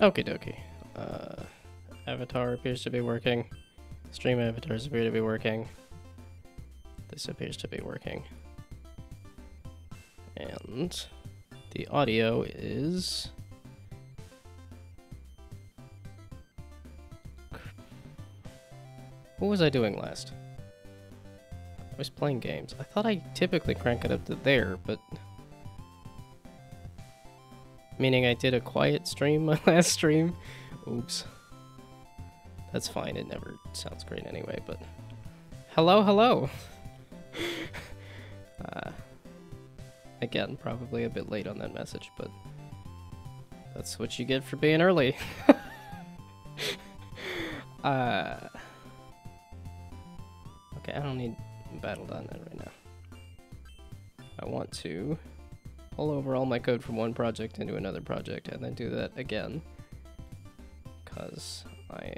Okie dokie. Avatar appears to be working. Stream avatars appear to be working. This appears to be working. And the audio is... What was I doing last? I was playing games. I thought I typically crank it up to there, but... Meaning I did a quiet stream my last stream? Oops. That's fine, it never sounds great anyway, but... Hello, hello! Again, probably a bit late on that message, but... That's what you get for being early. Okay, I don't need Battle.net right now. I want to pull over all my code from one project into another project and then do that again. Because I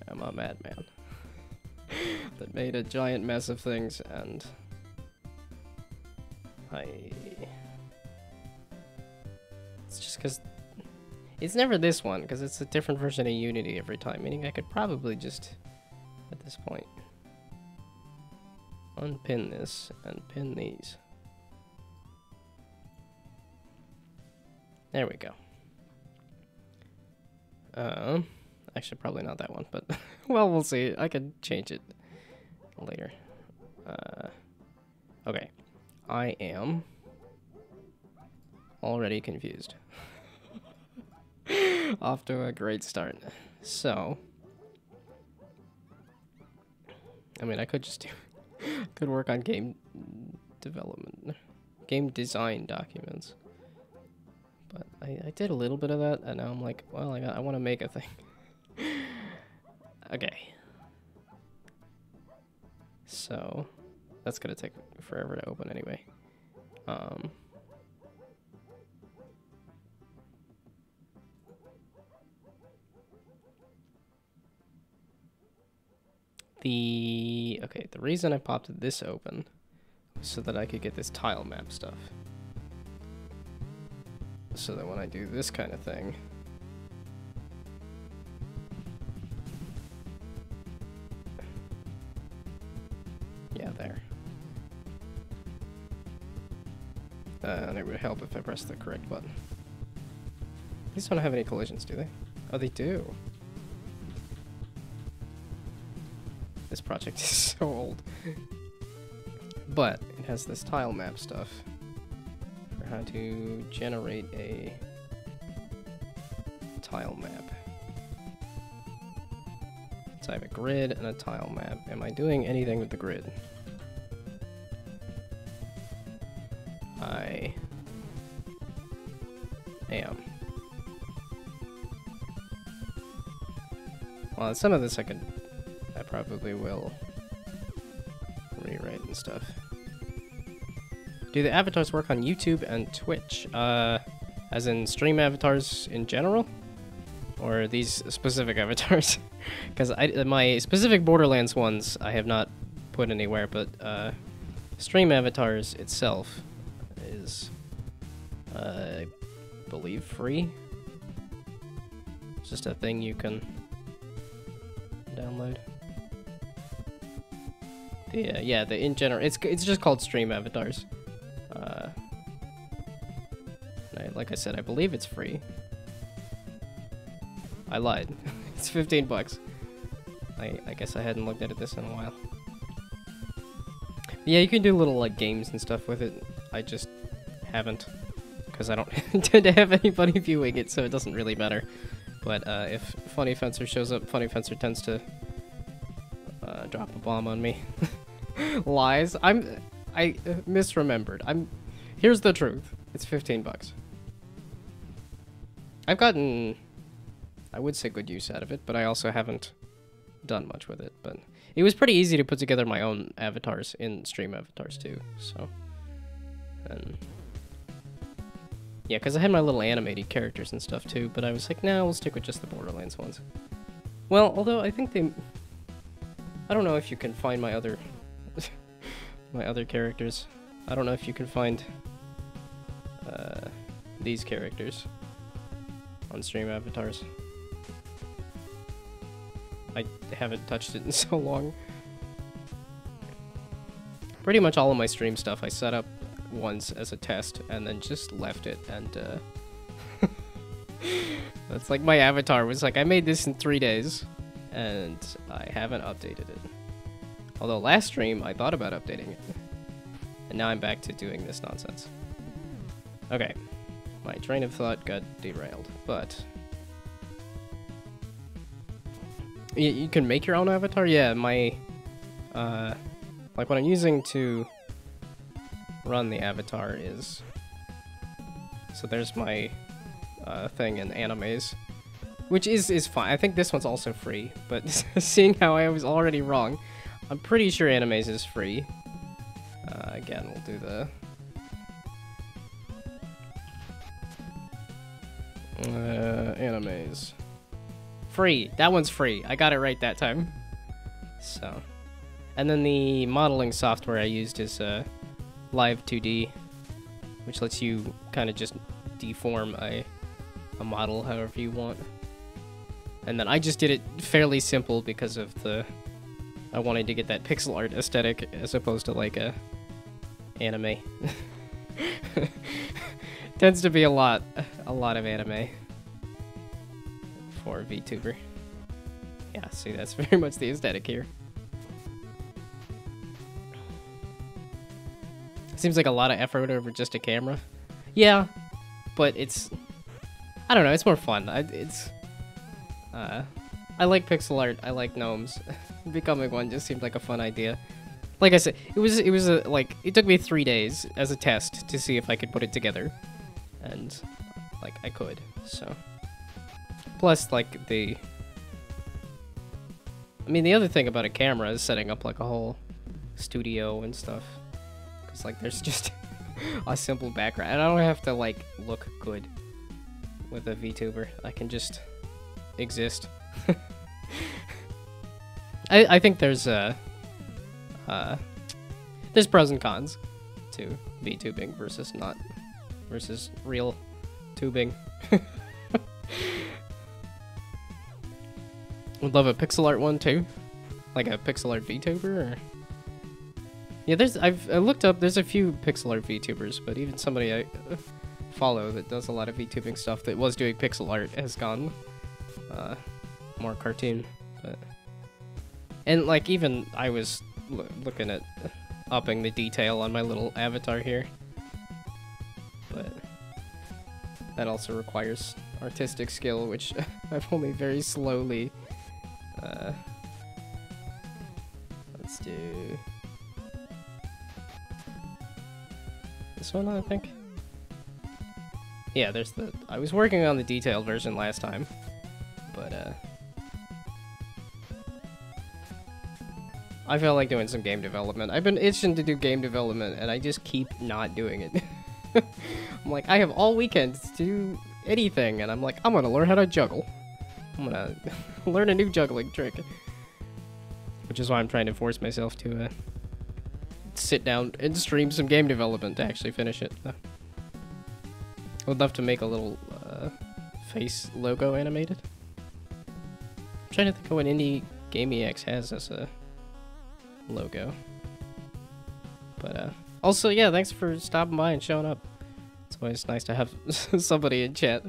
am a madman that made a giant mess of things, and it's just because it's never this one, because it's a different version of Unity every time, meaning I could probably just, at this point, unpin this and pin these. There we go. Actually, probably not that one, but well, we'll see. I could change it later. Okay. I am already confused. Off to a great start. So, I mean, I could just do, could work on game development, game design documents. But I did a little bit of that, and now I'm like, well, I want to make a thing. Okay. So, that's gonna take forever to open anyway. The reason I popped this open was so that I could get this tile map stuff. So that when I do this kind of thing, yeah, there. And it would help if I press the correct button. These don't have any collisions, do they? Oh, they do. This project is so old. But it has this tile map stuff for how to generate a tile map. So I have a grid and a tile map. Am I doing anything with the grid? I am. Well, some of this I probably will rewrite and stuff. Do the avatars work on YouTube and Twitch? As in stream avatars in general? Or these specific avatars? Because my specific Borderlands ones I have not put anywhere, but stream avatars itself is, I believe, free. It's just a thing you can download. Yeah, in general, it's just called stream avatars. Like I said, I believe it's free. I lied. It's 15 bucks. I guess I hadn't looked at this in a while. Yeah, you can do little like games and stuff with it. I just haven't, because I don't tend to have anybody viewing it, so it doesn't really matter. But if Funny Fencer shows up, Funny Fencer tends to drop a bomb on me. Lies. I misremembered. Here's the truth. It's 15 bucks. I've gotten, I would say, good use out of it, but I also haven't done much with it. But it was pretty easy to put together my own avatars in stream avatars too. So, and yeah, because I had my little animated characters and stuff too. But I was like, nah, we'll stick with just the Borderlands ones. Well, although I think I don't know if you can find my other characters. I don't know if you can find these characters on stream avatars. I haven't touched it in so long. Pretty much all of my stream stuff I set up once as a test and then just left it, and that's like my avatar was like, I made this in 3 days and I haven't updated it. Although last stream I thought about updating it. And now I'm back to doing this nonsense. Okay. My train of thought got derailed, but you can make your own avatar? Yeah, my like what I'm using to run the avatar is, so there's my thing in Animaze, which is fine. I think this one's also free, but seeing how I was already wrong, I'm pretty sure Animaze is free. Again, we'll do the Animaze. Free. That one's free. I got it right that time. So, and then the modeling software I used is Live 2D, which lets you kind of just deform a model however you want. And then I just did it fairly simple because of I wanted to get that pixel art aesthetic as opposed to like a anime. Tends to be a lot of anime for VTuber. Yeah, see, that's very much the aesthetic here. Seems like a lot of effort over just a camera. Yeah, but it's, I don't know, it's more fun. I like pixel art. I like gnomes. Becoming one just seemed like a fun idea. Like I said, it was like, it took me 3 days as a test to see if I could put it together, and like I could. So, plus like I mean, the other thing about a camera is setting up like a whole studio and stuff. Cause like there's just a simple background, and I don't have to like look good with a VTuber. I can just exist. I think there's pros and cons to VTubing versus real tubing. Would love a pixel art one too, like a pixel art VTuber. Or... yeah, I looked up. There's a few pixel art VTubers, but even somebody I follow that does a lot of VTubing stuff that was doing pixel art has gone more cartoon. But and like even I was looking at upping the detail on my little avatar here, but that also requires artistic skill, which I've only very slowly. Let's do this one, I think. Yeah, there's I was working on the detailed version last time, but I felt like doing some game development. I've been itching to do game development, and I just keep not doing it. I'm like, I have all weekend to do anything, and I'm like, I'm gonna learn how to juggle. I'm gonna learn a new juggling trick. Which is why I'm trying to force myself to sit down and stream some game development to actually finish it. I would love to make a little face logo animated. I'm trying to think of what Indie GameEX has as a logo. But also, yeah, thanks for stopping by and showing up. It's always nice to have somebody in chat.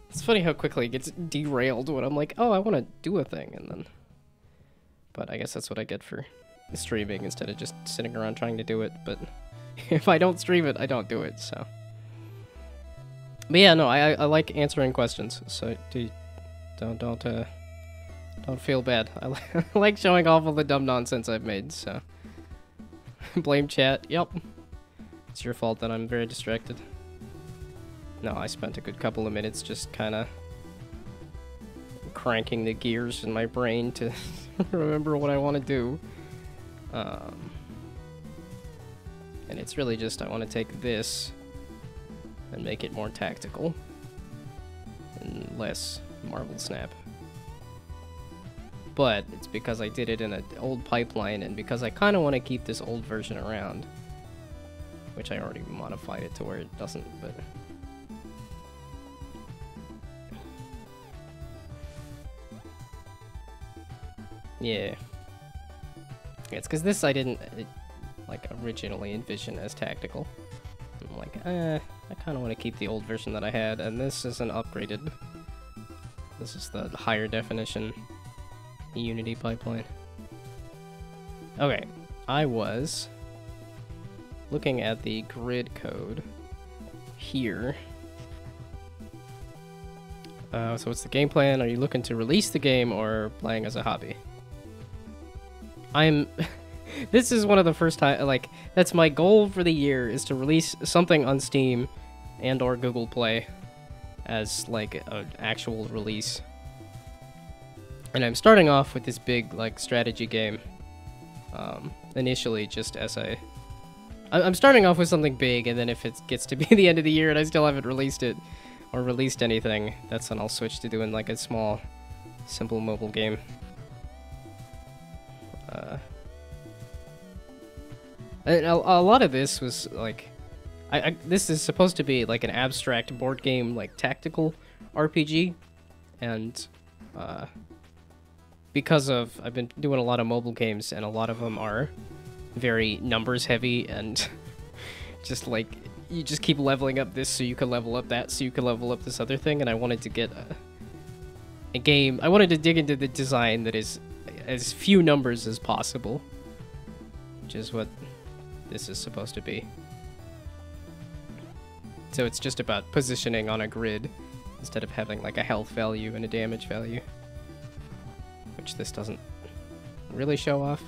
It's funny how quickly it gets derailed when I'm like, oh, I want to do a thing, and then... but I guess that's what I get for streaming instead of just sitting around trying to do it. But if I don't stream it, I don't do it, so... but yeah, no, I like answering questions, so don't feel bad. I like showing off all the dumb nonsense I've made, so... blame chat, yep. It's your fault that I'm very distracted. No, I spent a good couple of minutes just kind of cranking the gears in my brain to remember what I want to do. And it's really just, I want to take this and make it more tactical and less Marvel Snap. But it's because I did it in an old pipeline, and because I kind of want to keep this old version around, which I already modified it to where it doesn't, but... Yeah. It's because this I didn't like originally envision as tactical. I'm like, I kind of want to keep the old version that I had, and this is an upgraded. This is the higher definition Unity pipeline. Okay, I was looking at the grid code here. So what's the game plan? Are you looking to release the game or playing as a hobby? This is one of the first time, like, that's my goal for the year, is to release something on Steam and or Google Play as, like, an actual release. And I'm starting off with this big, like, strategy game. Initially, just as I'm starting off with something big, and then if it gets to be the end of the year and I still haven't released it, or released anything, that's when I'll switch to doing, like, a small, simple mobile game. And a lot of this was, like, this is supposed to be, like, an abstract board game, like, tactical RPG, and, because of, I've been doing a lot of mobile games, and a lot of them are very numbers heavy, and just, like, you just keep leveling up this so you can level up that so you can level up this other thing, and I wanted to get a game, I wanted to dig into the design that is as few numbers as possible, which is what this is supposed to be. So it's just about positioning on a grid instead of having like a health value and a damage value, which this doesn't really show off.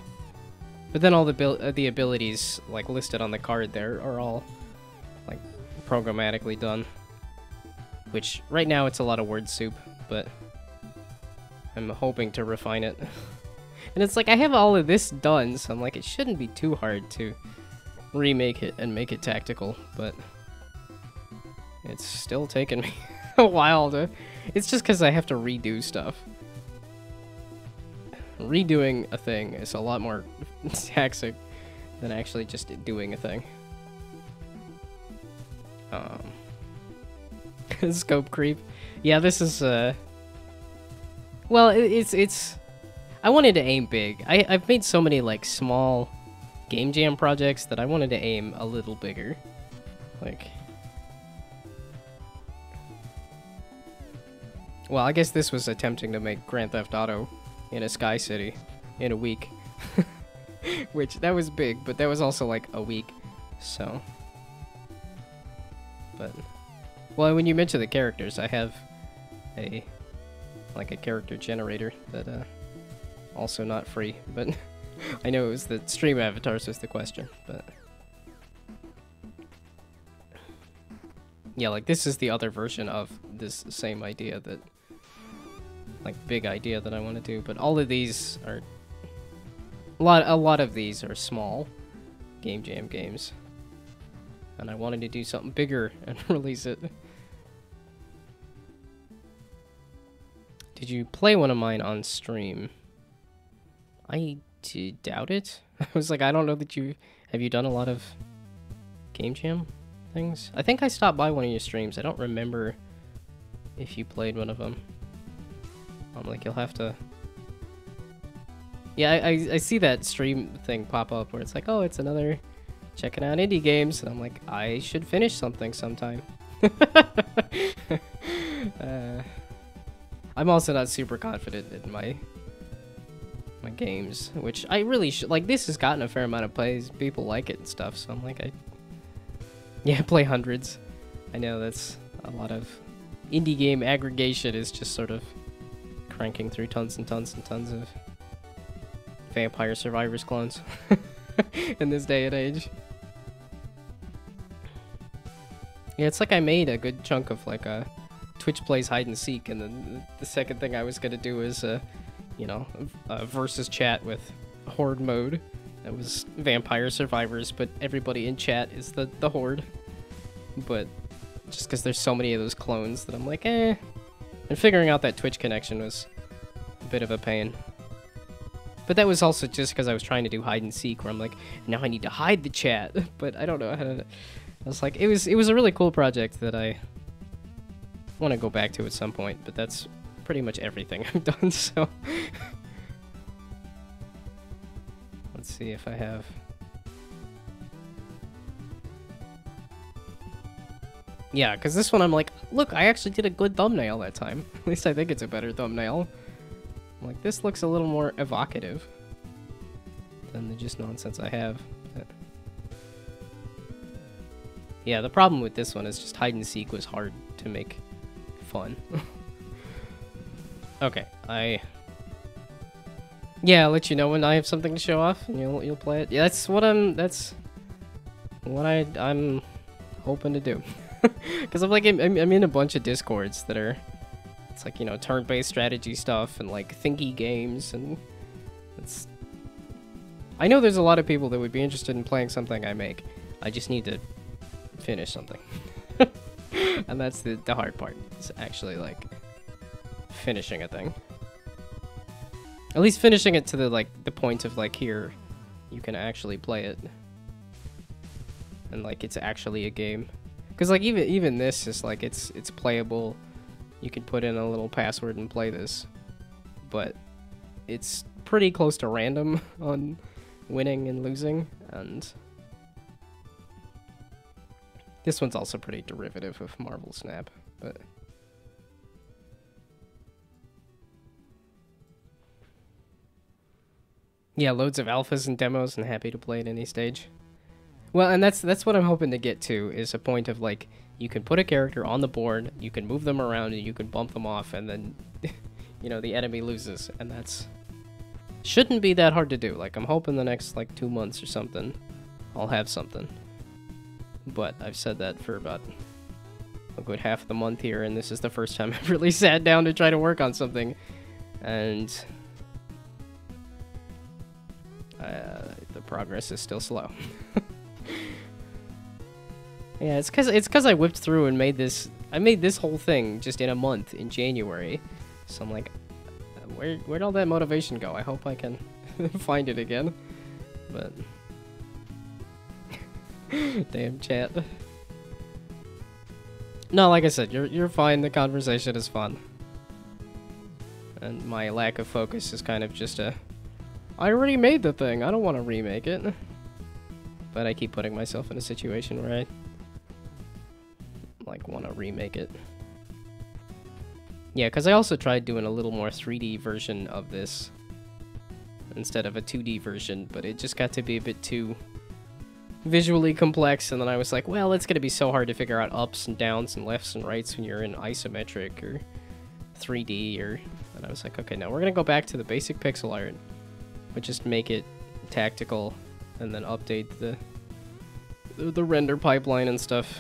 But then all the abilities like listed on the card there are all like programmatically done, which right now it's a lot of word soup, but I'm hoping to refine it. And it's like I have all of this done, so I'm like it shouldn't be too hard to remake it and make it tactical, but it's still taking me a while to... It's just because I have to redo stuff. Redoing a thing is a lot more taxing than actually just doing a thing. Scope creep. Yeah, this is, well, it's... I wanted to aim big. I've made so many, like, small game jam projects that I wanted to aim a little bigger. Like... Well, I guess this was attempting to make Grand Theft Auto in a Sky City in a week. Which, that was big, but that was also, like, a week, so... But... Well, when you mention the characters, I have a character generator that, also not free, but I know it was the stream avatars was the question, but... Yeah, like, this is the other version of this same idea that... Like, big idea that I want to do, but all of these are... A lot of these are small game jam games. And I wanted to do something bigger and release it. Did you play one of mine on stream? I doubt it. I was like, I don't know that you... Have you done a lot of game jam things? I think I stopped by one of your streams. I don't remember if you played one of them. I'm like, you'll have to... Yeah, I see that stream thing pop up where it's like, oh, it's another checking out indie games. And I'm like, I should finish something sometime. I'm also not super confident in my games, which I really should. Like, this has gotten a fair amount of plays. People like it and stuff, so I'm like, yeah, play hundreds. I know that's a lot of indie game aggregation is just sort of cranking through tons and tons and tons of Vampire Survivors clones in this day and age. Yeah, it's like I made a good chunk of like a Twitch plays hide and seek, and then the second thing I was gonna do is you know, versus chat with Horde mode. That was Vampire Survivors, but everybody in chat is the Horde. But just because there's so many of those clones that I'm like, eh. And figuring out that Twitch connection was a bit of a pain. But that was also just because I was trying to do hide and seek, where I'm like, now I need to hide the chat. But I don't know how to... I was like, it was a really cool project that I want to go back to at some point, but that's pretty much everything I've done, so... see if I have... Yeah, because this one I'm like, look, I actually did a good thumbnail that time. At least I think it's a better thumbnail. I'm like, this looks a little more evocative than the just nonsense I have. Yeah, the problem with this one is just hide and seek was hard to make fun. Okay, yeah, I'll let you know when I have something to show off, and you'll play it. Yeah, that's what I'm hoping to do. Because I'm like I'm in a bunch of discords that are, it's like, you know, turn-based strategy stuff and like thinky games, and it's. I know there's a lot of people that would be interested in playing something I make. I just need to finish something, and that's the hard part. It's actually like finishing a thing. At least finishing it to the point of like, here, you can actually play it, and like it's actually a game. Because like even this is like it's playable. You can put in a little password and play this, but it's pretty close to random on winning and losing, and this one's also pretty derivative of Marvel Snap, but. Yeah, loads of alphas and demos, and happy to play at any stage. Well, and that's what I'm hoping to get to, is a point of like, you can put a character on the board, you can move them around, and you can bump them off, and then, you know, the enemy loses, and that's shouldn't be that hard to do. Like, I'm hoping the next like 2 months or something, I'll have something. But I've said that for about a good half of the month here, and this is the first time I've really sat down to try to work on something, and the progress is still slow. Yeah, it's cause I whipped through and made this. I made this whole thing just in a month in January, so I'm like, where'd all that motivation go? I hope I can find it again, but damn chat. No, like I said, you're fine. The conversation is fun, and my lack of focus is kind of just a. I already made the thing. I don't want to remake it, but I keep putting myself in a situation where I like want to remake it. Yeah, because I also tried doing a little more 3D version of this instead of a 2D version, but it just got to be a bit too visually complex, and then I was like, well, it's going to be so hard to figure out ups and downs and lefts and rights when you're in isometric or 3D, and I was like, okay, now we're going to go back to the basic pixel art, but just make it tactical and then update the render pipeline and stuff.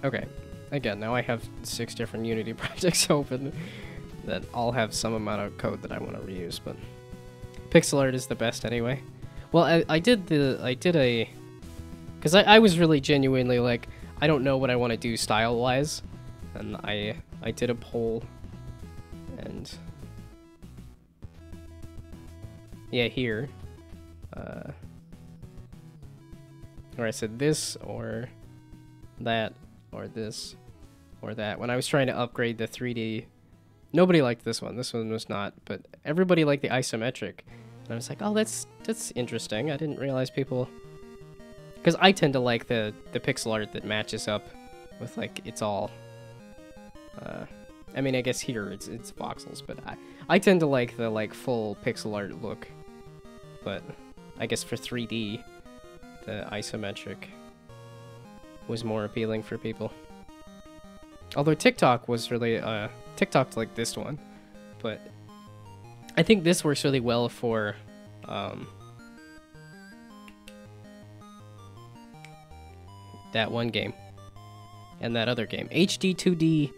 Okay, again, now I have 6 different Unity projects open that all have some amount of code that I want to reuse, but pixel art is the best anyway. Well, I did a, because I was really genuinely like, I don't know what I want to do style-wise, and I did a poll, and yeah, here, where I said this or that, or this, or that. When I was trying to upgrade the 3D, nobody liked this one. This one was not, but everybody liked the isometric. And I was like, oh, that's interesting. I didn't realize people, because I tend to like the pixel art that matches up with like it's all. I mean, I guess here it's voxels, but I tend to like the like full pixel art look. But I guess for 3D, the isometric was more appealing for people. Although TikTok was really TikTok's like this one, but I think this works really well for that one game and that other game, HD 2D,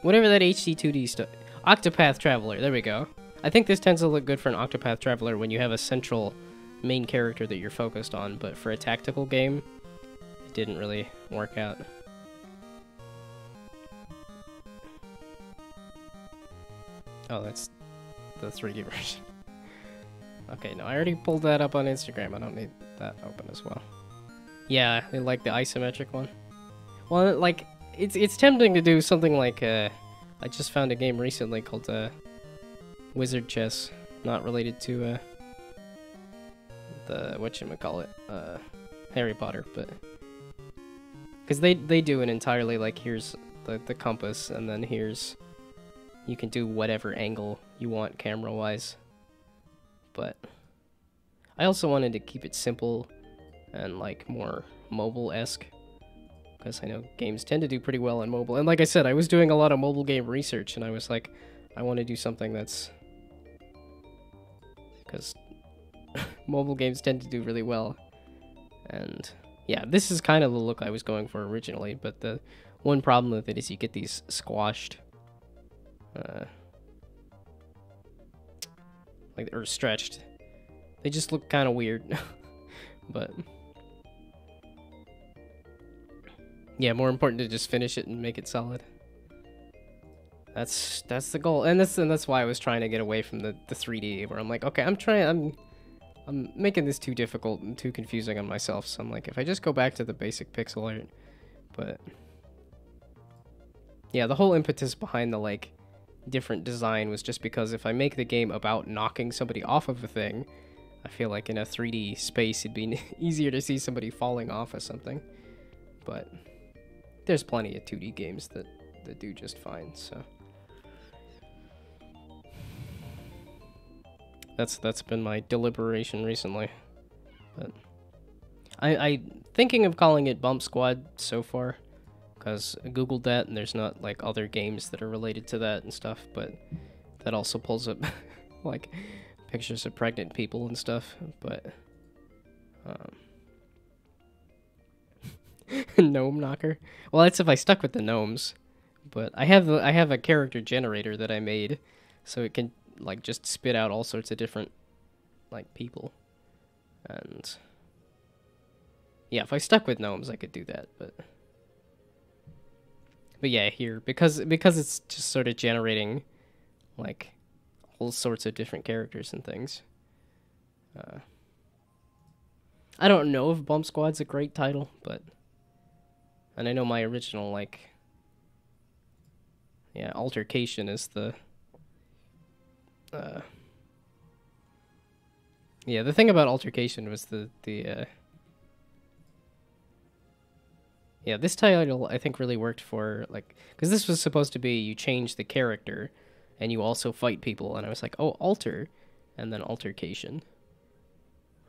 whatever that HD 2D stuff, Octopath Traveler. There we go. I think this tends to look good for an Octopath Traveler when you have a central main character that you're focused on, but for a tactical game, it didn't really work out. Oh, that's the 3D version. Okay, no, I already pulled that up on Instagram. I don't need that open as well. Yeah, I like the isometric one. Well, like, it's tempting to do something like I just found a game recently called Wizard Chess, not related to the whatchamacallit, Harry Potter, but because they do an entirely like here's the compass, and then here's you can do whatever angle you want camera wise. But I also wanted to keep it simple and like more mobile-esque, because I know games tend to do pretty well on mobile. And like I said, I was doing a lot of mobile game research, and I was like, I want to do something that's, because mobile games tend to do really well. And yeah, this is kind of the look I was going for originally, but the one problem with it is you get these squashed, like, or stretched. They just look kind of weird. But yeah, more important to just finish it and make it solid. That's the goal, and that's why I was trying to get away from the 3D, where I'm like, okay, I'm making this too difficult and too confusing on myself. So I'm like, if I just go back to the basic pixel art. But yeah, the whole impetus behind the like different design was just because if I make the game about knocking somebody off of a thing, I feel like in a 3D space it'd be easier to see somebody falling off of something. But there's plenty of 2D games that do just fine, so that's been my deliberation recently. But I thinking of calling it Bump Squad so far, because I googled that and there's not like other games that are related to that and stuff, but that also pulls up like pictures of pregnant people and stuff. But Gnome Knocker. Well, that's if I stuck with the gnomes. But I have a character generator that I made, so it can like just spit out all sorts of different like people. And yeah, if I stuck with gnomes, I could do that. But yeah, here because it's just sort of generating like all sorts of different characters and things. I don't know if Bump Squad's a great title, but and I know my original like Altercation is the the thing about Altercation was this title I think really worked for like, because this was supposed to be you change the character and you also fight people, and I was like, oh, alter and then Altercation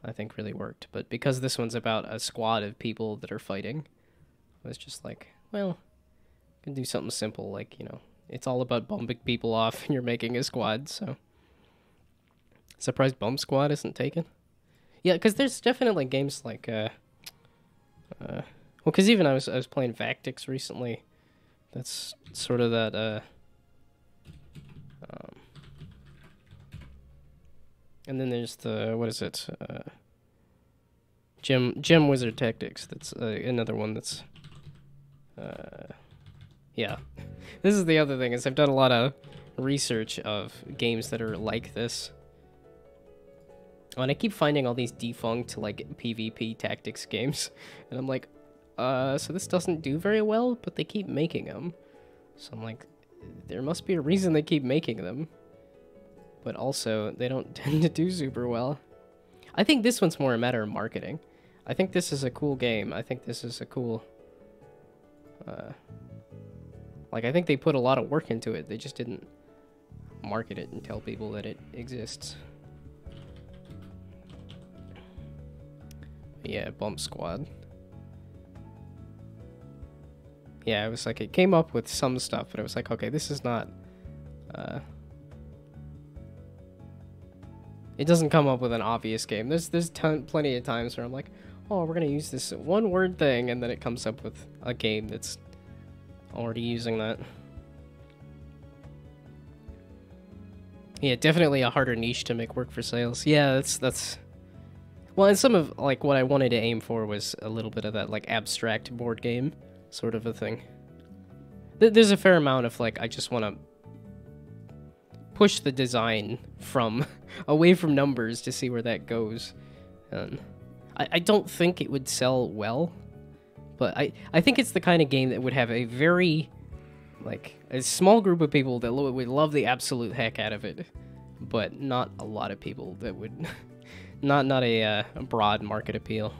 I think really worked. But because this one's about a squad of people that are fighting, I was just like, well, I can do something simple, like, you know, it's all about bumping people off and you're making a squad. So surprised Bump Squad isn't taken. Yeah, because there's definitely games like well, because even I was playing Vactix recently. That's sort of that and then there's the, what is it, Gem Wizard Tactics. That's another one that's yeah. This is the other thing, is I've done a lot of research of games that are like this. Oh, and I keep finding all these defunct, like, PvP tactics games. And I'm like, so this doesn't do very well, but they keep making them. So I'm like, there must be a reason they keep making them. But also, they don't tend to do super well. I think this one's more a matter of marketing. I think this is a cool game. I think this is a cool... like, I think they put a lot of work into it. They just didn't market it and tell people that it exists. Yeah, Bump Squad. Yeah, it was like, it came up with some stuff, but it was like, okay, this is not... it doesn't come up with an obvious game. There's plenty of times where I'm like, oh, we're gonna use this one word thing, and then it comes up with a game that's already using that. Yeah, definitely a harder niche to make work for sales. Yeah, that's well, and some of like what I wanted to aim for was a little bit of that like abstract board game sort of a thing. There's a fair amount of like, I just want to push the design from away from numbers to see where that goes. And I don't think it would sell well, But I think it's the kind of game that would have a very, like, a small group of people that would love the absolute heck out of it, but not a lot of people that would, not a broad market appeal.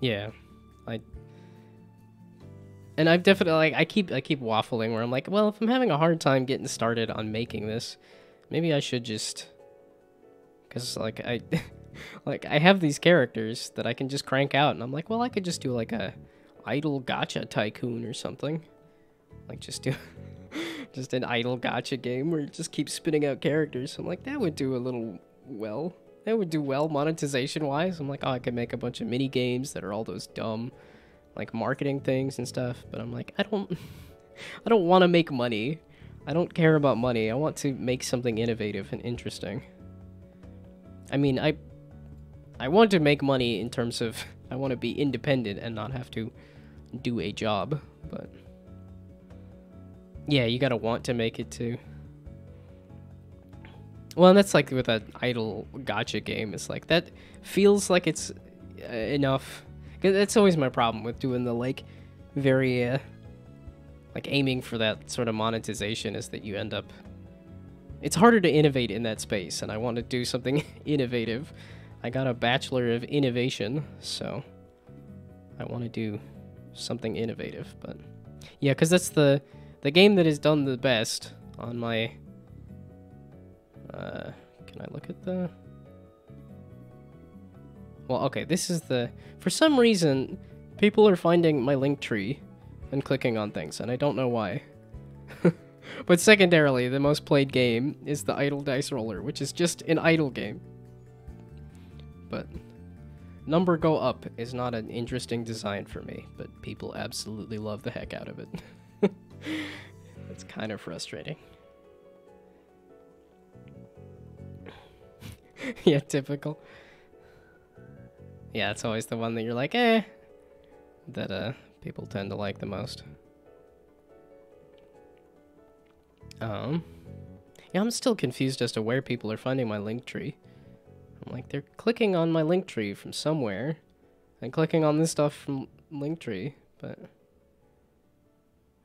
Yeah, and I've definitely, like, I keep waffling where I'm like, well, if I'm having a hard time getting started on making this, maybe I should just, because like like I have these characters that I can just crank out, and I'm like, well, I could just do like a idle gacha tycoon or something, like just do just an idle gacha game where you just keep spitting out characters. I'm like, that would do a little well. That would do well monetization wise. I'm like, oh, I could make a bunch of mini games that are all those dumb, like, marketing things and stuff. But I'm like, I don't want to make money. I don't care about money. I want to make something innovative and interesting. I mean, I want to make money in terms of I want to be independent and not have to do a job. But yeah, you gotta want to make it too. Well, and that's like with an idle gacha game. It's like, that feels like it's enough. Cause that's always my problem with doing the, like, very, like, aiming for that sort of monetization, is that you end up... It's harder to innovate in that space, and I want to do something innovative. I got a Bachelor of Innovation, so I want to do something innovative. But yeah, because that's the game that has done the best on my... can I look at the... Well, okay, this is the... For some reason, people are finding my link tree and clicking on things, and I don't know why. But secondarily, the most played game is the Idle Dice Roller, which is just an idle game. But number go up is not an interesting design for me, but people absolutely love the heck out of it. It's kind of frustrating. Yeah, typical. Yeah, it's always the one that you're like, that people tend to like the most. Yeah, I'm still confused as to where people are finding my link tree. I'm like, they're clicking on my link tree from somewhere and clicking on this stuff from Linktree, but...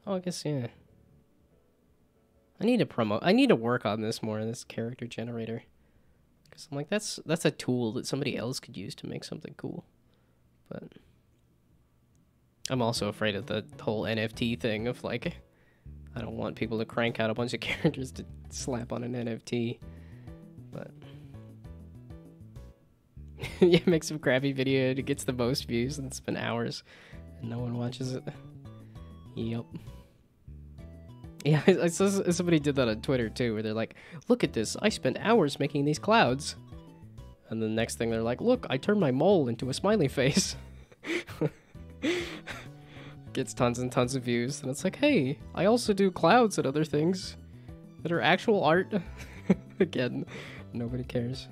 Oh, I guess, yeah. I need to work on this more, this character generator. Because I'm like, that's a tool that somebody else could use to make something cool. But I'm also afraid of the whole NFT thing of, like, I don't want people to crank out a bunch of characters to slap on an NFT. But yeah, make some crappy video, it gets the most views, and it's been hours, and no one watches it. Yep. Yeah, I saw somebody did that on Twitter too, where they're like, look at this, I spent hours making these clouds. And the next thing they're like, look, I turned my mole into a smiley face. Gets tons and tons of views, and it's like, hey, I also do clouds and other things that are actual art. Again, nobody cares.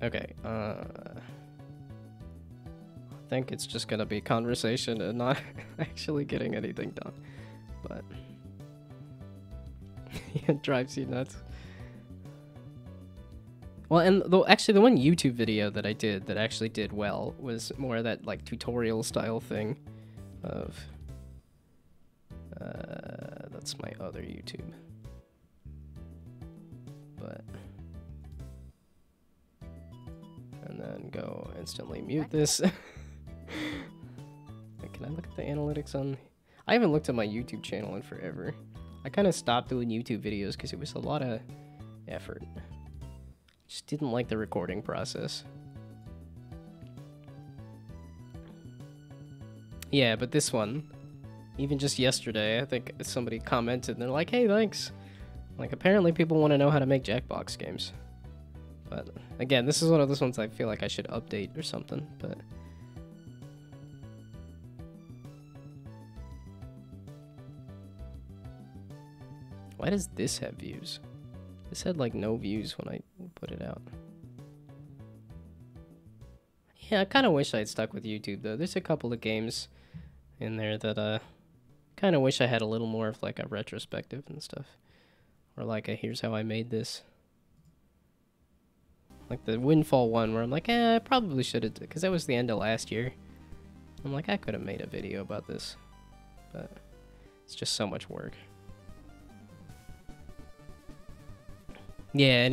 Okay, I think it's just gonna be conversation and not actually getting anything done, but it drives you nuts. Well, and actually the one YouTube video that I did that actually did well was more of that, like, tutorial style thing of that's my other YouTube, but and then go instantly mute this. Can I look at the analytics on... I haven't looked at my YouTube channel in forever. I kind of stopped doing YouTube videos because it was a lot of effort. Just didn't like the recording process. Yeah, but this one, even just yesterday, I think somebody commented and they're like, hey, thanks. Like, apparently people want to know how to make Jackbox games. But again, this is one of those ones I feel like I should update or something, but... Why does this have views? This had, like, no views when I put it out. Yeah, I kind of wish I'd stuck with YouTube, though. There's a couple of games in there that, kind of wish I had a little more of, like, a retrospective and stuff. Or, like, a here's how I made this. Like the Windfall one where I'm like, I probably should have, because that was the end of last year. I'm like, I could have made a video about this, but it's just so much work. Yeah,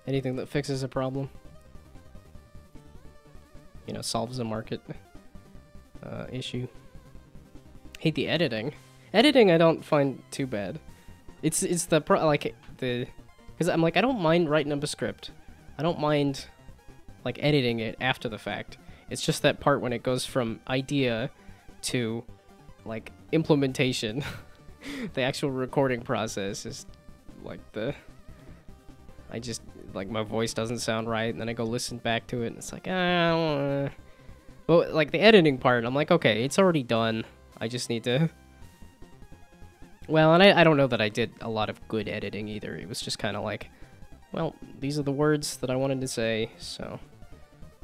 anything that fixes a problem, you know, solves a market issue. Hate the editing. Editing I don't find too bad. It's the because I'm like, I don't mind writing up a script. I don't mind like editing it after the fact. It's just that part when it goes from idea to like implementation. The actual recording process is like I just like my voice doesn't sound right, and then I go listen back to it and it's like, I don't wanna... But like the editing part, I'm like, okay, it's already done. I just need to... Well, and I don't know that I did a lot of good editing either. It was just kind of like, well, these are the words that I wanted to say, so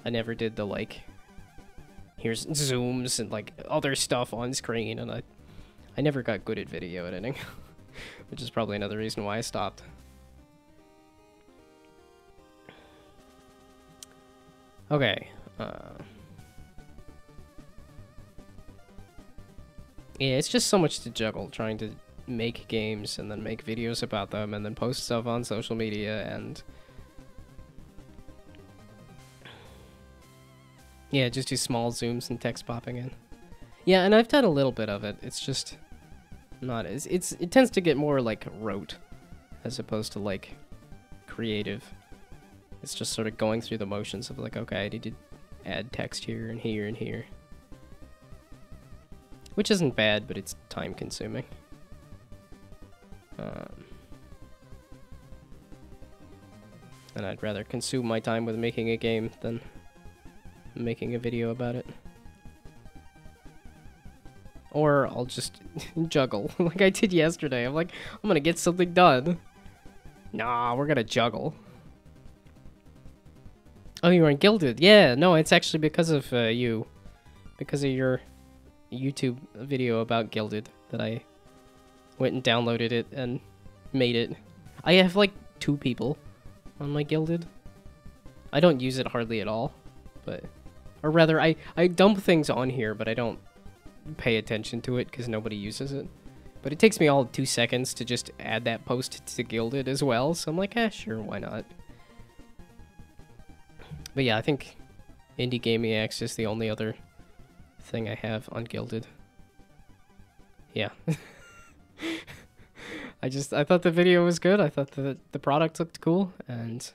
I never did the like, here's zooms and like other stuff on screen, and I never got good at video editing, which is probably another reason why I stopped. Okay. Yeah, it's just so much to juggle, trying to make games and then make videos about them and then post stuff on social media, and yeah, just do small zooms and text popping in. Yeah, and I've done a little bit of it. It's just not as it tends to get more like rote as opposed to like creative. It's just sort of going through the motions of like, okay, I need to add text here and here and here. Which isn't bad, but it's time consuming. And I'd rather consume my time with making a game than making a video about it. Or I'll just juggle, like I did yesterday. I'm like, I'm gonna get something done. Nah, we're gonna juggle. Oh, you were in Gilded. Yeah, no, it's actually because of you. Because of your YouTube video about Gilded that I went and downloaded it and made it. I have like 2 people on my Gilded. I don't use it hardly at all, but... Or rather, I dump things on here, but I don't pay attention to it because nobody uses it. But it takes me all 2 seconds to just add that post to Gilded as well, so I'm like, sure, why not? But yeah, I think Indie Gaming X is the only other thing I have on Gilded. Yeah. I thought the video was good. I thought the product looked cool, and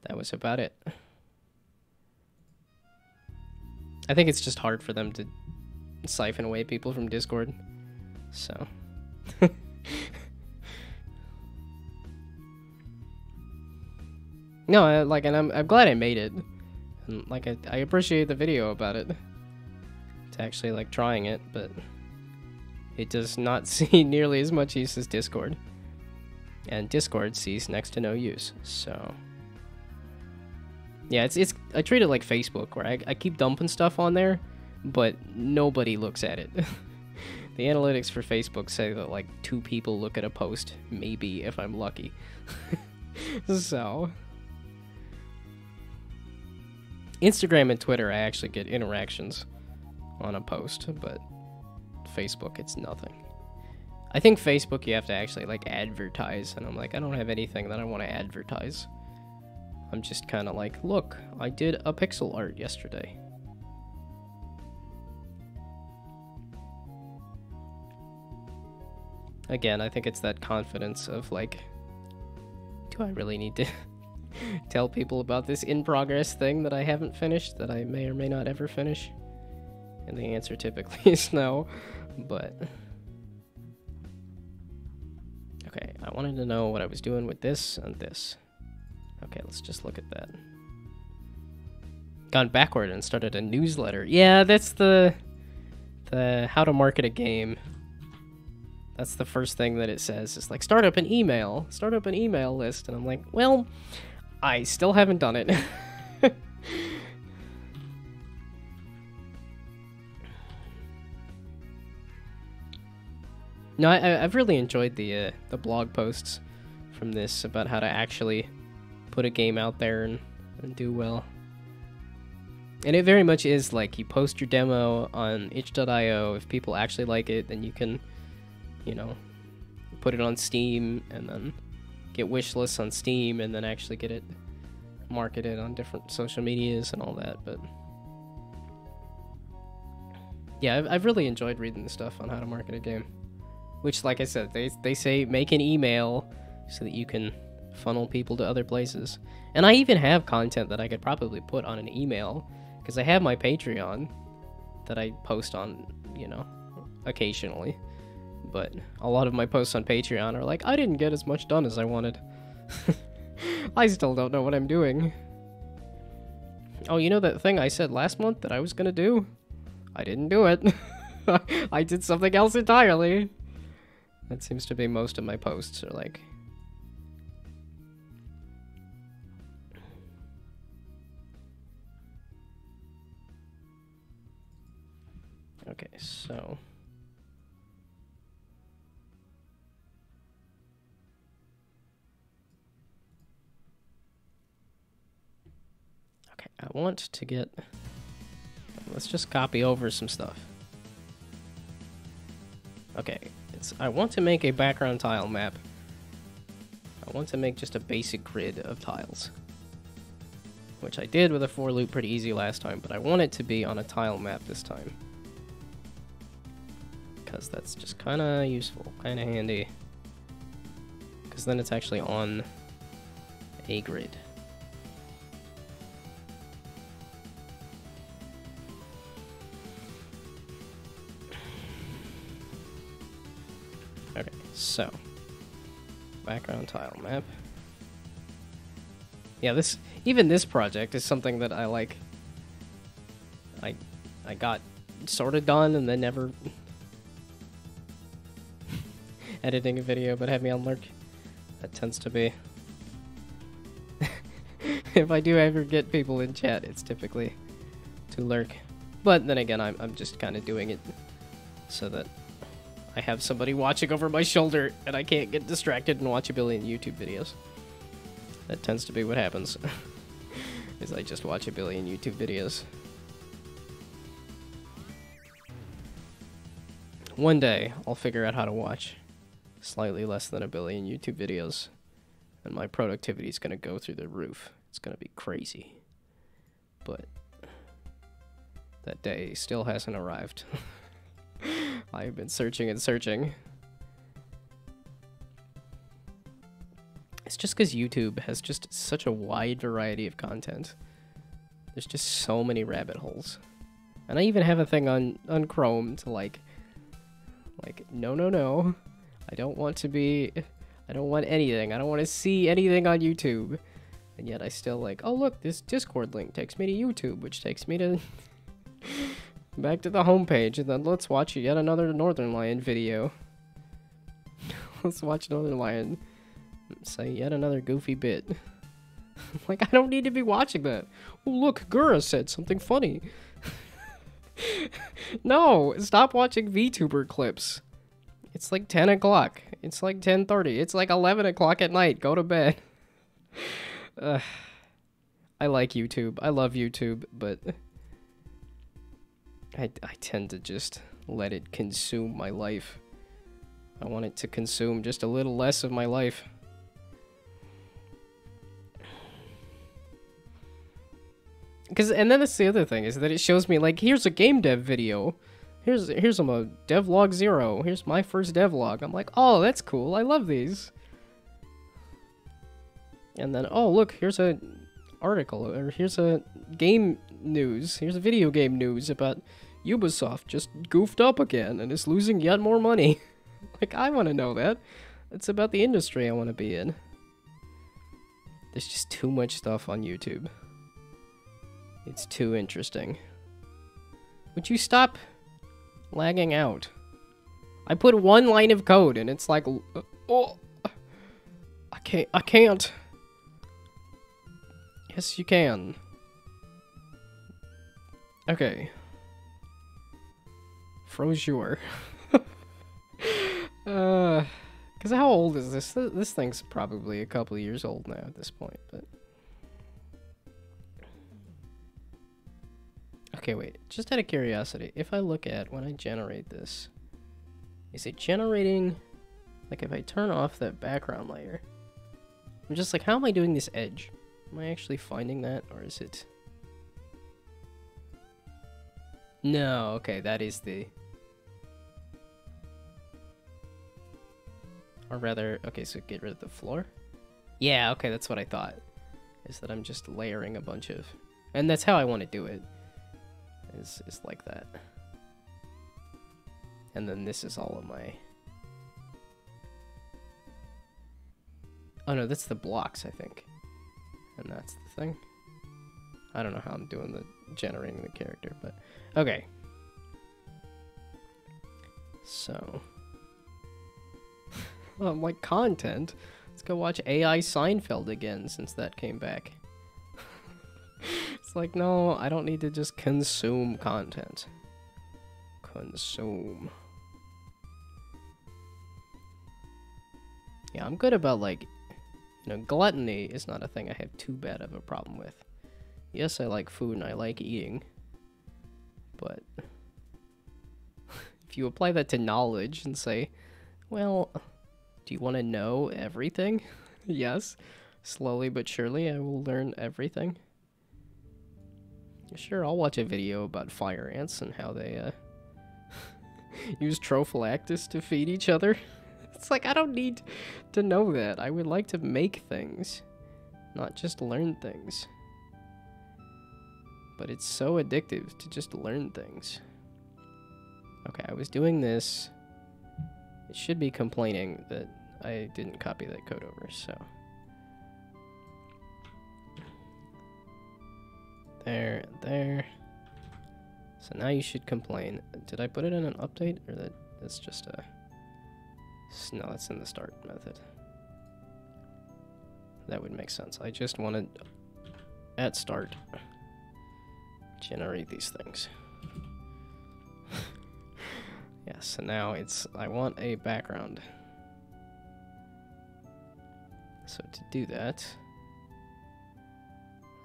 that was about it. I think it's just hard for them to siphon away people from Discord, so... No, and I'm glad I made it. And like I appreciate the video about it. To actually like trying it, but it does not see nearly as much use as Discord. And Discord sees next to no use. So yeah, it's I treat it like Facebook, where I keep dumping stuff on there, but nobody looks at it. The analytics for Facebook say that like 2 people look at a post, maybe if I'm lucky. So Instagram and Twitter, I actually get interactions on a post, but Facebook, it's nothing. I think Facebook, you have to actually like advertise, and I'm like, I don't have anything that I want to advertise. I'm just kind of like, look, I did a pixel art yesterday. Again, I think it's that confidence of like, do I really need to tell people about this in-progress thing that I haven't finished, that I may or may not ever finish? And the answer typically is no, but... Okay, I wanted to know what I was doing with this and this. Okay, let's just look at that. Gone backward and started a newsletter. Yeah, that's the how to market a game. That's the first thing that it says. It's like, start up an email list. And I'm like, well, I still haven't done it. No, I've really enjoyed the blog posts from this about how to actually put a game out there and do well. And it very much is like you post your demo on itch.io. If people actually like it, then you can, you know, put it on Steam and then get wish lists on Steam and then actually get it marketed on different social medias and all that. But yeah, I've really enjoyed reading the stuff on how to market a game. Which, like I said, they say make an email so that you can funnel people to other places. And I even have content that I could probably put on an email. Because I have my Patreon that I post on, you know, occasionally. But a lot of my posts on Patreon are like, I didn't get as much done as I wanted. I still don't know what I'm doing. Oh, you know that thing I said last month that I was gonna do? I didn't do it. I did something else entirely. That seems to be most of my posts are like... Okay, so... Okay, I want to get... Let's just copy over some stuff. Okay, I want to make a background tile map. I want to make just a basic grid of tiles. Which I did with a for loop pretty easy last time, but I want it to be on a tile map this time. Because that's just kind of useful, kind of handy. Because then it's actually on a grid. Okay, so background tile map. Yeah, even this project is something that I like. I got sort of done and then never editing a video, but have me on lurk. That tends to be if I do ever get people in chat, it's typically to lurk. But then again, I'm just kind of doing it so that I have somebody watching over my shoulder and I can't get distracted and watch a billion YouTube videos. That tends to be what happens. Is I just watch a billion YouTube videos. One day, I'll figure out how to watch slightly less than a billion YouTube videos, and my productivity is going to go through the roof. It's going to be crazy. But that day still hasn't arrived. I've been searching and searching. It's just because YouTube has just such a wide variety of content. There's just so many rabbit holes. And I even have a thing on Chrome to like, no. I don't want anything. I don't want to see anything on YouTube. And yet I still like, oh look, this Discord link takes me to YouTube, which takes me to back to the homepage, and then let's watch yet another Northernlion video. Let's watch Northernlion say yet another goofy bit. Like, I don't need to be watching that. Oh look, Gura said something funny. No, stop watching VTuber clips. It's like 10 o'clock. It's like 10:30. It's like 11 o'clock at night. Go to bed. I like YouTube. I love YouTube, but I tend to just let it consume my life. I want it to consume just a little less of my life. And then that's the other thing, is that it shows me, like, here's a game dev video. Here's a devlog 0. Here's my first devlog. I'm like, oh, that's cool. I love these. And then, oh, look, here's a article, or here's a game news. Here's a video game news about Ubisoft just goofed up again and is losing yet more money. Like, I want to know that. It's about the industry I want to be in. There's just too much stuff on YouTube. It's too interesting. Would you stop lagging out? I put one line of code and it's like, oh, I can't. Yes, you can. Okay. Frosure. Because how old is this? This thing's probably a couple of years old now at this point, but Okay, wait. Just out of curiosity, if I look at when I generate this, is it generating, like if I turn off that background layer, I'm just like, how am I doing this edge? Am I actually finding that, or is it? No, okay, that is the... Or rather, okay, so get rid of the floor? Yeah, okay, that's what I thought. Is that I'm just layering a bunch of... And that's how I want to do it. Is like that. And then this is all of my... Oh no, that's the blocks, I think. And that's the thing. I don't know how I'm doing the generating the character, but... Okay. So... I'm like, content? Let's go watch AI Seinfeld again, since that came back. It's like, no, I don't need to just consume content. Consume. Yeah, I'm good about, like, you know, gluttony is not a thing I have too bad of a problem with. Yes, I like food and I like eating. But if you apply that to knowledge and say, well, do you want to know everything? Yes. Slowly but surely I will learn everything. Sure, I'll watch a video about fire ants and how they use trophylactis to feed each other. It's like, I don't need to know that. I would like to make things, not just learn things. But it's so addictive to just learn things. Okay, I was doing this. It should be complaining that I didn't copy that code over, so... There. So now you should complain. Did I put it in an update, or that's just a... No, that's in the start method. That would make sense. I just wanted, at start, generate these things. Yeah, so now it's... I want a background. So to do that...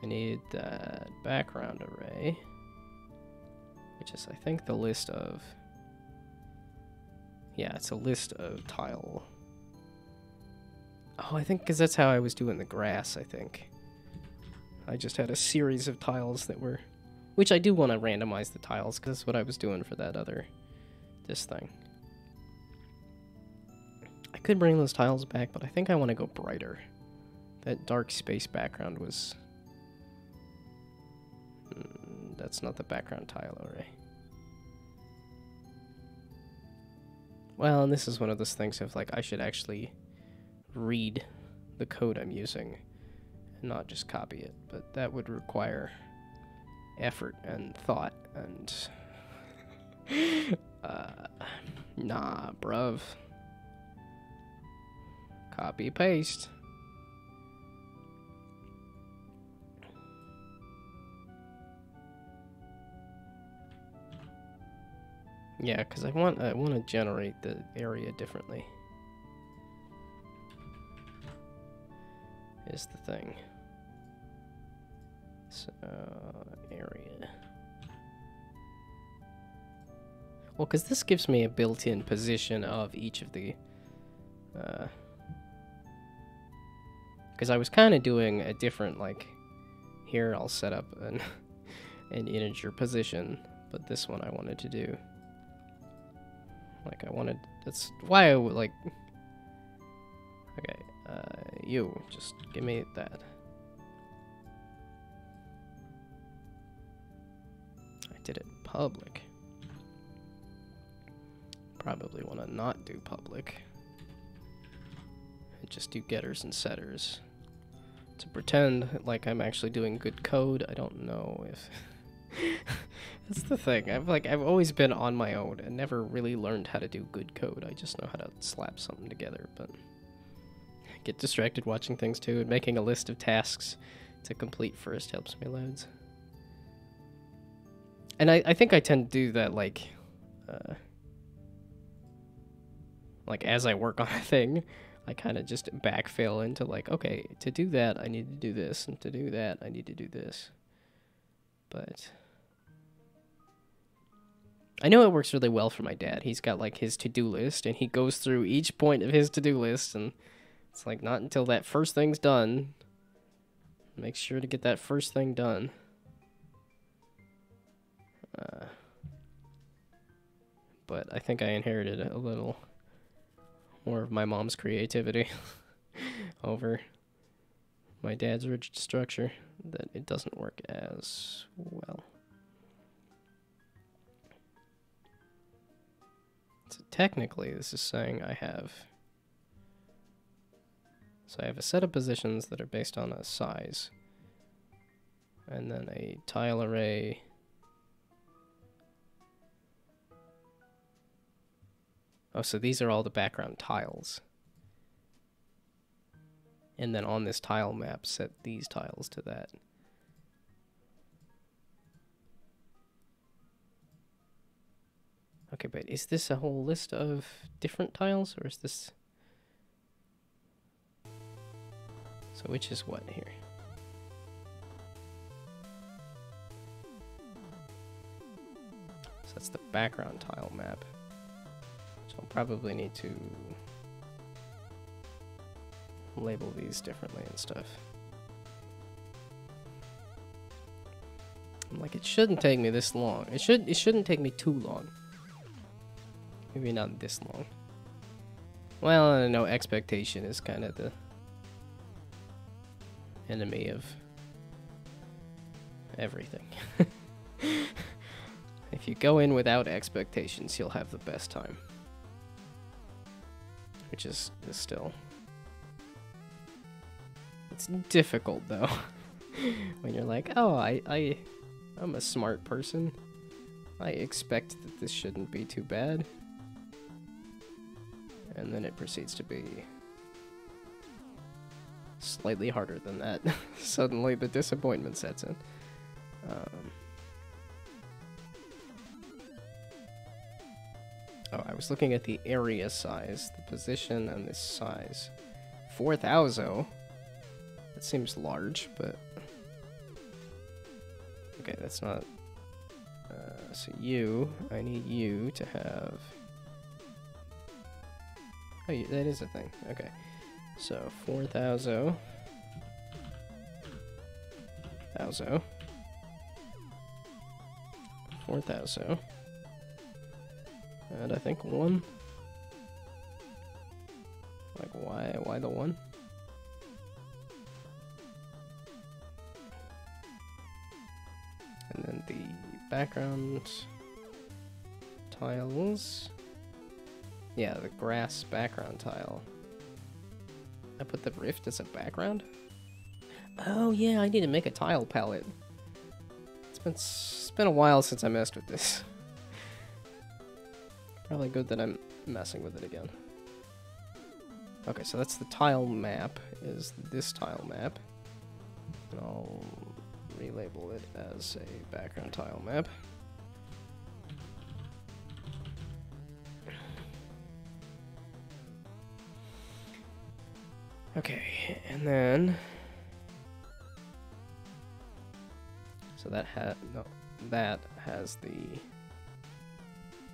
I need that background array, which is, I think, the list of... Yeah, it's a list of tile. Oh, I think because that's how I was doing the grass, I think. I just had a series of tiles that were... Which I do want to randomize the tiles, because that's what I was doing for that other... This thing. I could bring those tiles back, but I think I want to go brighter. That dark space background was... That's not the background tile array. Well, and this is one of those things of, like, I should actually read the code I'm using and not just copy it, but that would require effort and thought and... nah, bruv. Copy paste. Yeah, because I want to generate the area differently. Is the thing. So, area. Well, because this gives me a built-in position of each of the... Because I was kind of doing a different, like... Here, I'll set up an integer position, but this one I wanted to do... Like, I wanted... That's why I would, like... Okay, you, just give me that. I did it public. Probably want to not do public. And just do getters and setters. To pretend like I'm actually doing good code, I don't know if... That's the thing. I've always been on my own and never really learned how to do good code. I just know how to slap something together, but I get distracted watching things too, and making a list of tasks to complete first helps me loads. And I think I tend to do that like as I work on a thing, I kind of just backfill into like, okay, to do that I need to do this, and to do that I need to do this. But I know it works really well for my dad. He's got like his to-do list, and he goes through each point of his to-do list, and it's like not until that first thing's done. Make sure to get that first thing done. But I think I inherited a little more of my mom's creativity over my dad's rigid structure, that it doesn't work as well. So technically, this is saying I have... So I have a set of positions that are based on a size, and then a tile array. Oh, so these are all the background tiles. And then on this tile map, set these tiles to that. Okay, but is this a whole list of different tiles, or is this... So which is what here? So that's the background tile map. So I'll probably need to label these differently and stuff. I'm like, it shouldn't take me this long. It shouldn't take me too long. Maybe not this long. Well, I know expectation is kind of the enemy of everything. If you go in without expectations, you'll have the best time. Which is still... It's difficult, though. When you're like, oh, I'm a smart person. I expect that this shouldn't be too bad. And then it proceeds to be slightly harder than that. Suddenly the disappointment sets in. Oh, I was looking at the area size, the position, and this size. 4,000. That seems large, but... Okay, that's not... So I need you to have... Oh, that is a thing. Okay. So, 4,000. 4,000. And I think 1. Like, why the 1? And then the background tiles. Yeah, the grass background tile. I put the rift as a background? Oh yeah, I need to make a tile palette. It's been a while since I messed with this. Probably good that I'm messing with it again. Okay, so that's the tile map, is this tile map. And I'll relabel it as a background tile map. Okay, and then... So that has the...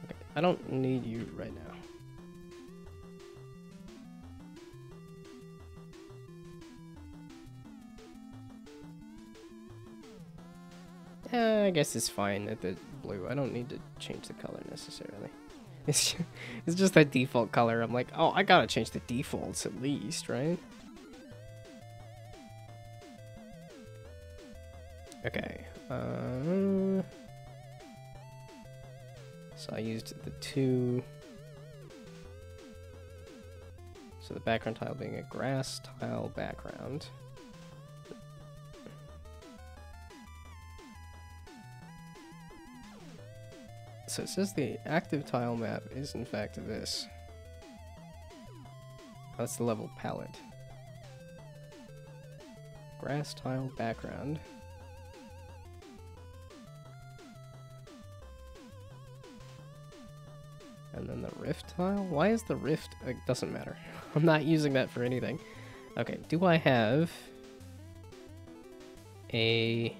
Okay, I don't need you right now. I guess it's fine at the blue. I don't need to change the color necessarily. It's just that default color. I'm like, oh, I gotta change the defaults at least, right? Okay. So I used the 2. So the background tile being a grass tile background. So it says the active tile map is in fact this. That's the level palette. Grass tile background. And then the rift tile? Why is the rift? It doesn't matter. I'm not using that for anything. Okay, do I have do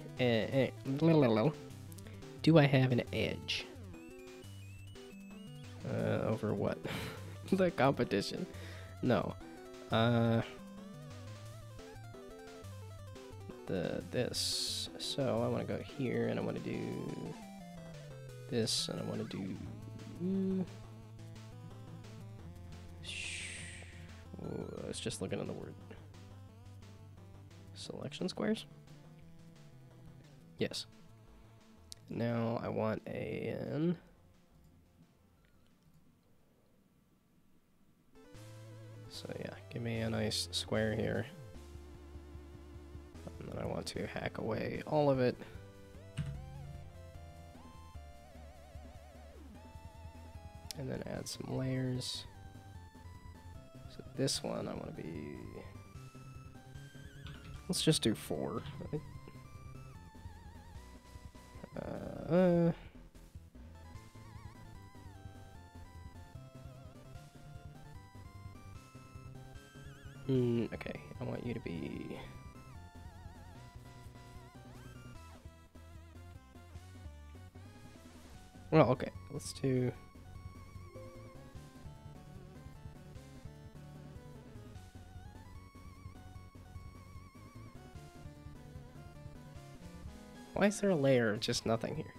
I have an edge? Over what? The competition. No. This. So I want to go here, and I want to do this, and I want to do. I was just looking at the word. Selection squares? Yes. Now I want an. So yeah, give me a nice square here. And then I want to hack away all of it. And then add some layers. So this one I want to be... Let's just do 4. Okay, I want you to be... Well, okay, let's do... Why is there a layer of just nothing here?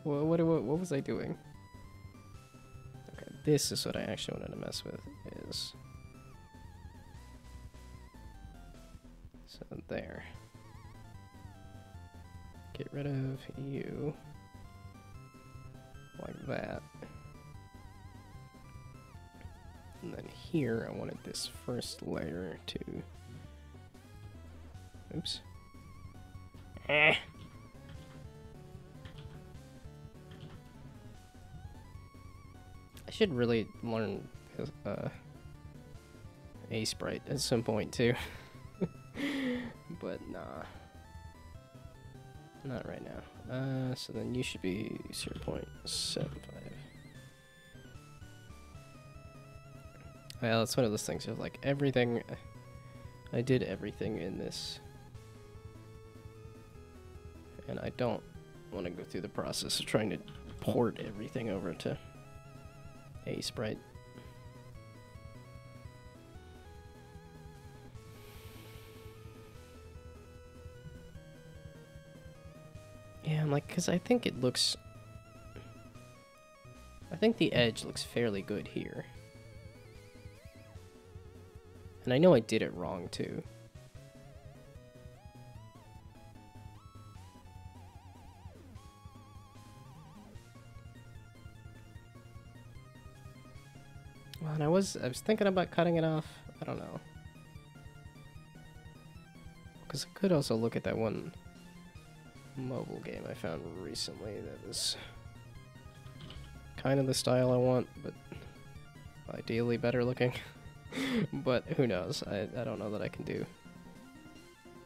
what was I doing? Okay, this is what I actually wanted to mess with, is... So there. Get rid of you. Like that. And then here, I wanted this first layer to... Oops. I should really learn Aseprite at some point too. But nah. Not right now. So then you should be 0.75. Well, it's one of those things of like everything. I did everything in this. And I don't want to go through the process of trying to port everything over to Aseprite. Yeah, I'm like, because I think it looks... I think the edge looks fairly good here. And I know I did it wrong, too. Well, and I was thinking about cutting it off. I don't know. Because I could also look at that one mobile game I found recently that was kind of the style I want, but ideally better looking. But who knows? I don't know that I can do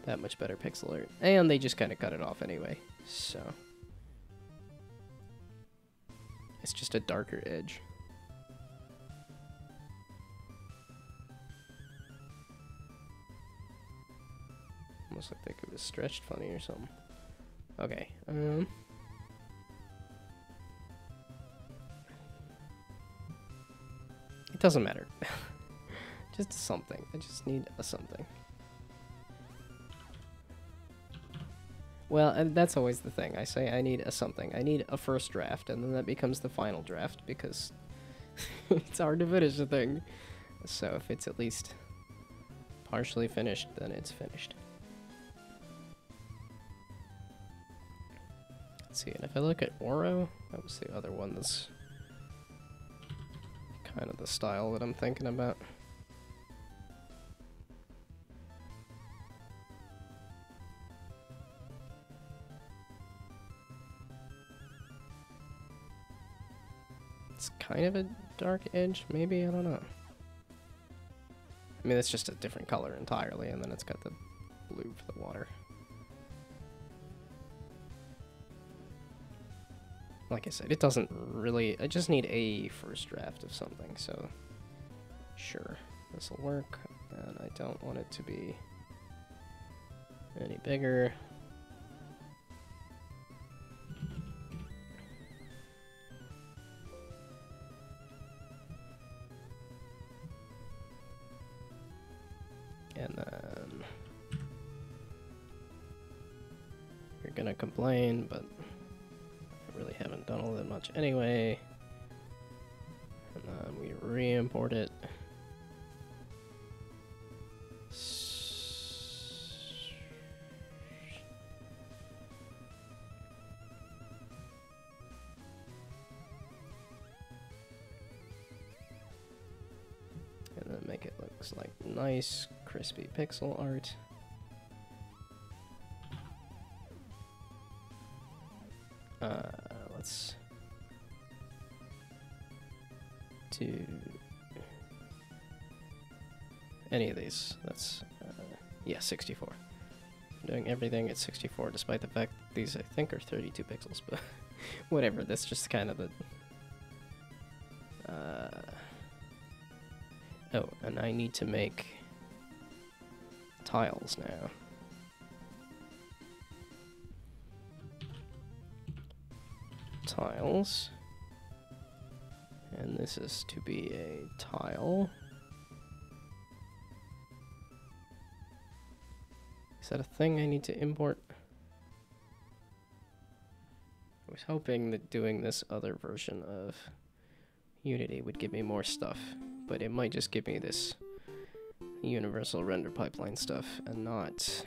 that much better pixel art. And they just kind of cut it off anyway, so it's just a darker edge. Almost like it was stretched funny or something. Okay, it doesn't matter. Just something. I just need a something. Well, and that's always the thing. I say I need a something. I need a first draft, and then that becomes the final draft, because it's hard to finish a thing. So if it's at least partially finished, then it's finished. Let's see, and if I look at Oro, that was the other one that's kind of the style that I'm thinking about. It's kind of a dark edge, maybe, I don't know. I mean, it's just a different color entirely, and then it's got the blue for the water. Like I said, it doesn't really... I just need a first draft of something, so... Sure, this will work, and I don't want it to be any bigger. gonna complain, but I really haven't done all that much anyway. And then we re-import it. And then make it looks like nice, crispy pixel art. Let's do any of these. That's yeah, 64. I'm doing everything at 64, despite the fact that these I think are 32 pixels, but whatever. That's just kind of the. Oh, and I need to make tiles now. Tiles, and this is to be a tile. Is that a thing I need to import? I was hoping that doing this other version of Unity would give me more stuff, but it might just give me this universal render pipeline stuff and not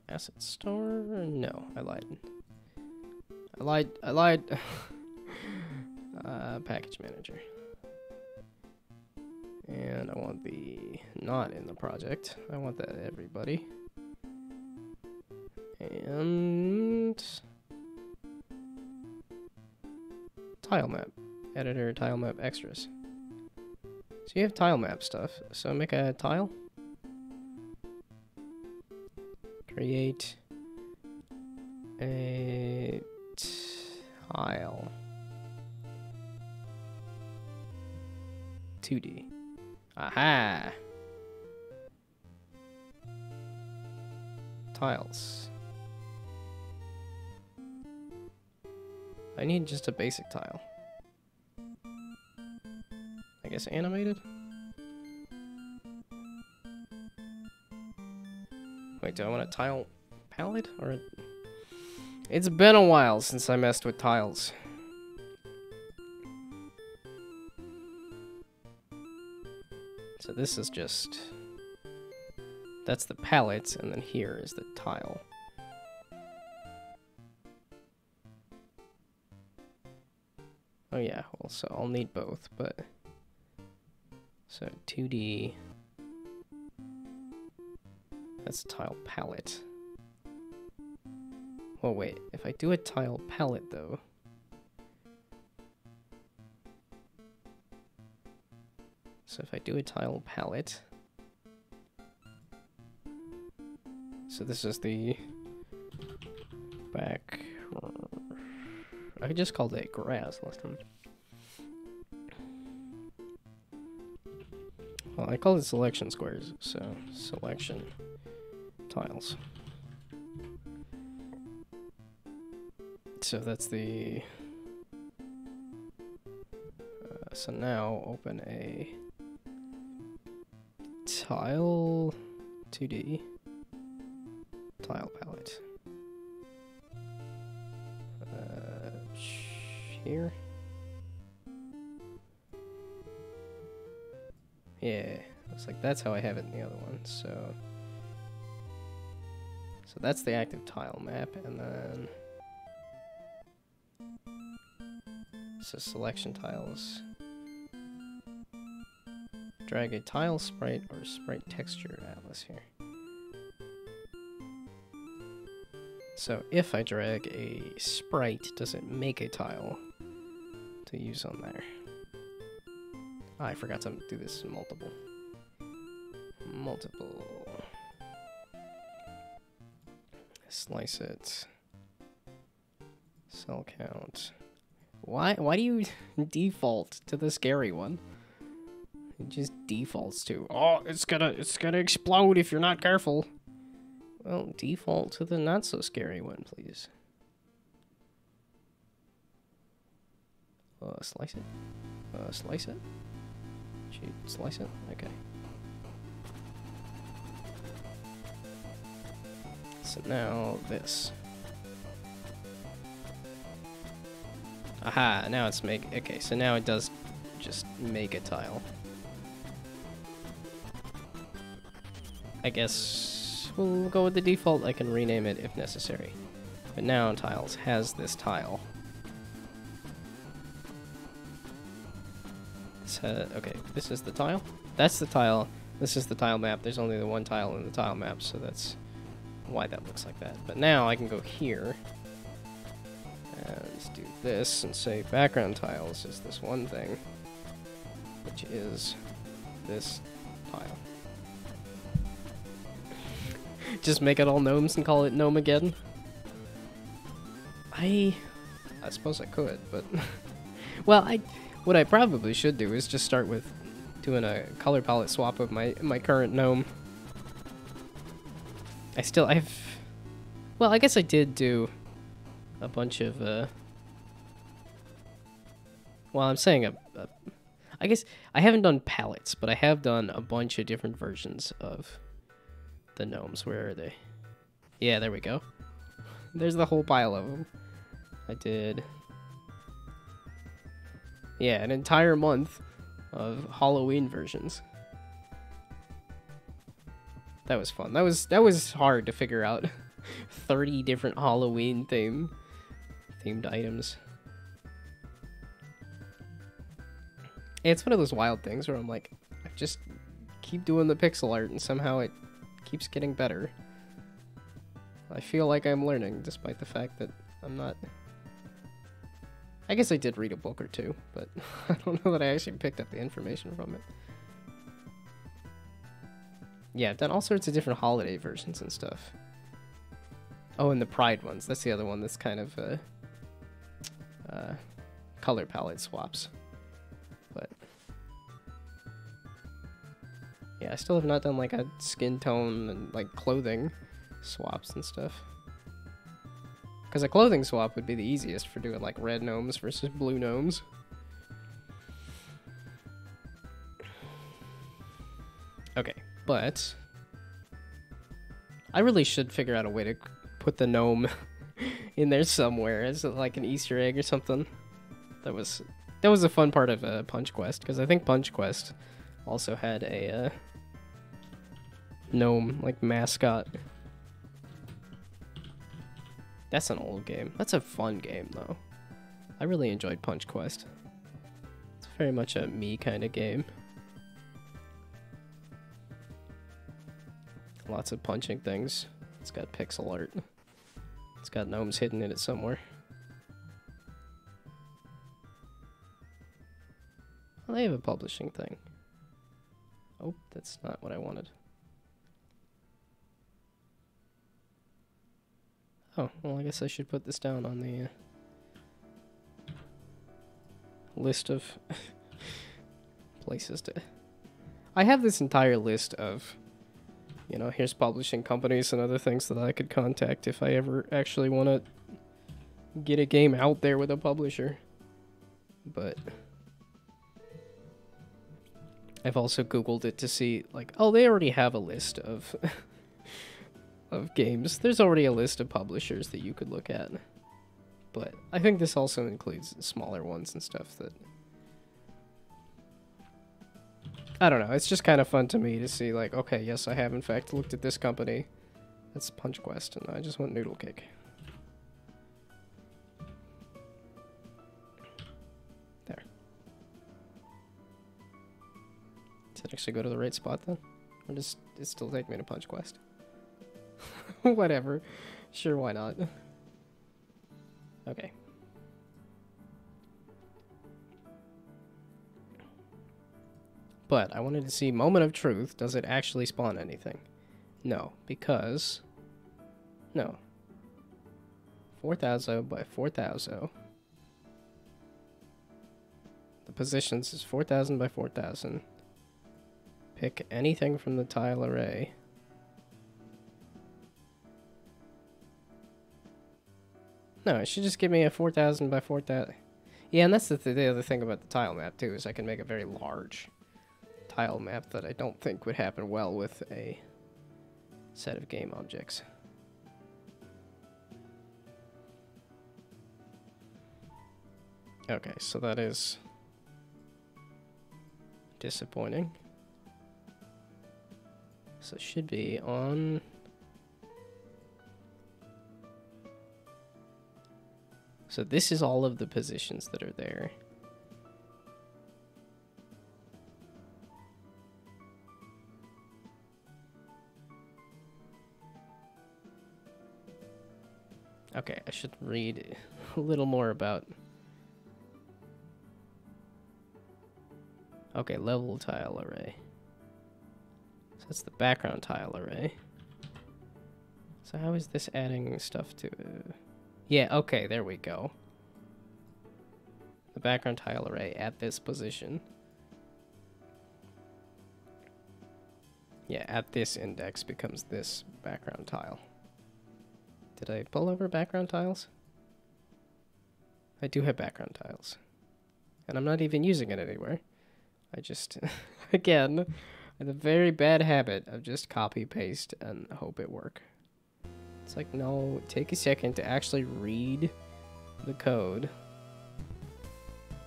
asset store? No, I lied. I lied. Package manager. And I want the not in the project. I want that everybody. And tile map. Editor tile map extras. So you have tile map stuff. So make a tile. Create a tile. 2D. Aha! Tiles. I need just a basic tile. I guess animated? Wait, do I want a tile palette? Or it's been a while since I messed with tiles. So this is just... that's the palette, and then here is the tile. Oh yeah, well, so I'll need both, but... so 2D... that's a tile palette. Well, wait, if I do a tile palette, though... so if I do a tile palette... so this is the back... I just called it grass last time. Well, I called it selection squares, so selection tiles. So that's the... so now open a tile 2D tile palette. Here. Yeah, looks like that's how I have it in the other one. So that's the active tile map, and then so selection tiles. Drag a tile sprite or sprite texture atlas here. So if I drag a sprite, does it make a tile to use on there? Oh, I forgot to do this in multiple. Slice it. Cell count. Why do you default to the scary one? It just defaults to, oh, it's gonna explode if you're not careful. Well, default to the not so scary one, please. Slice it. Slice it. Should slice it? Okay. So now this. Aha, now it's okay, so now it does just make a tile. I guess we'll go with the default. I can rename it if necessary. But now Tiles has this tile. Okay, this is the tile. That's the tile. This is the tile map. There's only the one tile in the tile map, so that's why that looks like that. But now I can go here and just do this and say background tiles is this one thing, which is this tile. Just make it all gnomes and call it gnome again. I suppose I could, but well, what I probably should do is just start with doing a color palette swap of my current gnome. Well, I guess I did do a bunch of well, I'm saying I guess I haven't done palettes, but I have done a bunch of different versions of the gnomes. Where are they? Yeah, there we go. There's the whole pile of them. I did, yeah, an entire month of Halloween versions. That was fun. That was hard to figure out. 30 different Halloween themed items. It's one of those wild things where I'm like, I just keep doing the pixel art and somehow it keeps getting better. I feel like I'm learning, despite the fact that I'm not. I guess I did read a book or two, but I don't know that I actually picked up the information from it. Yeah, I've done all sorts of different holiday versions and stuff. Oh, and the Pride ones. That's the other one that's kind of color palette swaps. But yeah, I still have not done like a skin tone and like clothing swaps and stuff. Because a clothing swap would be the easiest for doing like red gnomes versus blue gnomes. Okay, but I really should figure out a way to put the gnome in there somewhere as like an Easter egg or something. That was a fun part of Punch Quest, because I think Punch Quest also had a gnome like mascot. That's an old game. That's a fun game though. I really enjoyed Punch Quest. It's very much a me kind of game. Lots of punching things. It's got pixel art. It's got gnomes hidden in it somewhere. Well, they have a publishing thing. Oh, that's not what I wanted. Oh, well, I guess I should put this down on the list of places to. I have this entire list of, you know, here's publishing companies and other things that I could contact if I ever actually want to get a game out there with a publisher. But I've also Googled it to see, like, oh, they already have a list of of games. There's already a list of publishers that you could look at. But I think this also includes smaller ones and stuff that, I don't know, it's just kind of fun to me to see, like, okay, yes, I have in fact looked at this company. That's Punch Quest, and I just want Noodle Cake. There. Does it actually go to the right spot then? Or does it still take me to Punch Quest? Whatever. Sure, why not? Okay. But I wanted to see Moment of Truth. Does it actually spawn anything? No, because... No. 4,000 by 4,000. The positions is 4,000 by 4,000. Pick anything from the tile array. No, it should just give me a 4,000 by 4,000. Yeah, and that's the other thing about the tile map too, is I can make a very large tile map that I don't think would happen well with a set of game objects. Okay, so that is disappointing. So it should be on... So this is all of the positions that are there. Okay, I should read a little more about... Okay, level tile array. So that's the background tile array. So how is this adding stuff to... Yeah, okay, there we go. The background tile array at this position. Yeah, at this index becomes this background tile. Did I pull over background tiles? I do have background tiles. And I'm not even using it anywhere. I just, again, I have a very bad habit of just copy, paste, and hope it work. It's like, no, take a second to actually read the code.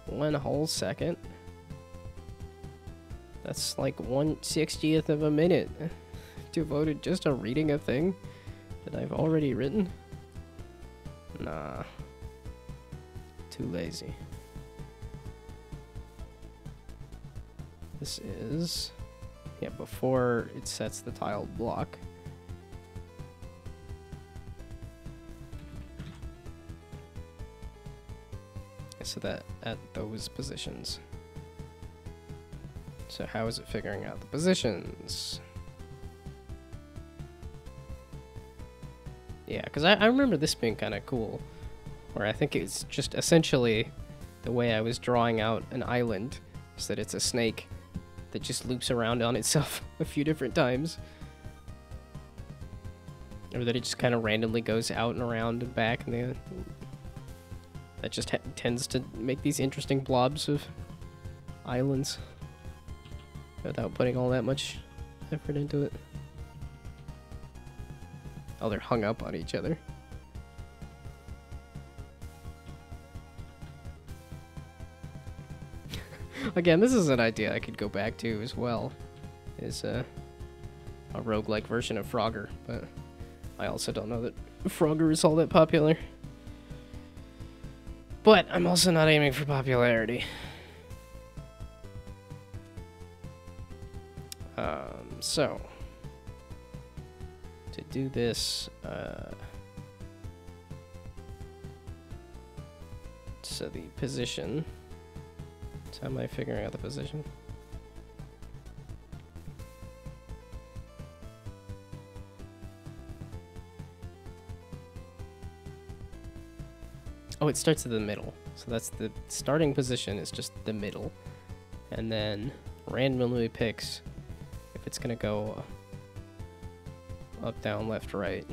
1 whole second. That's like 1/60th of a minute devoted just to reading a thing that I've already written. Nah. Too lazy. This is, yeah, before it sets the tile block. So that at those positions. So how is it figuring out the positions? Yeah, because I remember this being kind of cool, where I think it's just essentially the way I was drawing out an island, is that it's a snake that just loops around on itself a few different times. Or that it just kind of randomly goes out and around and back, and that just tends to make these interesting blobs of islands without putting all that much effort into it. Oh, they're hung up on each other. Again, this is an idea I could go back to as well. Is a roguelike version of Frogger, but I also don't know that Frogger is all that popular. But I'm also not aiming for popularity. So to do this, so the position. So how am I figuring out the position? Oh, it starts at the middle. So that's the starting position is just the middle. And then randomly picks if it's going to go up, down, left, right.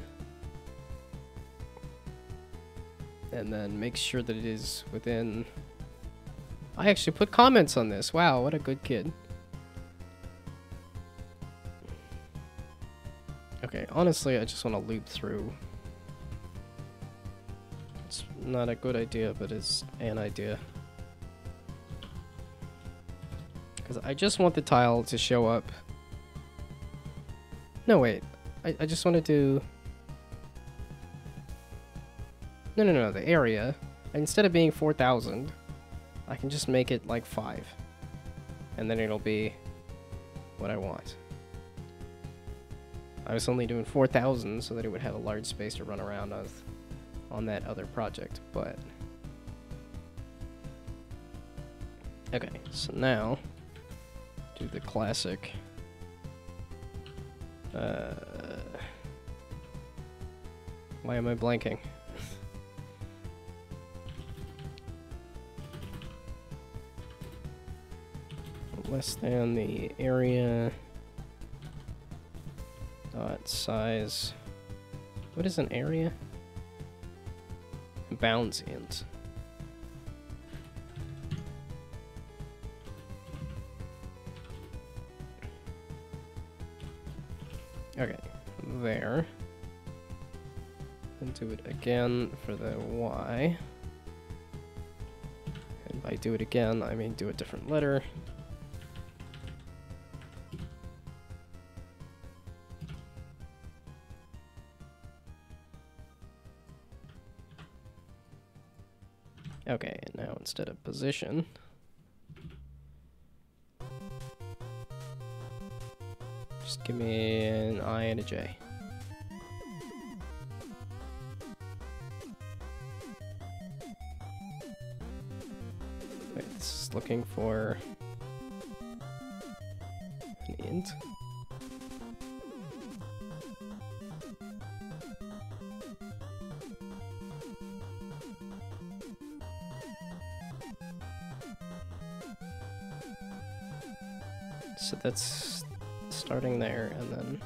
And then make sure that it is within... I actually put comments on this. Wow, what a good kid. Okay, honestly, I just want to loop through. It's not a good idea, but it's an idea. Because I just want the tile to show up. No, wait. I just want to do... No, the area. Instead of being 4,000, I can just make it like 5. And then it'll be what I want. I was only doing 4,000 so that it would have a large space to run around on that other project, but... Okay, so now, do the classic... Why am I blanking? Less than the area dot size. What is an area? Bounds int. Okay, there. And do it again for the Y. And by do it again, I mean do a different letter. Okay, and now instead of position, just give me an I and a J. Wait, this is looking for an int. So that's starting there, and then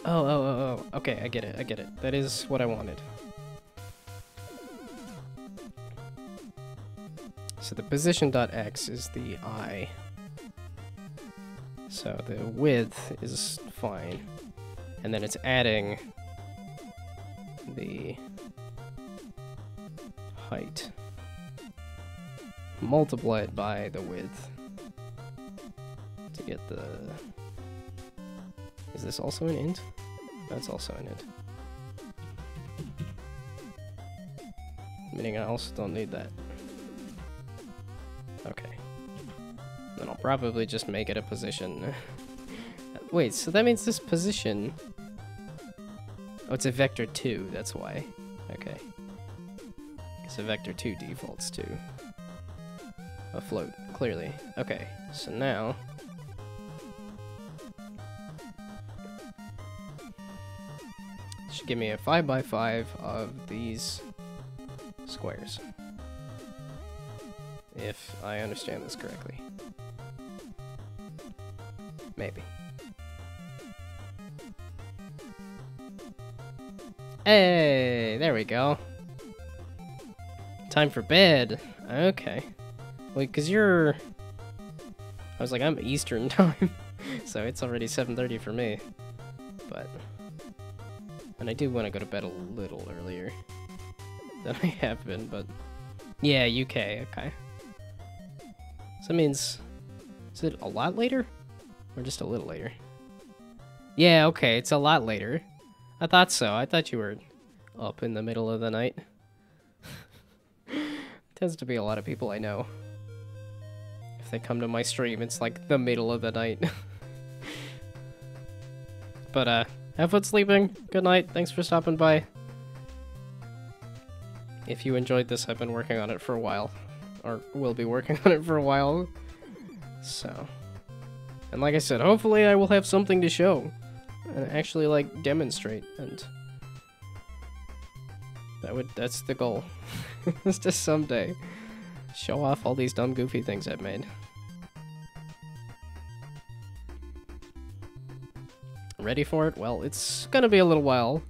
oh, okay, I get it. That is what I wanted. So the position.x is the I. So the width is fine. And then it's adding the height multiplied by the width to get the... Is this also an int? That's also an int. Meaning I also don't need that. Okay. Then I'll probably just make it a position. Wait, so that means this position... Oh, it's a vector 2, that's why. Okay. So vector 2 defaults to a float, clearly. Okay, so now... should give me a 5x5 of these squares. If I understand this correctly. Maybe. Hey, there we go. Time for bed. Okay. Wait, because you're... I was like, I'm Eastern time. So it's already 7:30 for me. But... And I do want to go to bed a little earlier than I have been, but... Yeah, UK, okay. So that means... Is it a lot later? Or just a little later? Yeah, okay, it's a lot later. I thought so. I thought you were up in the middle of the night. Tends to be a lot of people I know. If they come to my stream, it's like the middle of the night. But, have fun sleeping. Good night. Thanks for stopping by. If you enjoyed this, I've been working on it for a while. Or will be working on it for a while. So. And like I said, hopefully I will have something to show. And actually, like, demonstrate. And that's the goal. Is to someday show off all these dumb, goofy things I've made. Ready for it? Well, it's gonna be a little while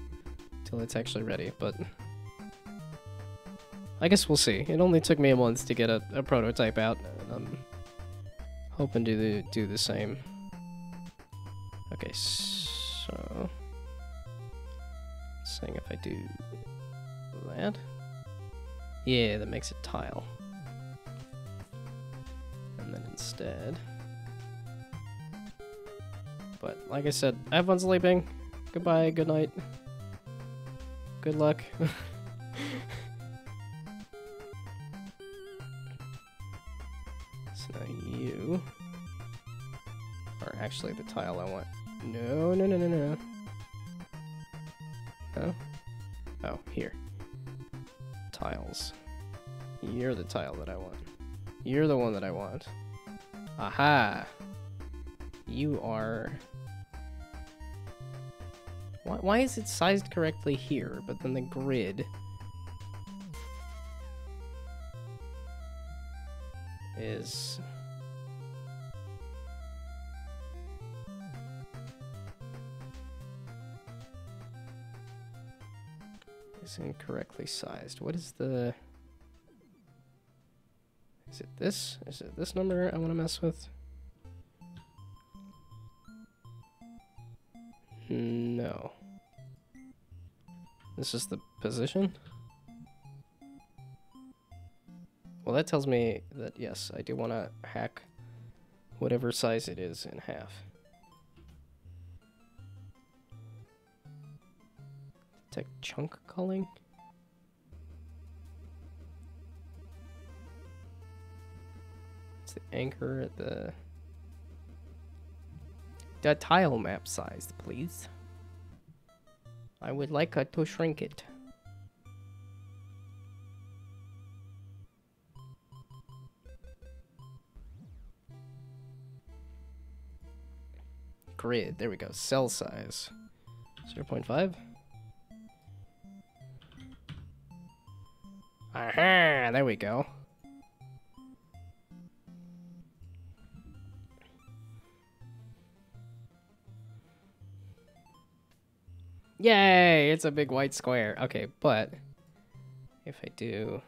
till it's actually ready, but I guess we'll see. It only took me a month to get a prototype out, and I'm hoping to do the same. Okay, so... saying if I do that... Yeah, that makes it tile. And then instead... But, like I said, have fun sleeping. Goodbye, good night. Good luck. So now you... are actually the tile I want. No. No? Oh, here. Tiles. You're the tile that I want. You're the one that I want. Aha! You are... Why is it sized correctly here, but then the grid is... is incorrectly sized. What is the... Is it this? Is it this number I want to mess with? No. This is the position? Well, that tells me that, yes, I do want to hack whatever size it is in half. Detect chunk culling? It's the anchor at the tile map size, please. I would like to shrink it. Grid, there we go. Cell size 0.5. Aha, there we go. Yay, it's a big white square. Okay, but if I do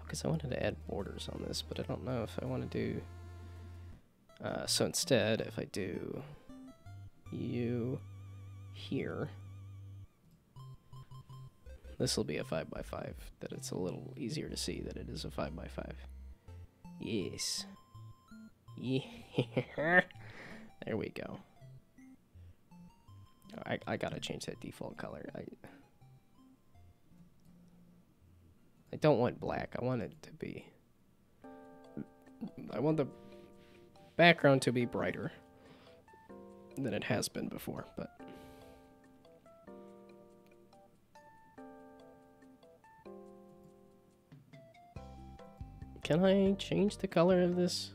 because I wanted to add borders on this, but I don't know if I want to do so instead if I do you here, this will be a 5x5, that it's a little easier to see that it is a 5x5. Yes. Yeah. There we go. I gotta change that default color. I don't want black. I want it to be... I want the background to be brighter than it has been before, but... Can I change the color of this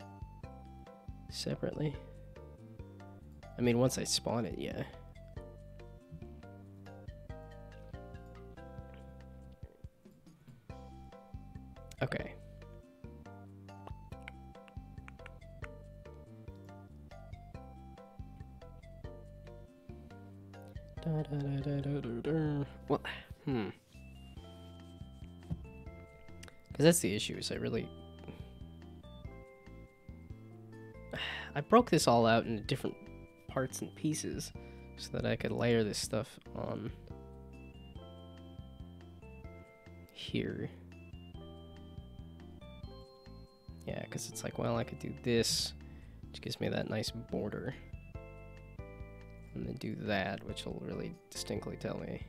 separately? I mean, once I spawn it, yeah. Okay. Well, because that's the issue, is I broke this all out into different parts and pieces so that I could layer this stuff on here. Yeah, because it's like, well, I could do this, which gives me that nice border. And then do that, which will really distinctly tell me.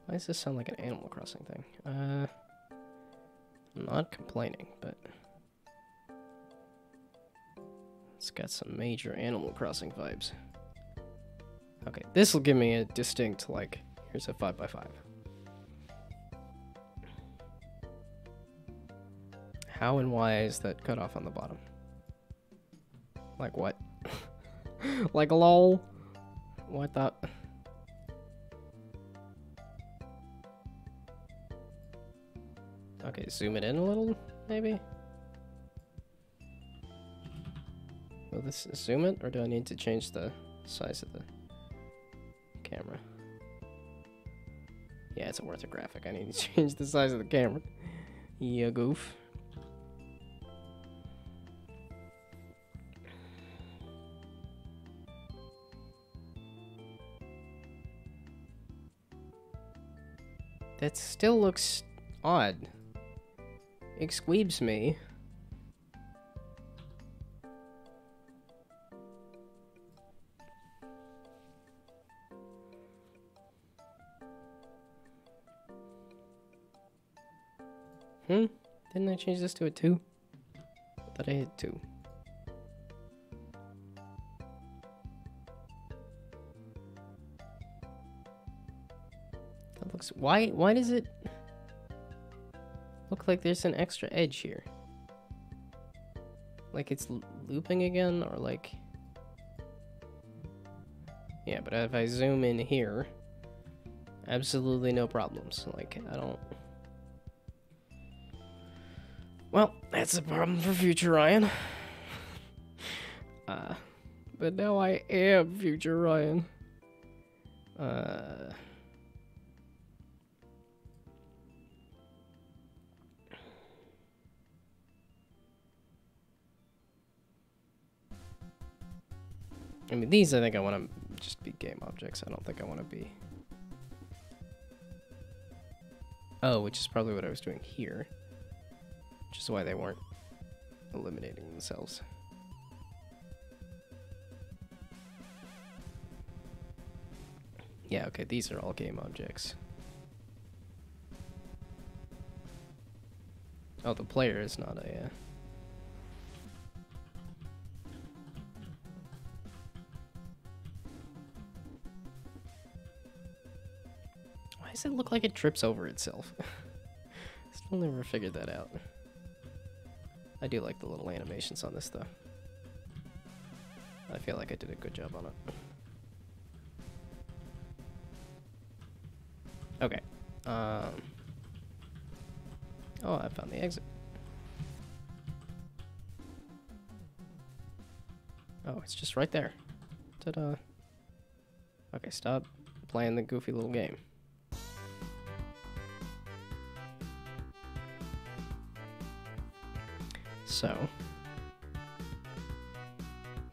Why does this sound like an Animal Crossing thing? I'm not complaining, but it's got some major Animal Crossing vibes. Okay, this will give me a distinct, like, here's a 5x5. How and why is that cut off on the bottom? Like what? Like lol? What the? Okay, zoom it in a little, maybe? Will this zoom it, or do I need to change the size of the camera? Yeah, it's a orthographic. I need to change the size of the camera. Yeah, goof. That still looks odd. Exqueebs me. Didn't I change this to a 2? I thought I hit 2. That looks... Why does it look like there's an extra edge here? Like it's looping again, or like... Yeah, but if I zoom in here, absolutely no problems. Like, I don't... Well, that's a problem for future Ryan. But now I am future Ryan. I mean, these I think I want to just be game objects. I don't think I want to be... Oh, which is probably what I was doing here. Which is why they weren't eliminating themselves. Yeah, okay, these are all game objects. Oh, the player is not a... Why does it look like it trips over itself? Still never figured that out. I do like the little animations on this, though. I feel like I did a good job on it. Okay. Oh, I found the exit. Oh, it's just right there. Ta-da. Okay, stop playing the goofy little game. So,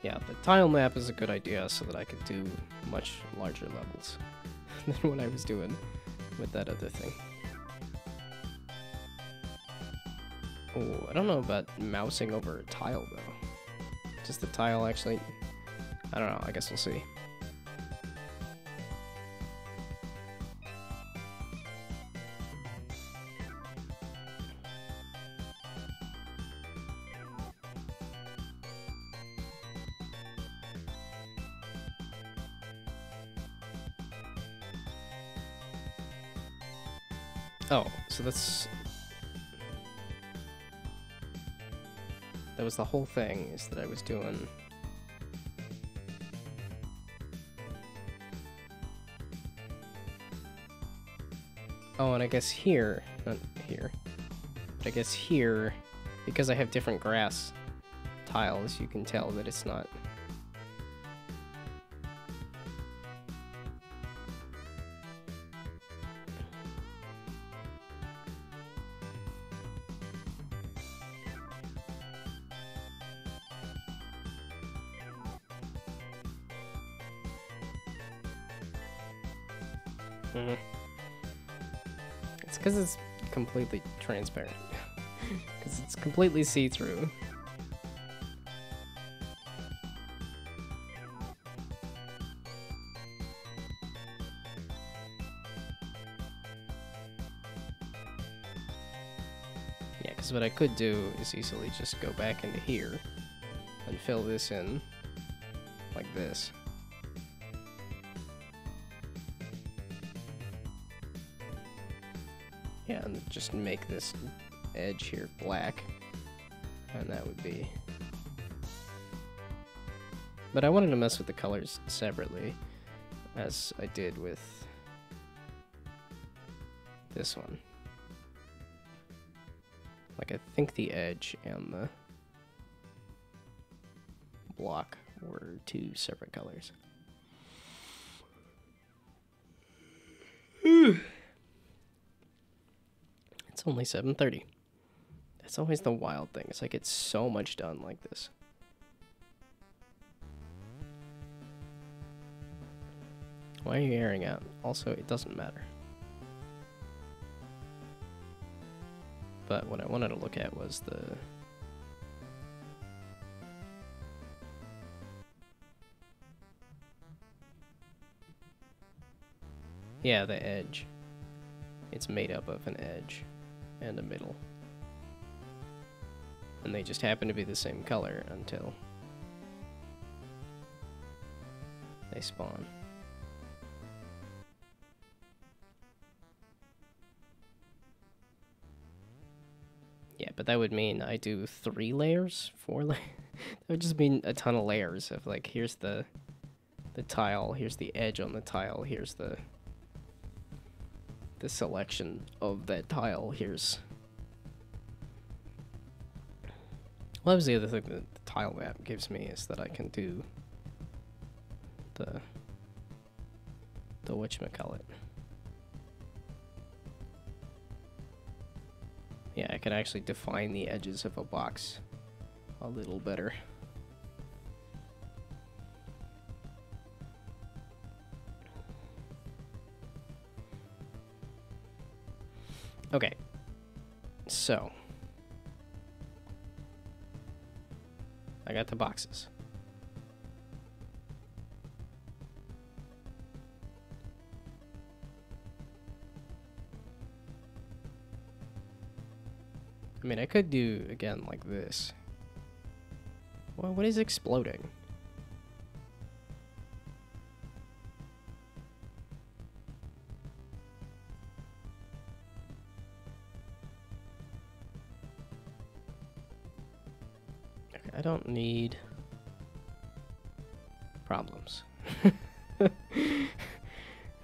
yeah, the tile map is a good idea so that I could do much larger levels than what I was doing with that other thing. Oh, I don't know about mousing over a tile, though. Does the tile actually... I don't know, I guess we'll see. Oh, so that was the whole thing, is that I was doing... Oh, and I guess here, not here, but I guess here, because I have different grass tiles, you can tell that it's not... It's because it's completely transparent. Because it's completely see-through. Yeah, because what I could do is easily just go back into here and fill this in like this. Yeah, and just make this edge here black, and that would be... But I wanted to mess with the colors separately, as I did with this one. Like, I think the edge and the block were two separate colors. It's only 7:30. That's always the wild thing. It's like it's so much done like this. Why are you airing out? Also, it doesn't matter. But what I wanted to look at was the... Yeah, the edge. It's made up of an edge and a middle. And they just happen to be the same color until they spawn. Yeah, but that would mean I do 3 layers, 4 layers. That would just mean a ton of layers of, like, here's the tile, here's the edge on the tile, here's the selection of that tile, here's... What was the other thing that the tile map gives me is that I can do the whatchamacallit. Yeah, I can actually define the edges of a box a little better. Okay, so I got the boxes. I mean, I could do again like this. Well, what is exploding? I don't need problems.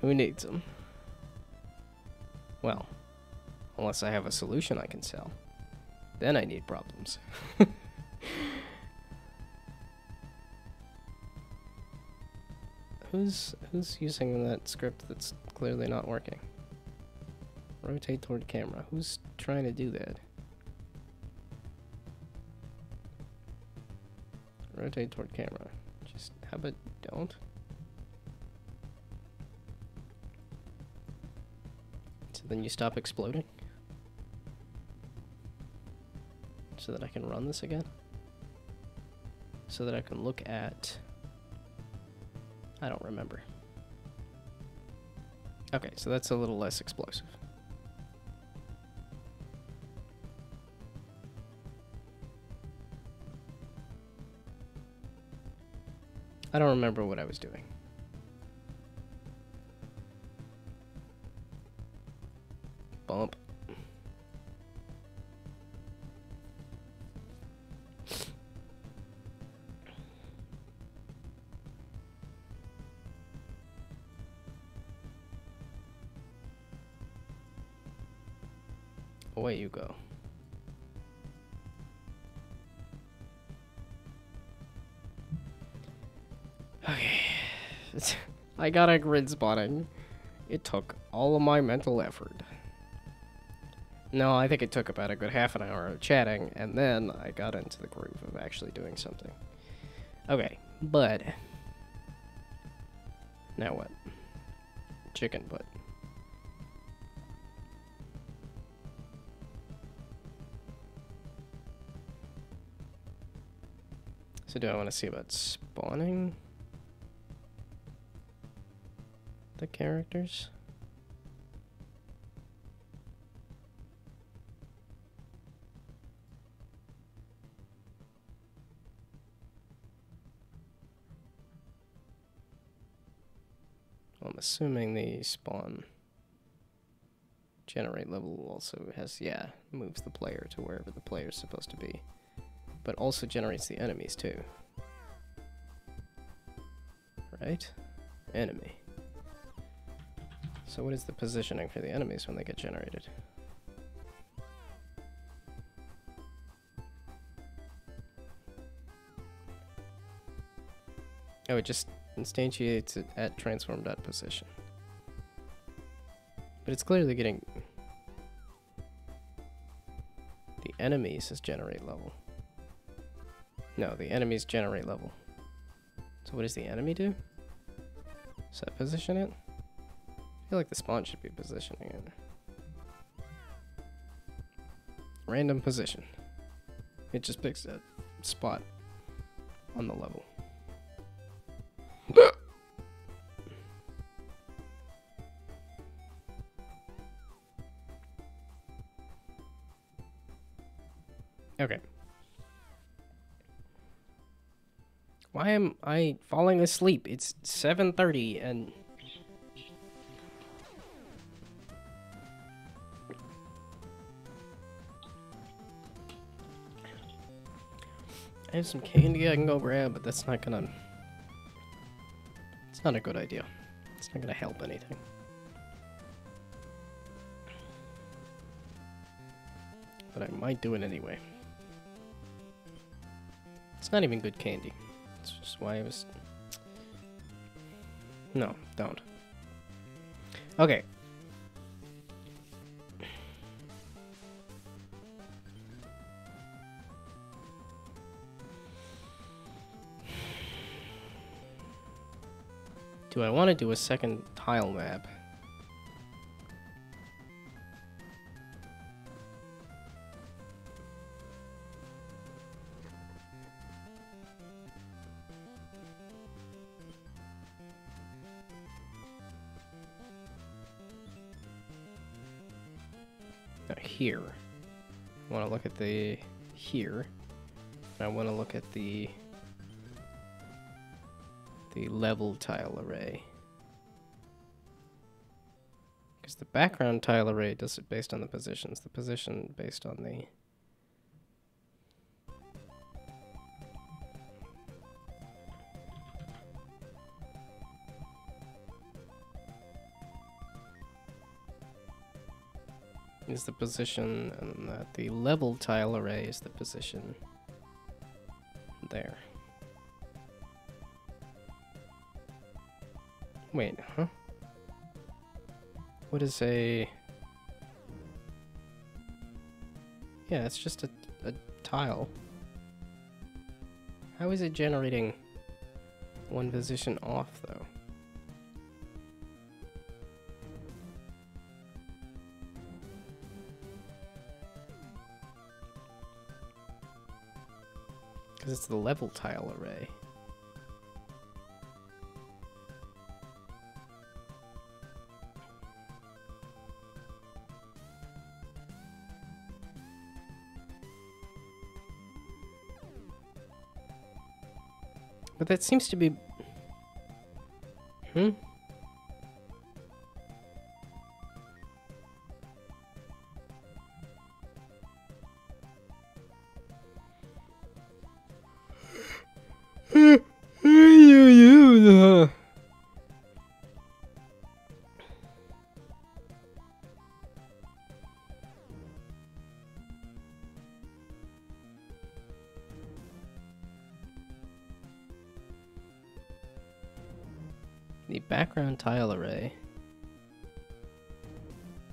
Who needs them? Well, unless I have a solution I can sell. Then I need problems. Who's using that script that's clearly not working? Rotate toward camera. Who's trying to do that? Rotate toward camera. Just, how about don't? So then you stop exploding? So that I can run this again? So that I can look at... I don't remember. Okay, so that's a little less explosive. I don't remember what I was doing. Bump. Away you go. Okay. I got a grid spotting. It took all of my mental effort. No, I think it took about a good half an hour of chatting, and then I got into the groove of actually doing something. Okay, but... now what? Chicken butt. So do I want to see about spawning the characters? Well, I'm assuming the spawn generate level also has, yeah, moves the player to wherever the player is supposed to be. But also generates the enemies too. Right? Enemy. So what is the positioning for the enemies when they get generated? Oh, it just instantiates it at transform.position. But it's clearly getting... the enemies is generate level. No, the enemies generate level. So what does the enemy do? Does that position it? I feel like the spawn should be positioning it. Random position. It just picks a spot on the level. Okay. Why am I falling asleep? It's 7:30 and... I have some candy I can go grab, but that's not gonna... it's not a good idea. It's not gonna help anything. But I might do it anyway. It's not even good candy. That's just why it was... No, don't. Okay. Do I want to do a second tile map? Here. I want to look at the here. I want to look at the level tile array. Because the background tile array does it based on the positions. The position based on the... is the position, and that the level tile array is the position there. Wait, huh? What is a... Yeah, it's just a tile. How is it generating one position off, though? Because it's the level tile array. But that seems to be... The background tile array.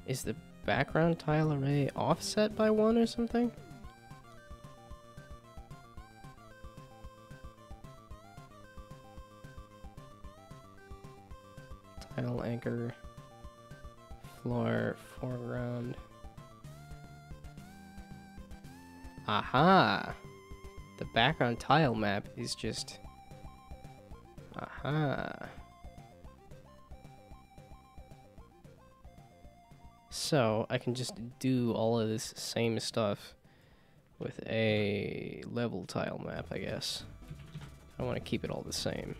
Is the background tile array offset by 1 or something? Tile anchor, floor, foreground. Aha! The background tile map is just... Aha! So, I can just do all of this same stuff with a level tile map, I guess. I want to keep it all the same.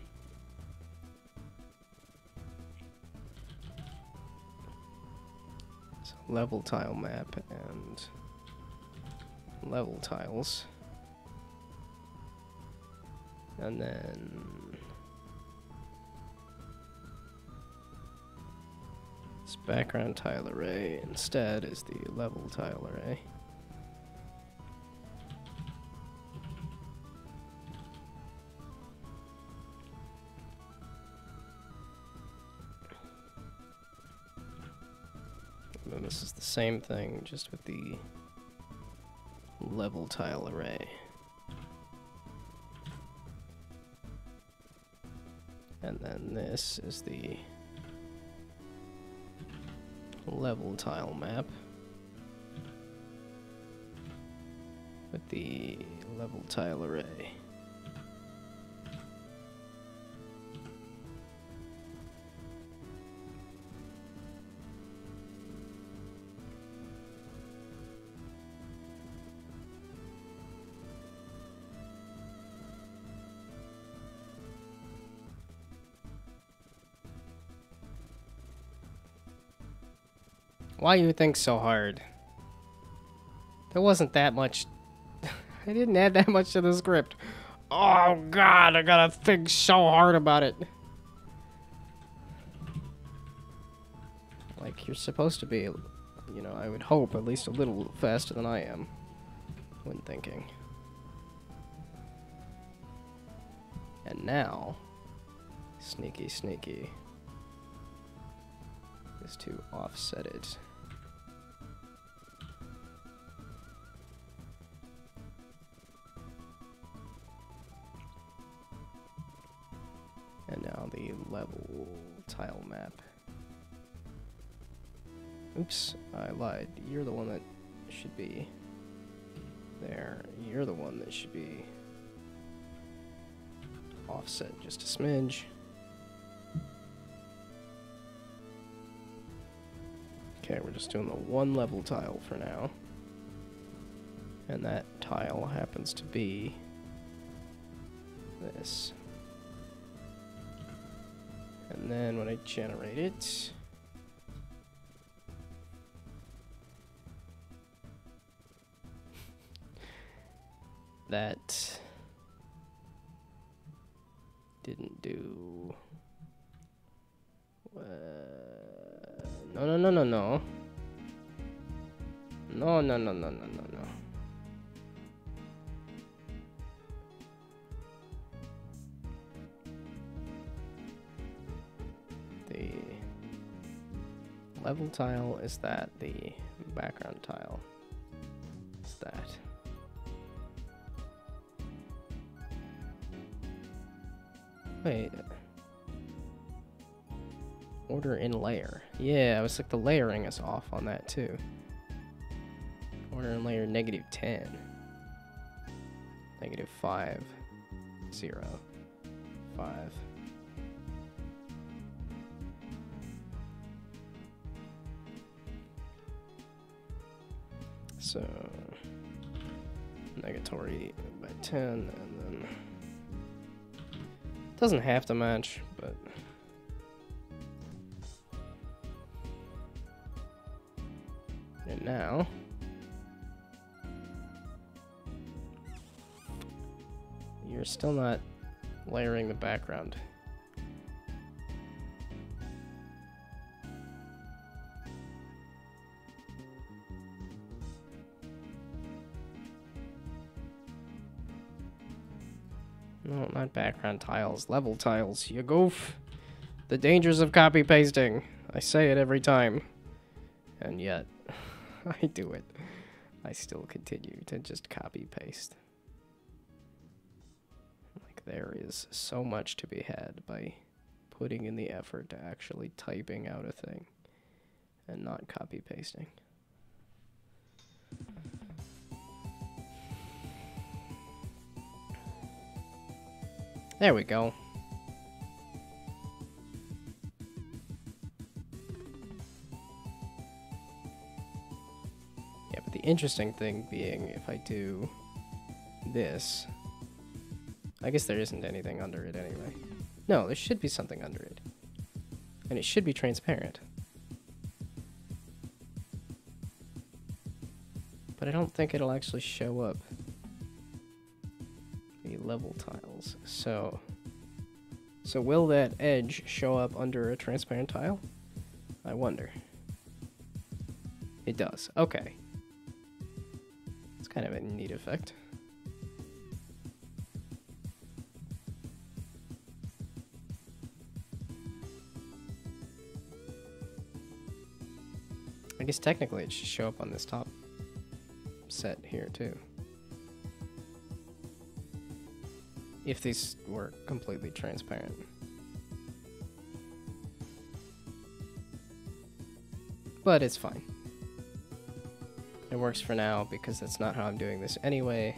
So, level tile map and level tiles. And then... background tile array instead is the level tile array. And then this is the same thing, just with the level tile array. And then this is the level tile map with the level tile array. Why you think so hard? There wasn't that much. I didn't add that much to the script. Oh god, I gotta think so hard about it. Like, you're supposed to be, you know, I would hope at least a little faster than I am when thinking. And now, sneaky, sneaky, is to offset it. And now the level tile map. Oops, I lied. You're the one that should be there. You're the one that should be offset just a smidge. Okay, we're just doing the one level tile for now. And that tile happens to be this. And then when I generate it, that didn't do. No, no, no, no, no. No, no, no, no, no, no, no. The level tile is that. The background tile is that. Wait. Order in layer. Yeah, I was like, the layering is off on that too. Order in layer -10. -5. 0. 5. So, negatory by 10, and then doesn't have to match, but and now you're still not layering the background. No, not background tiles, level tiles, you goof. The dangers of copy pasting. I say it every time. And yet, I do it. I still continue to just copy paste. Like, there is so much to be had by putting in the effort to actually typing out a thing and not copy pasting. There we go. Yeah, but the interesting thing being, if I do this, I guess there isn't anything under it anyway. No, there should be something under it. And it should be transparent. But I don't think it'll actually show up. The level tiles. So will that edge show up under a transparent tile? I wonder. It does. Okay. It's kind of a neat effect. I guess technically it should show up on this top set here too. If these were completely transparent. But it's fine. It works for now because that's not how I'm doing this anyway.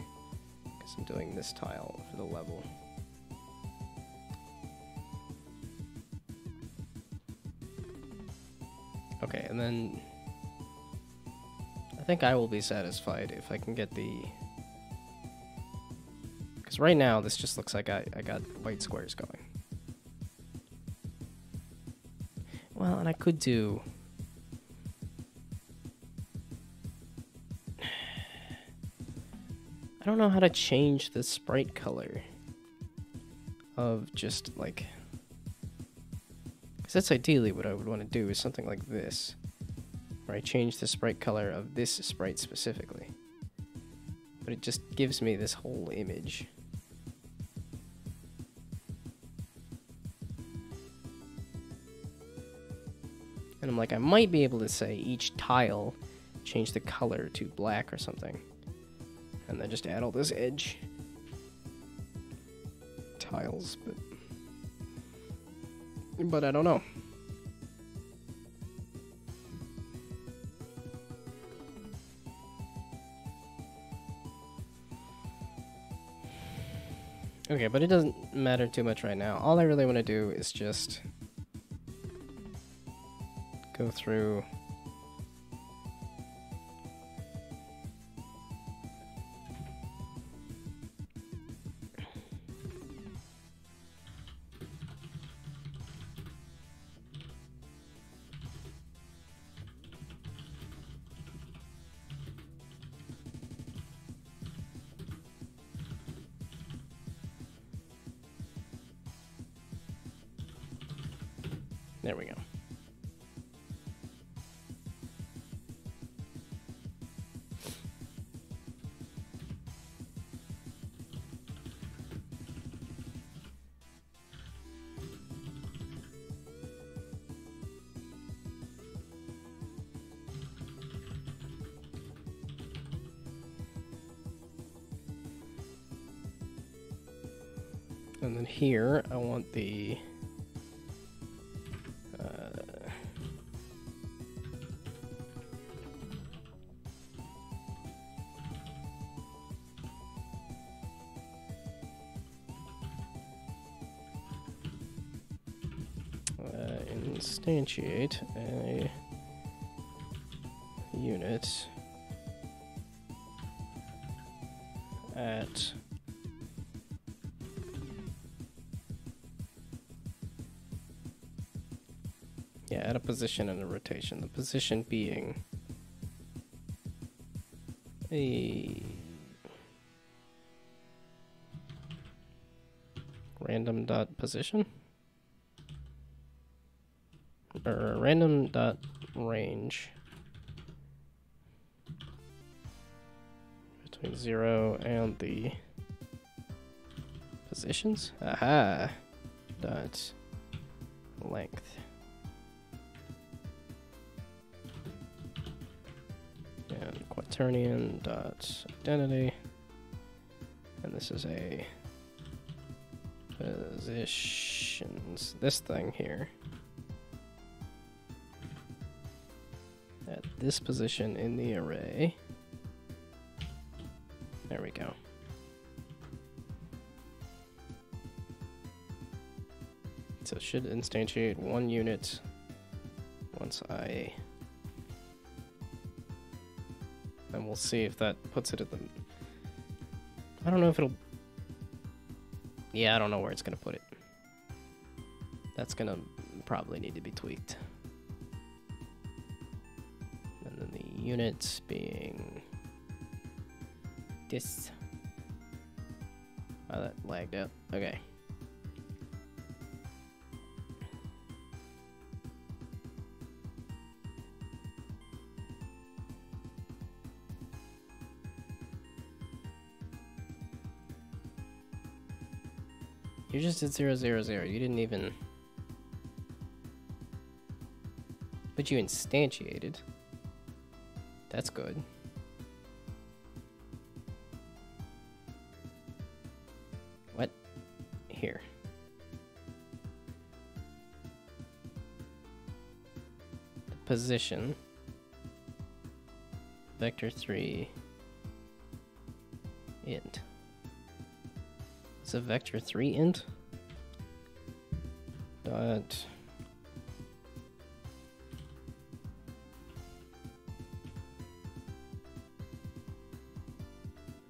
Because I'm doing this tile for the level. Okay, and then I think I will be satisfied if I can get the... Because right now, this just looks like I got white squares going. Well, and I could do... I don't know how to change the sprite color of just, like... Because that's ideally what I would want to do, is something like this. Where I change the sprite color of this sprite specifically. But it just gives me this whole image. And I'm like, I might be able to say each tile change the color to black or something. And then just add all this edge tiles, but I don't know. Okay, but it doesn't matter too much right now. All I really want to do is just go through there we go. And then here, I want the instantiate a unit at at a position and a rotation. The position being a random dot position or random dot range between 0 and the positions. Aha! Dot length. And quaternion dot identity. And this is a positions, this thing here, at this position in the array. There we go. So it should instantiate one unit once and we'll see if that puts it at the, I don't know if it'll, yeah, I don't know where it's gonna put it. That's gonna probably need to be tweaked. And then the units being this. Oh, that lagged out. Okay. You just did 0, 0, 0. You didn't even... But you instantiated. That's good. What? Here. The position. Vector 3. Int. It's a vector 3 int. Dot.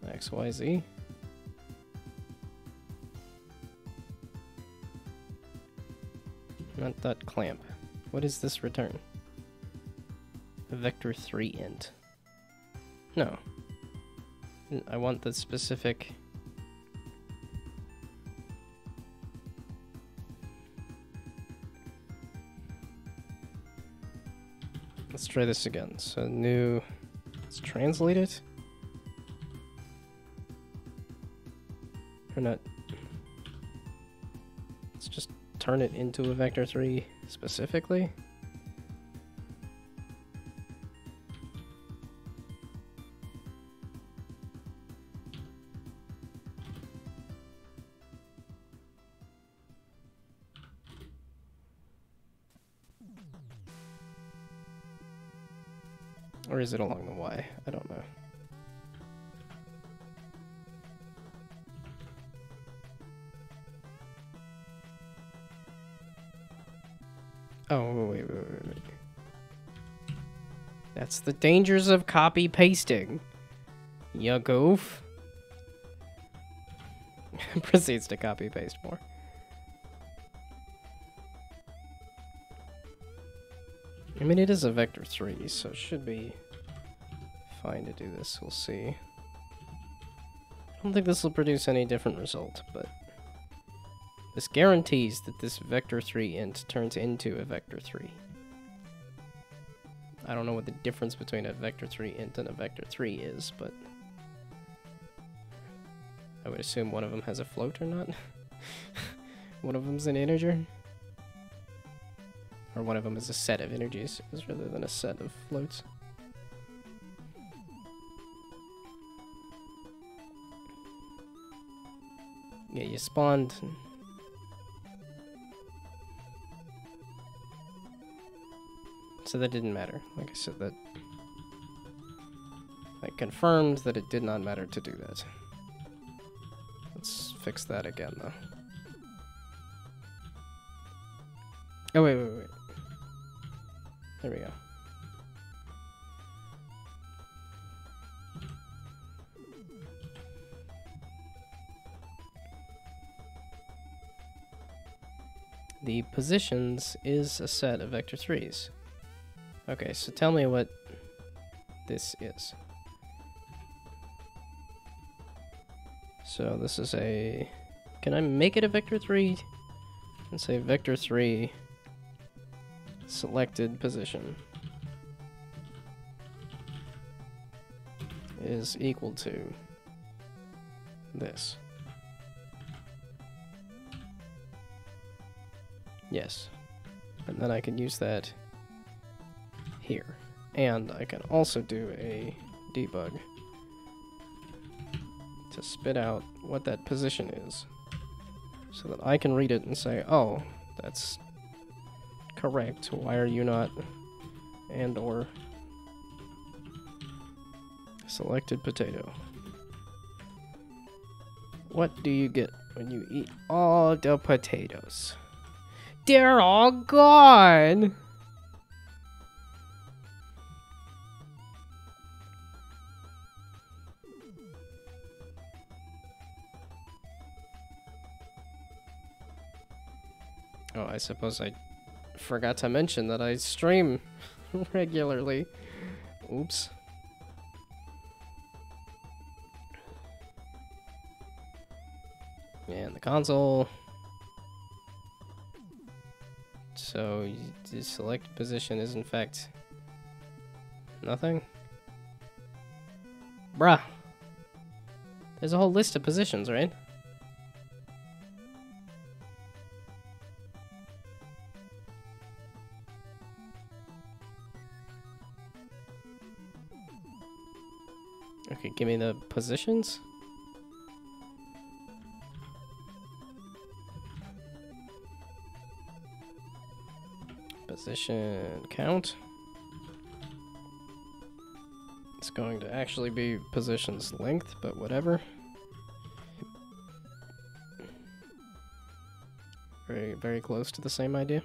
XYZ. Not dot clamp. What is this return? A vector 3 int. No. I want the specific. Let's try this again. So new, let's translate it. Or not. Let's just turn it into a vector 3 specifically. Or is it along the Y? I don't know. Oh, wait. That's the dangers of copy pasting. Ya goof. Proceeds to copy paste more. I mean, it is a vector 3, so it should be fine to do this. We'll see. I don't think this will produce any different result, but this guarantees that this vector 3 int turns into a vector 3. I don't know what the difference between a vector 3 int and a vector 3 is, but I would assume one of them has a float or not. One of them's an integer. Or one of them is a set of integers rather than a set of floats. Yeah, you spawned. So that didn't matter. Like I said, that I confirmed that it did not matter to do that. Let's fix that again, though. Oh, wait. There we go. The positions is a set of vector 3s. Okay, so tell me what this is. So this is a... Can I make it a vector 3? And say vector 3 selected position is equal to this. Yes. And then I can use that here. And I can also do a debug to spit out what that position is, so that I can read it and say, oh, that's correct. Why are you not and or selected potato? What do you get when you eat all the potatoes? They're all gone! Oh, I suppose I forgot to mention that I stream regularly. Oops. And the console. So the select position is in fact nothing. Bruh. There's a whole list of positions, right? Okay, give me the positions. Position count. It's going to actually be positions length, but whatever. Very, very close to the same idea.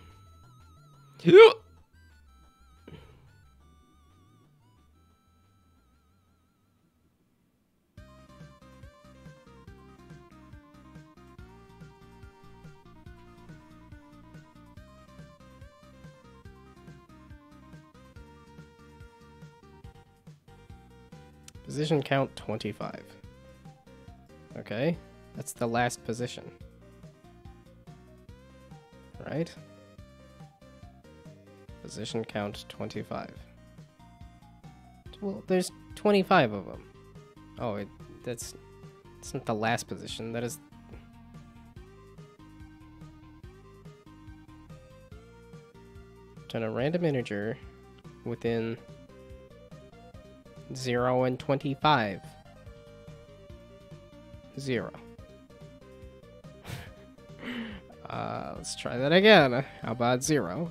Position count 25. Okay, that's the last position. Right? Position count 25. Well, there's 25 of them. Oh, that's not the last position. That is... Turn a random integer within 0 and 25. 0. Let's try that again. How about 0?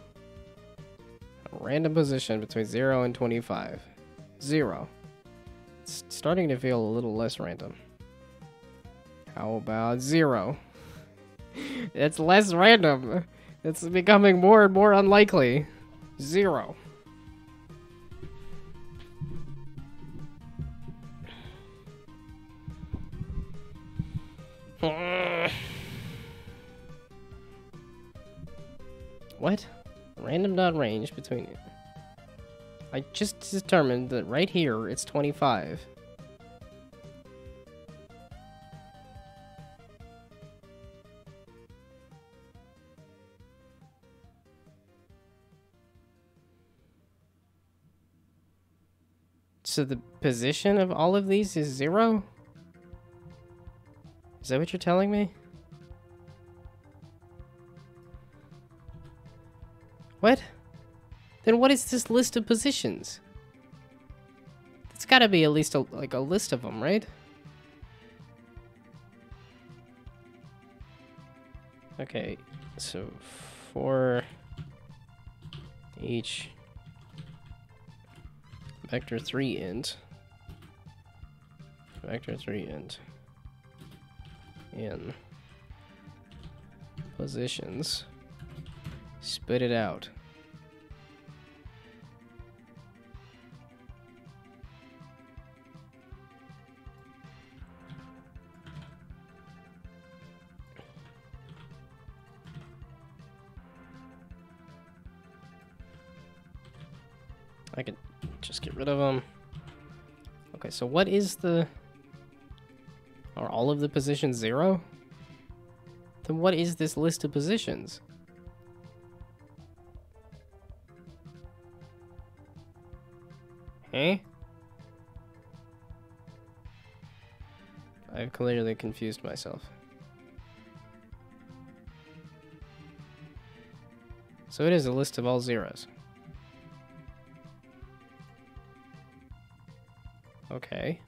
A random position between 0 and 25. 0. It's starting to feel a little less random. How about 0? It's less random. It's becoming more and more unlikely. 0. What? Random dot range between it. I just determined that right here it's 25. So the position of all of these is 0? Is that what you're telling me? What? Then what is this list of positions? It's gotta be at least like a list of them, right? Okay, so for each vector 3 int in positions, spit it out. I can just get rid of them. Okay, so what is the... Are all of the positions 0? Then what is this list of positions? Eh? I've clearly confused myself. So it is a list of all zeros. Okay.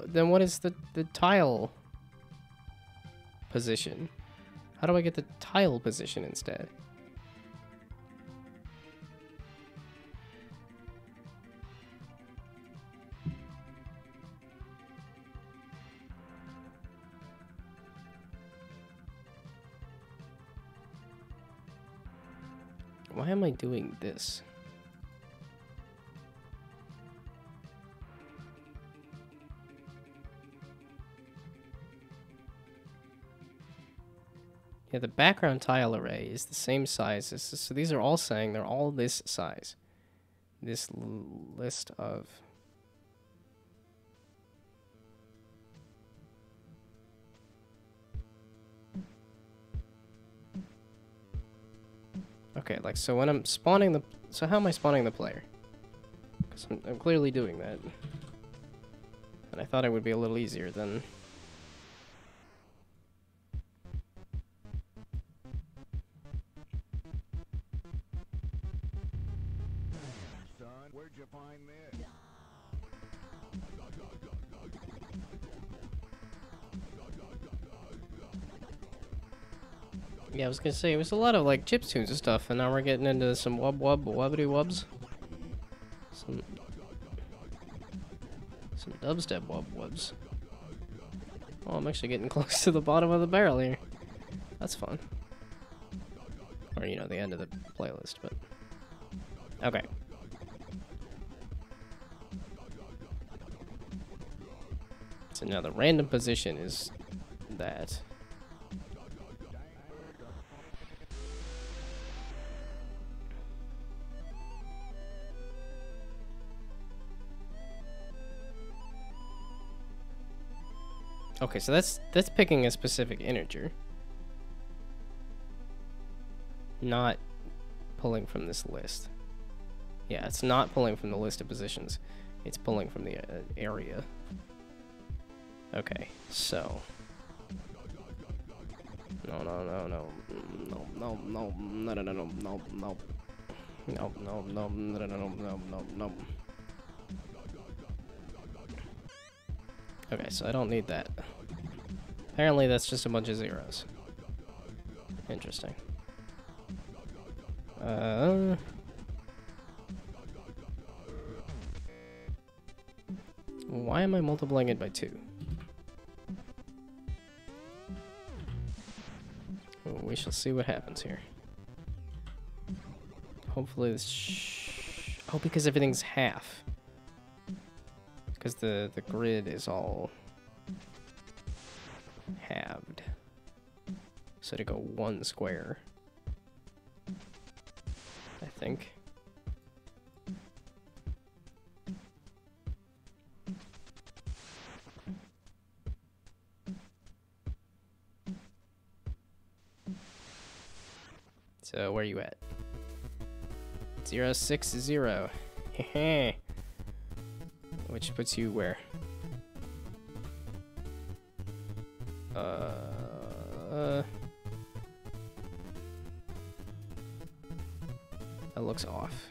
Then what is the tile position? How do I get the tile position instead? Why am I doing this? Yeah, the background tile array is the same size as this, so these are all saying they're all this size. This list of... Okay, like, so when I'm spawning the... So how am I spawning the player? Because I'm clearly doing that. And I thought it would be a little easier than... Son, where'd you find this? Yeah, I was gonna say, it was a lot of, like, chiptunes and stuff, and now we're getting into some wubbity wubs. Some dubstep wubs. Oh, I'm actually getting close to the bottom of the barrel here. That's fun. Or, you know, the end of the playlist, but... Okay. So now the random position is that... Okay, so that's picking a specific integer. Not pulling from this list. Yeah, it's not pulling from the list of positions. It's pulling from the area. Okay, so... No. Okay, so I don't need that. Apparently that's just a bunch of zeros. Interesting. Why am I multiplying it by 2? Well, we shall see what happens here. Hopefully this oh, because everything's half. Because the grid is all halved. So to go 1 square, I think. So where are you at? 060. Heh. Which puts you where? That looks off.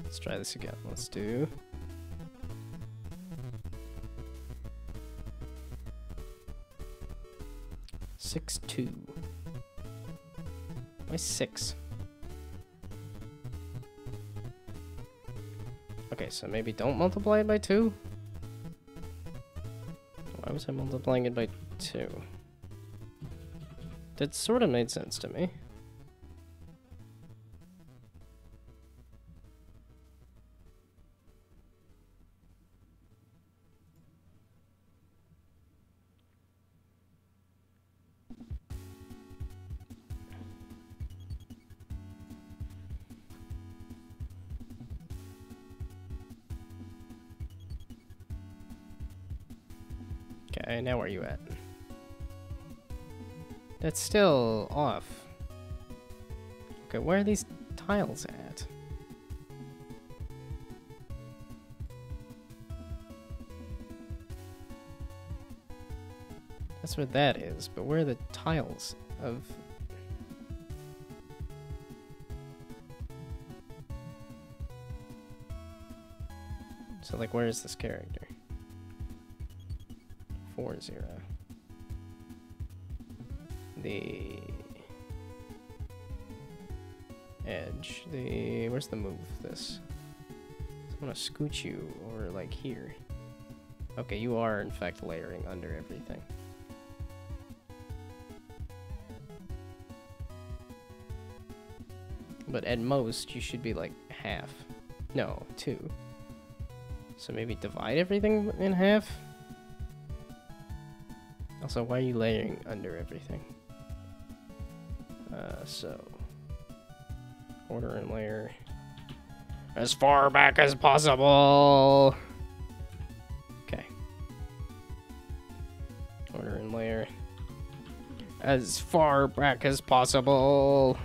Let's try this again. Let's do... Six, 2. Why 6? Okay, so maybe don't multiply it by 2? Why was I multiplying it by 2? That sort of made sense to me. Okay, now where are you at? That's still off. Okay, where are these tiles at? That's where that is, but where are the tiles of... So, like, where is this character? 40. The edge. The where's the move? This. So I'm gonna scoot you over like here. Okay, you are in fact layering under everything. But at most, you should be like half. No, 2. So maybe divide everything in half? Also, why are you layering under everything? So... Order and layer... As far back as possible! Okay. Order and layer... As far back as possible!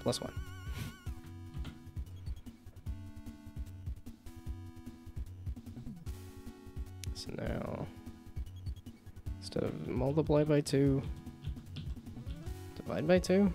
+1. So now, instead of multiply by 2, divide by 2.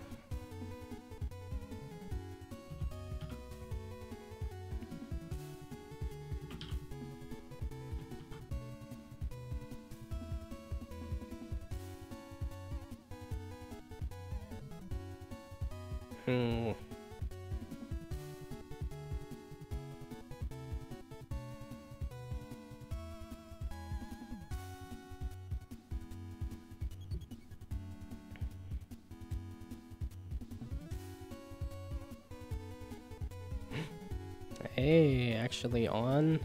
Hey, actually on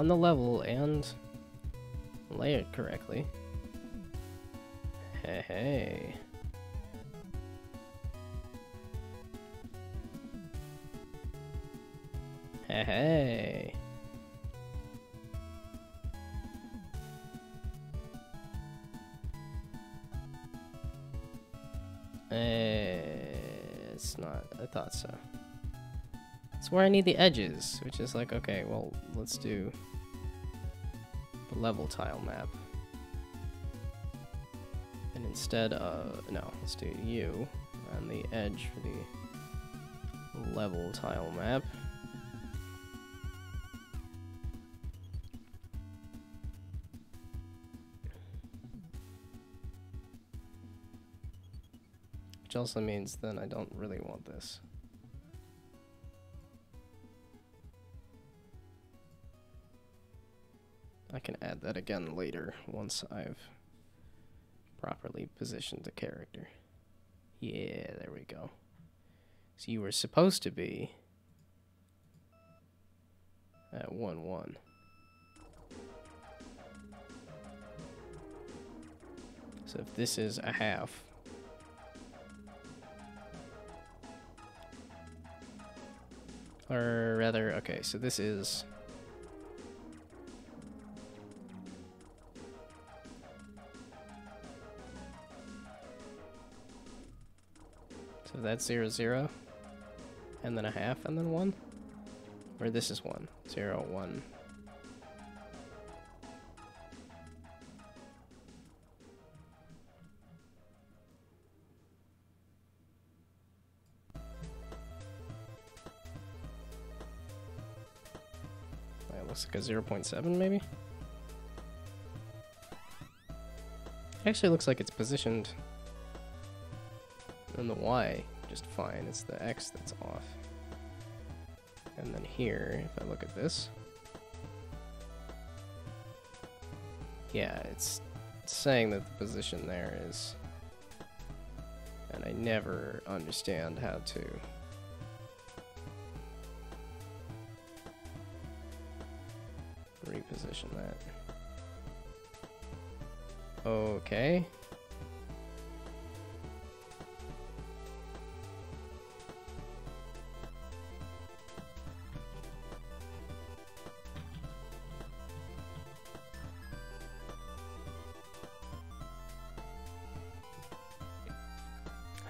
the level and layered correctly. Hey, hey. Hey, hey. It's not. I thought so. It's where I need the edges, which is like, okay, well, let's do the level tile map. And instead of, no, let's do U on the edge for the level tile map. which also means then I don't really want this. I can add that again later once I've properly positioned the character. Yeah, there we go. So you were supposed to be at 1, 1. So if this is a half, or rather, okay, so this is so that's 0, 0, and then a half, and then 1, or this is 1, 0, 1. Looks like a 0.7 maybe? Actually looks like it's positioned in the Y just fine. It's the X that's off. And then here, if I look at this, yeah, it's saying that the position there is, and I never understand how to reposition that. Okay.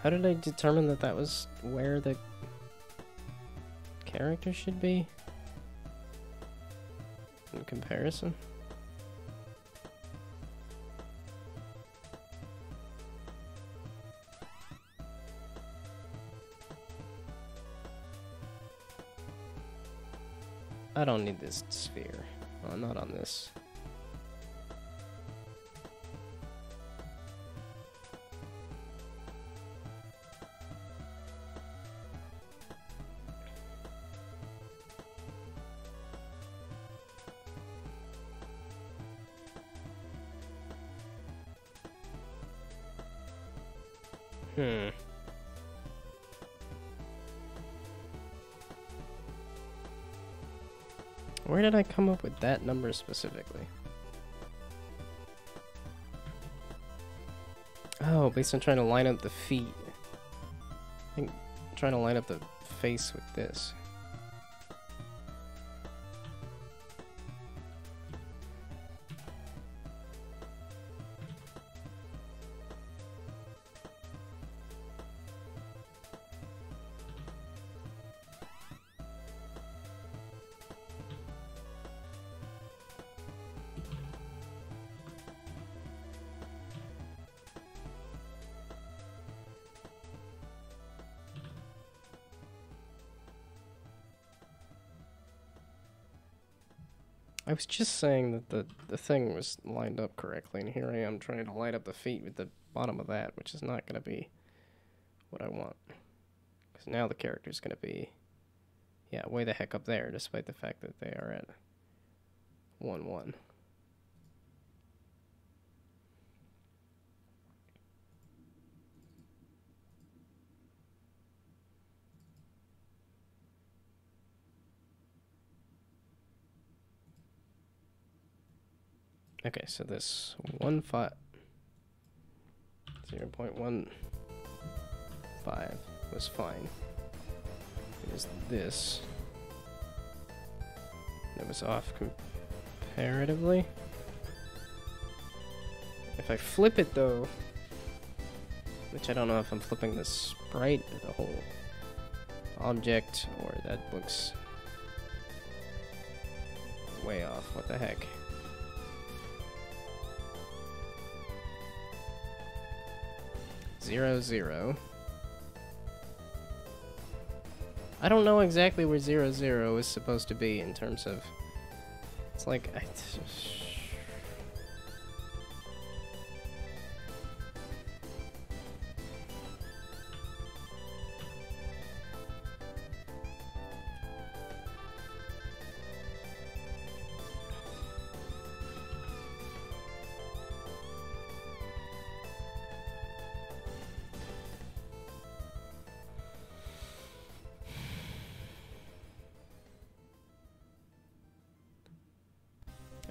How did I determine that that was where the character should be in comparison? I don't need this sphere. Oh, not on this. Where did I come up with that number specifically? Oh, based on trying to line up the feet. I think I'm trying to line up the face with this. I was just saying that the thing was lined up correctly, and here I am trying to line up the feet with the bottom of that, which is not going to be what I want. Because now the character's going to be, yeah, way the heck up there, despite the fact that they are at 1, 1. Okay, so this 0.15 was fine. It is this that was off comparatively. If I flip it though, which I don't know if I'm flipping the sprite or the whole object, or that looks way off. What the heck? Zero, 0. I don't know exactly where 0, 0 is supposed to be in terms of. It's like.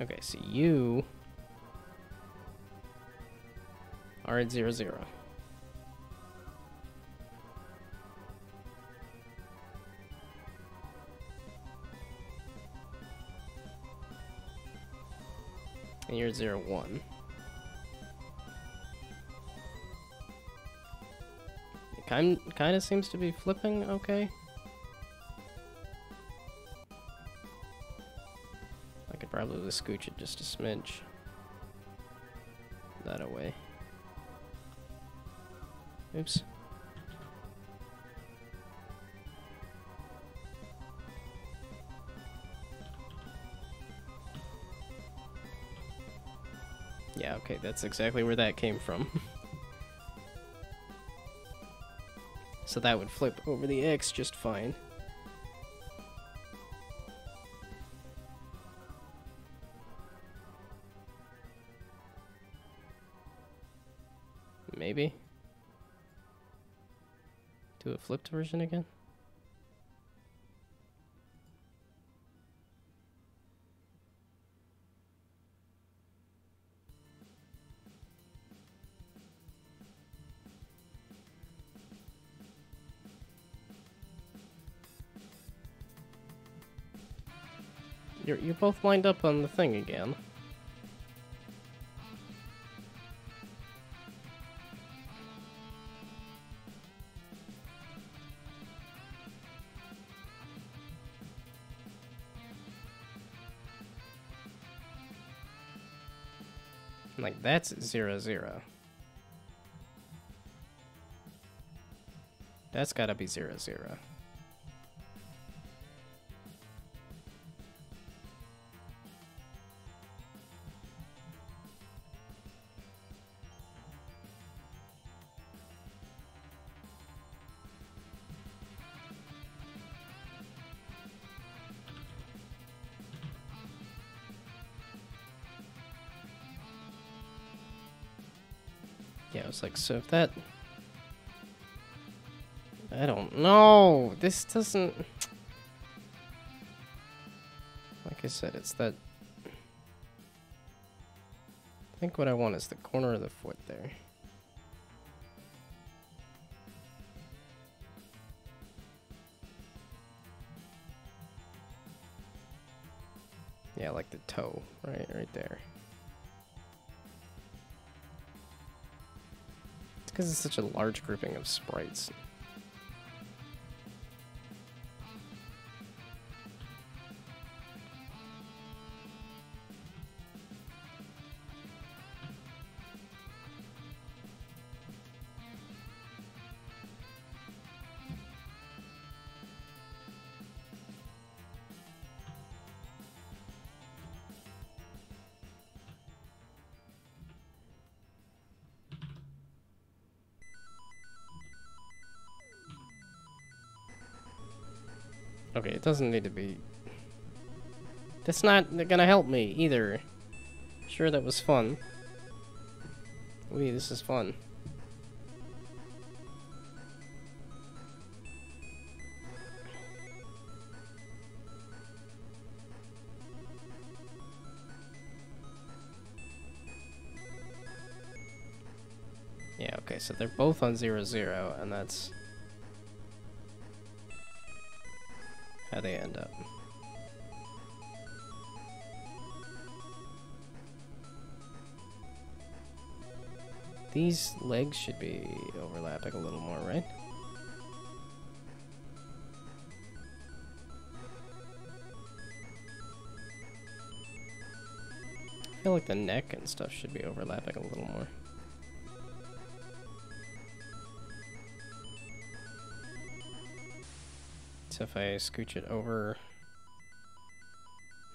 Okay, so you are at 0, 0. And you're at 0, 1. It kind of seems to be flipping okay. I could probably scooch it just a smidge. That away. Oops. Yeah, okay, that's exactly where that came from. So that would flip over the X just fine. Maybe. Do a flipped version again? You're both lined up on the thing again. Like, that's 0, 0. That's gotta be 0, 0. Yeah, I was like, so if that... I don't know. This doesn't... Like I said, it's that... I think what I want is the corner of the foot there. Yeah, like the toe, right there. It's because it's such a large grouping of sprites. Okay, it doesn't need to be... That's not gonna help me, either. Sure, that was fun. Wee, this is fun. Yeah, okay, so they're both on 0, 0, and that's... how they end up. These legs should be overlapping a little more, right? I feel like the neck and stuff should be overlapping a little more. So if I scooch it over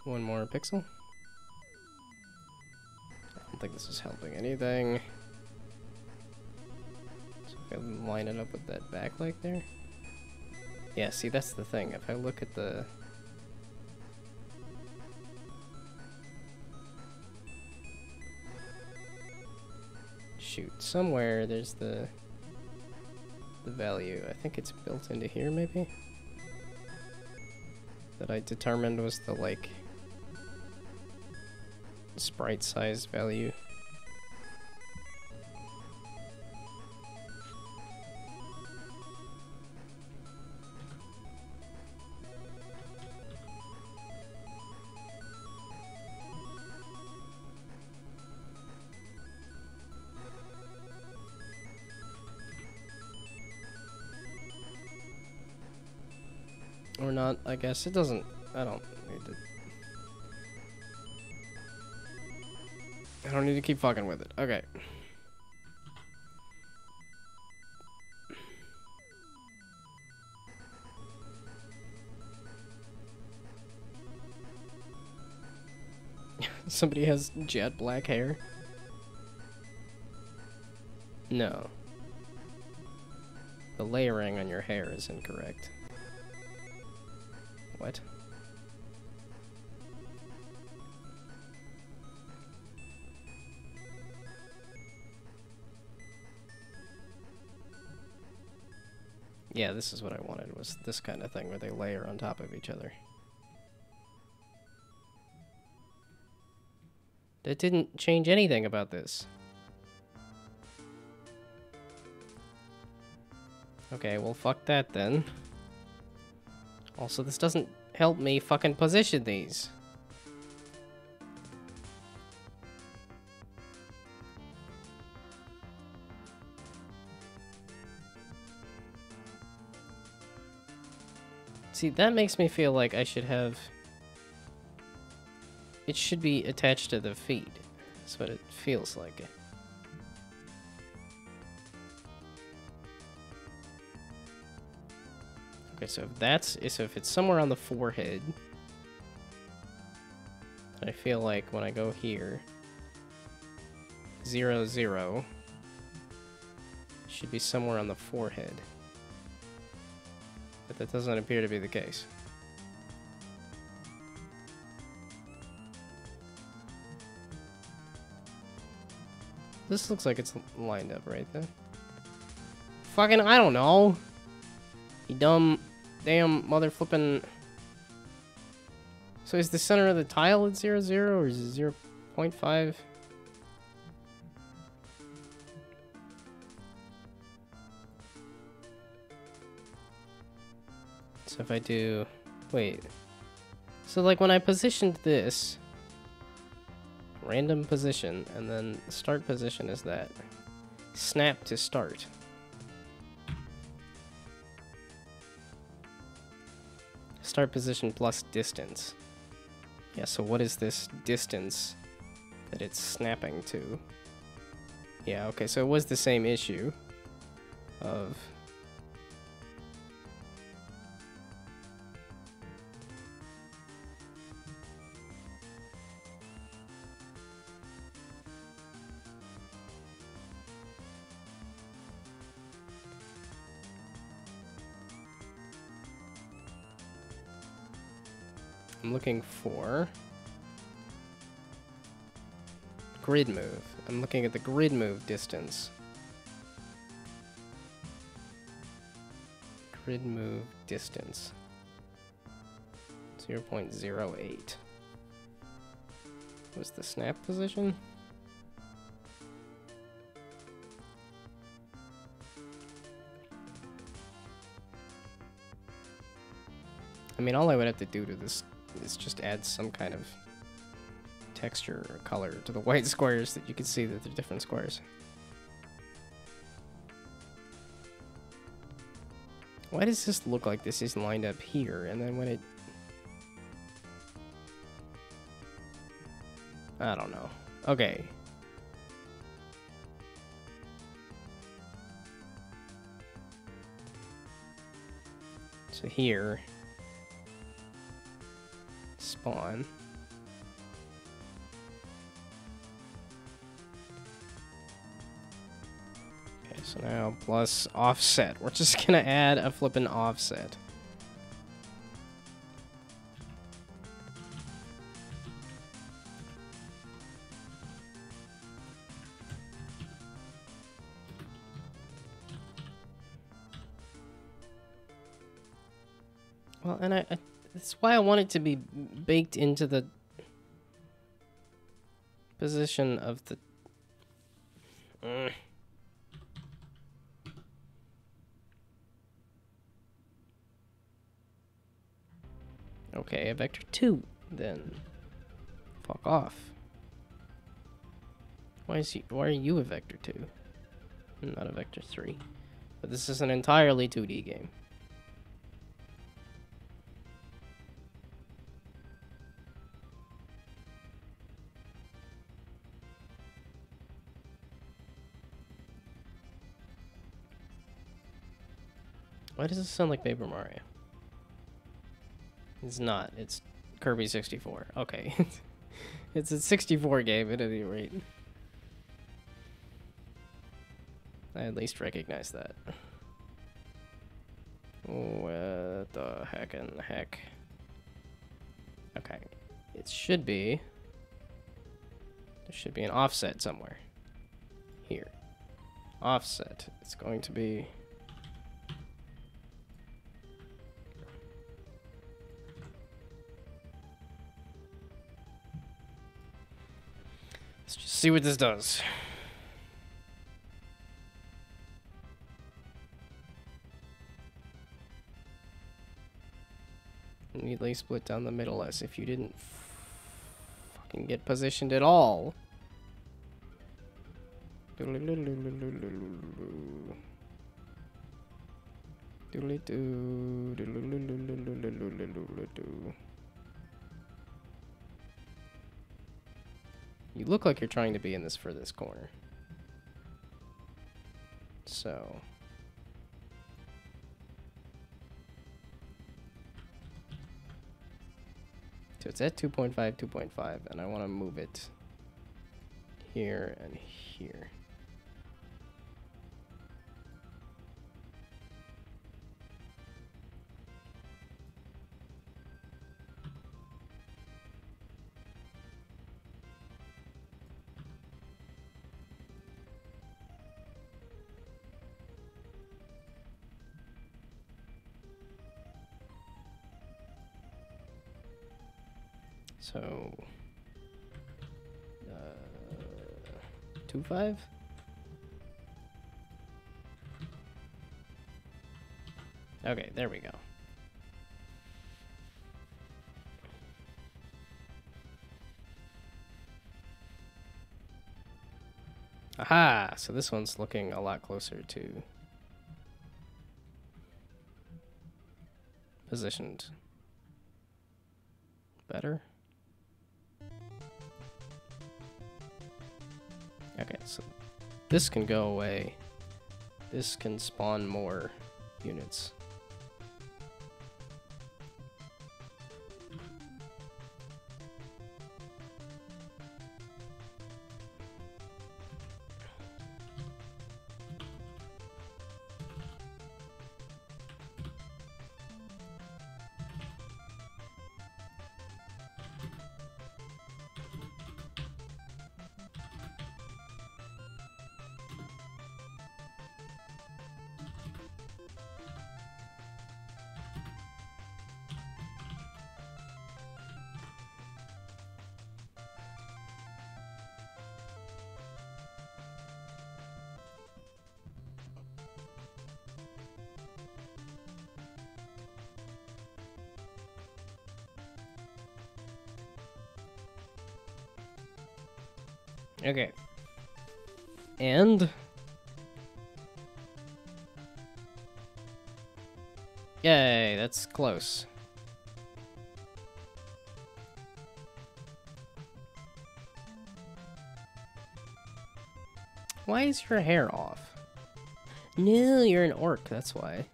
one more pixel. I don't think this is helping anything. So if I line it up with that back leg there. Yeah, see, that's the thing. If I look at the... Shoot, somewhere there's the value. I think it's built into here, maybe? That I determined was the, like... sprite size value. Or not, I guess. It doesn't... I don't need to... I don't need to keep fucking with it. Okay. Somebody has jet black hair? No. The layering on your hair is incorrect. What? Yeah, this is what I wanted, was this kind of thing where they layer on top of each other. That didn't change anything about this. Okay, well fuck that then. Also, this doesn't help me fucking position these. See, that makes me feel like I should have... It should be attached to the feet. That's what it feels like. Okay, so if that's... So if it's somewhere on the forehead... I feel like when I go here... 0, 0... should be somewhere on the forehead. But that doesn't appear to be the case. This looks like it's lined up right there. Fucking, I don't know. You dumb, damn mother flippin'. So is the center of the tile at 0, 0 or is it 0 0.5? So if I do, wait. So like when I positioned this, random position, and then start position is that. Snap to start. Start position plus distance. Yeah, so what is this distance that it's snapping to? Yeah, okay, so it was the same issue of... I'm looking for grid move. I'm looking at the grid move distance. Grid move distance. 0.08. Was the snap position? I mean, all I would have to do to this is just add some kind of texture or color to the white squares that you can see that they're different squares. Why does this look like this is lined up here, and then when it... I don't know. Okay. So here... spawn. Okay, so now plus offset. We're just gonna add a flippin' offset. Well, and that's why I want it to be baked into the... Position of the... Okay, a vector 2, then. Fuck off. Why are you a vector 2? I'm not a vector 3. But this is an entirely 2D game. Why does this sound like Paper Mario? It's not. It's Kirby 64. Okay. It's a 64 game at any rate. I at least recognize that. What the heck in the heck? Okay. It should be... There should be an offset somewhere. Here. Offset. It's going to be... Let's just see what this does. Immediately split down the middle as if you didn't fucking get positioned at all. You look like you're trying to be in this furthest corner. So... So it's at 2.5, 2.5, and I want to move it here and here. So, 2.5? Okay, there we go. Aha! So this one's looking a lot closer to positioned better. Okay, so this can go away. This can spawn more units. Okay. And... Yay, that's close. Why is your hair off? No, you're an orc, that's why.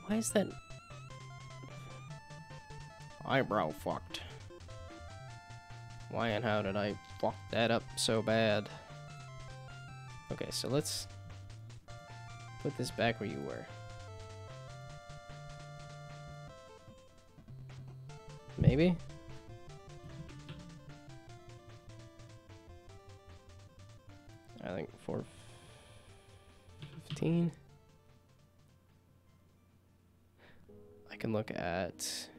Why is that... Eyebrow fucked. Why and how did I fuck that up so bad? Okay, so let's put this back where you were. Maybe? I think 415. I can look at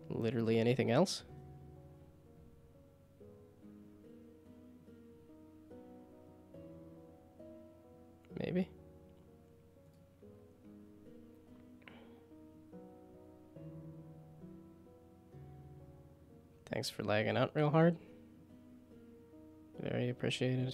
literally anything else. Maybe. Thanks for lagging out real hard. Very appreciated.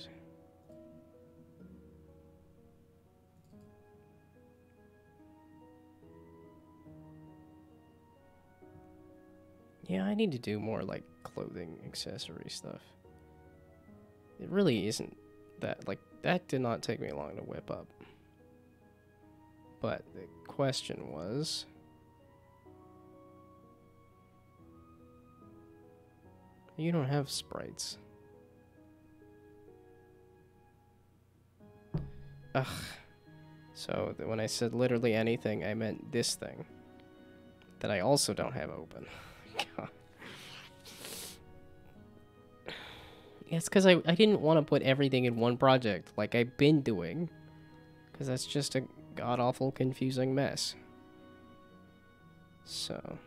Yeah, I need to do more like clothing accessory stuff. It really isn't that, like, that did not take me long to whip up. But the question was, you don't have sprites. Ugh. So when I said literally anything, I meant this thing that I also don't have open. God. Yeah, it's because I didn't want to put everything in one project like I've been doing, because that's just a god-awful confusing mess. So...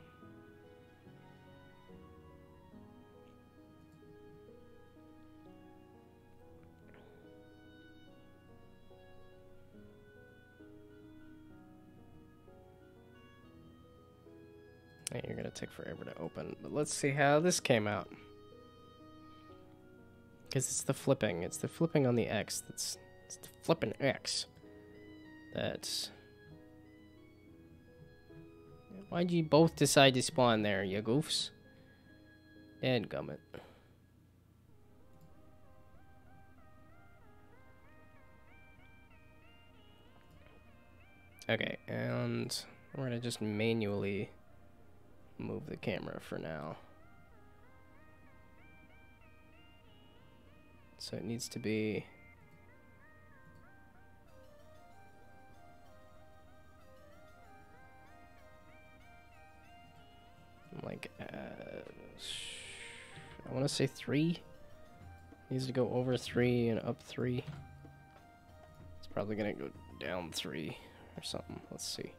you're gonna take forever to open, but let's see how this came out. Because it's the flipping on the X. It's the flipping X. That's... Why'd you both decide to spawn there, you goofs? And gummit. Okay, and we're gonna just manually move the camera for now. So it needs to be like I want to say 3. Needs to go over 3 and up 3. It's probably gonna go down 3 or something. Let's see.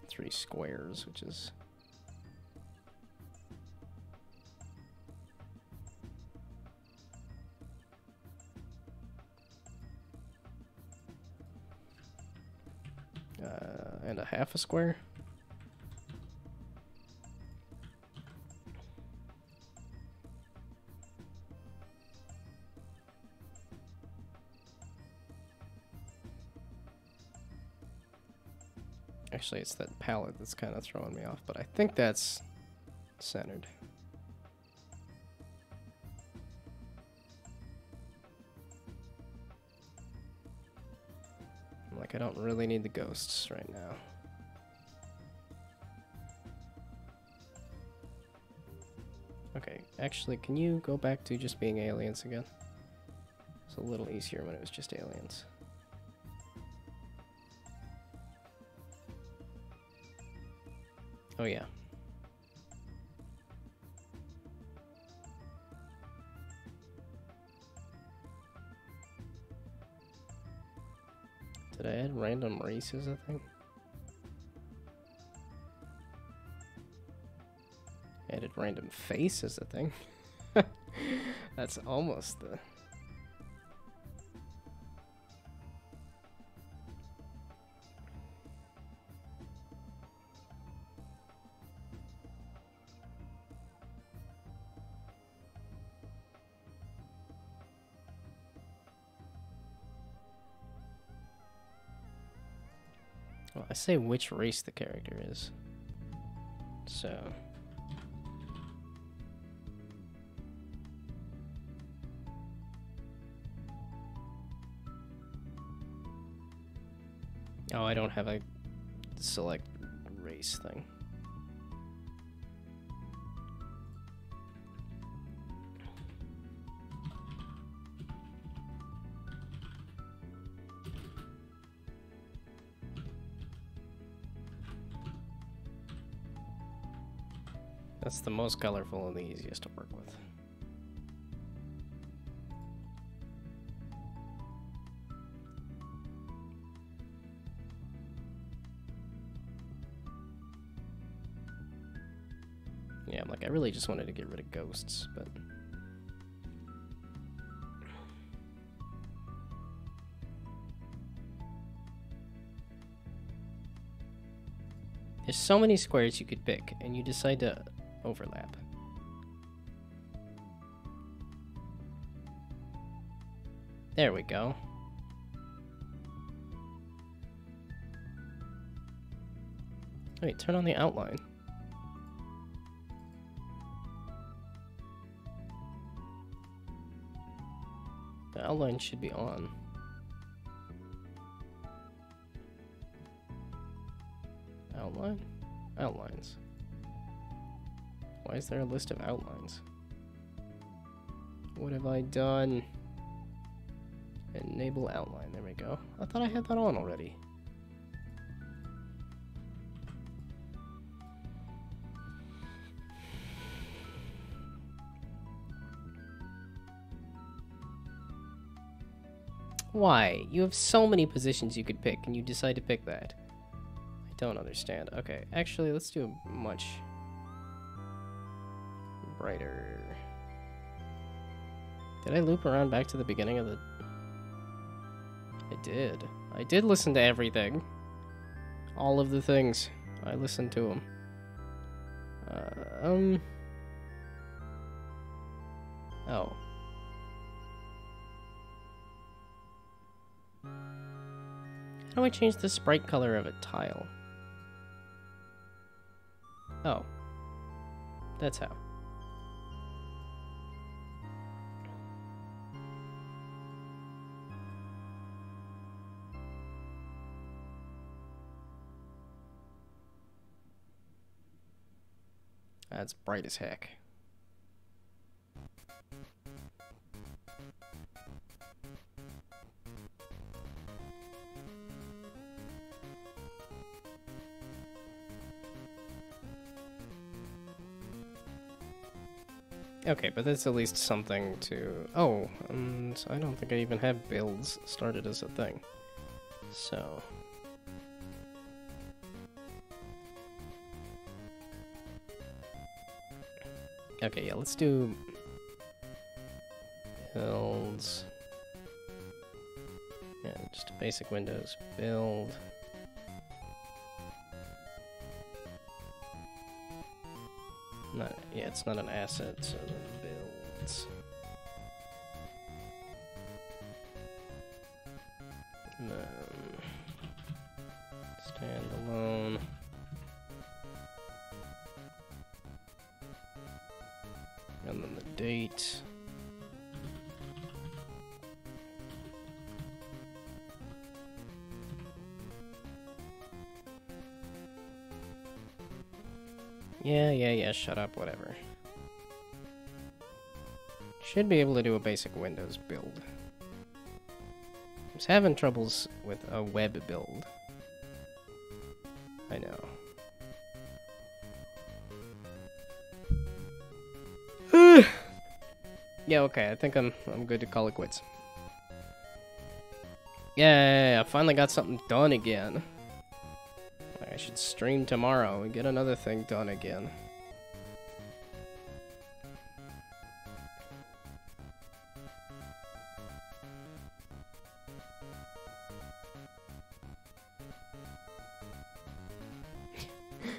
3 squares, which is and a half a square. Actually, it's that palette that's kind of throwing me off, but I think that's centered. Like, I don't really need the ghosts right now. Okay, actually, can you go back to just being aliens again? It's a little easier when it was just aliens. Oh yeah. Did I add random race as a thing? I added random face as a thing. That's almost the... Well, I say which race the character is. So... Oh, I don't have a select race thing. That's the most colorful and the easiest to work with. Yeah, I'm like, I really just wanted to get rid of ghosts, but... There's so many squares you could pick, and you decide to overlap. There we go. Wait, turn on the outline. The outline should be on. Outline? Outlines. Why is there a list of outlines? What have I done? Enable outline. There we go. I thought I had that on already. Why? You have so many positions you could pick, and you decide to pick that. I don't understand. Okay, actually, let's do a much brighter. Did I loop around back to the beginning of the... I did. I did listen to everything. All of the things. I listened to them. Oh. How do I change the sprite color of a tile? Oh. That's how. That's bright as heck. Okay, but that's at least something to... Oh, and I don't think I even have builds started as a thing. So... Okay, yeah, let's do... builds... Yeah, just a basic Windows build... Not, yeah, it's not an asset, so then builds. Standalone. And then the date. Yeah, shut up, whatever. Should be able to do a basic Windows build. I was having troubles with a web build. I know. Yeah, okay, I think I'm good to call it quits. Yeah, I finally got something done again. I should stream tomorrow and get another thing done again.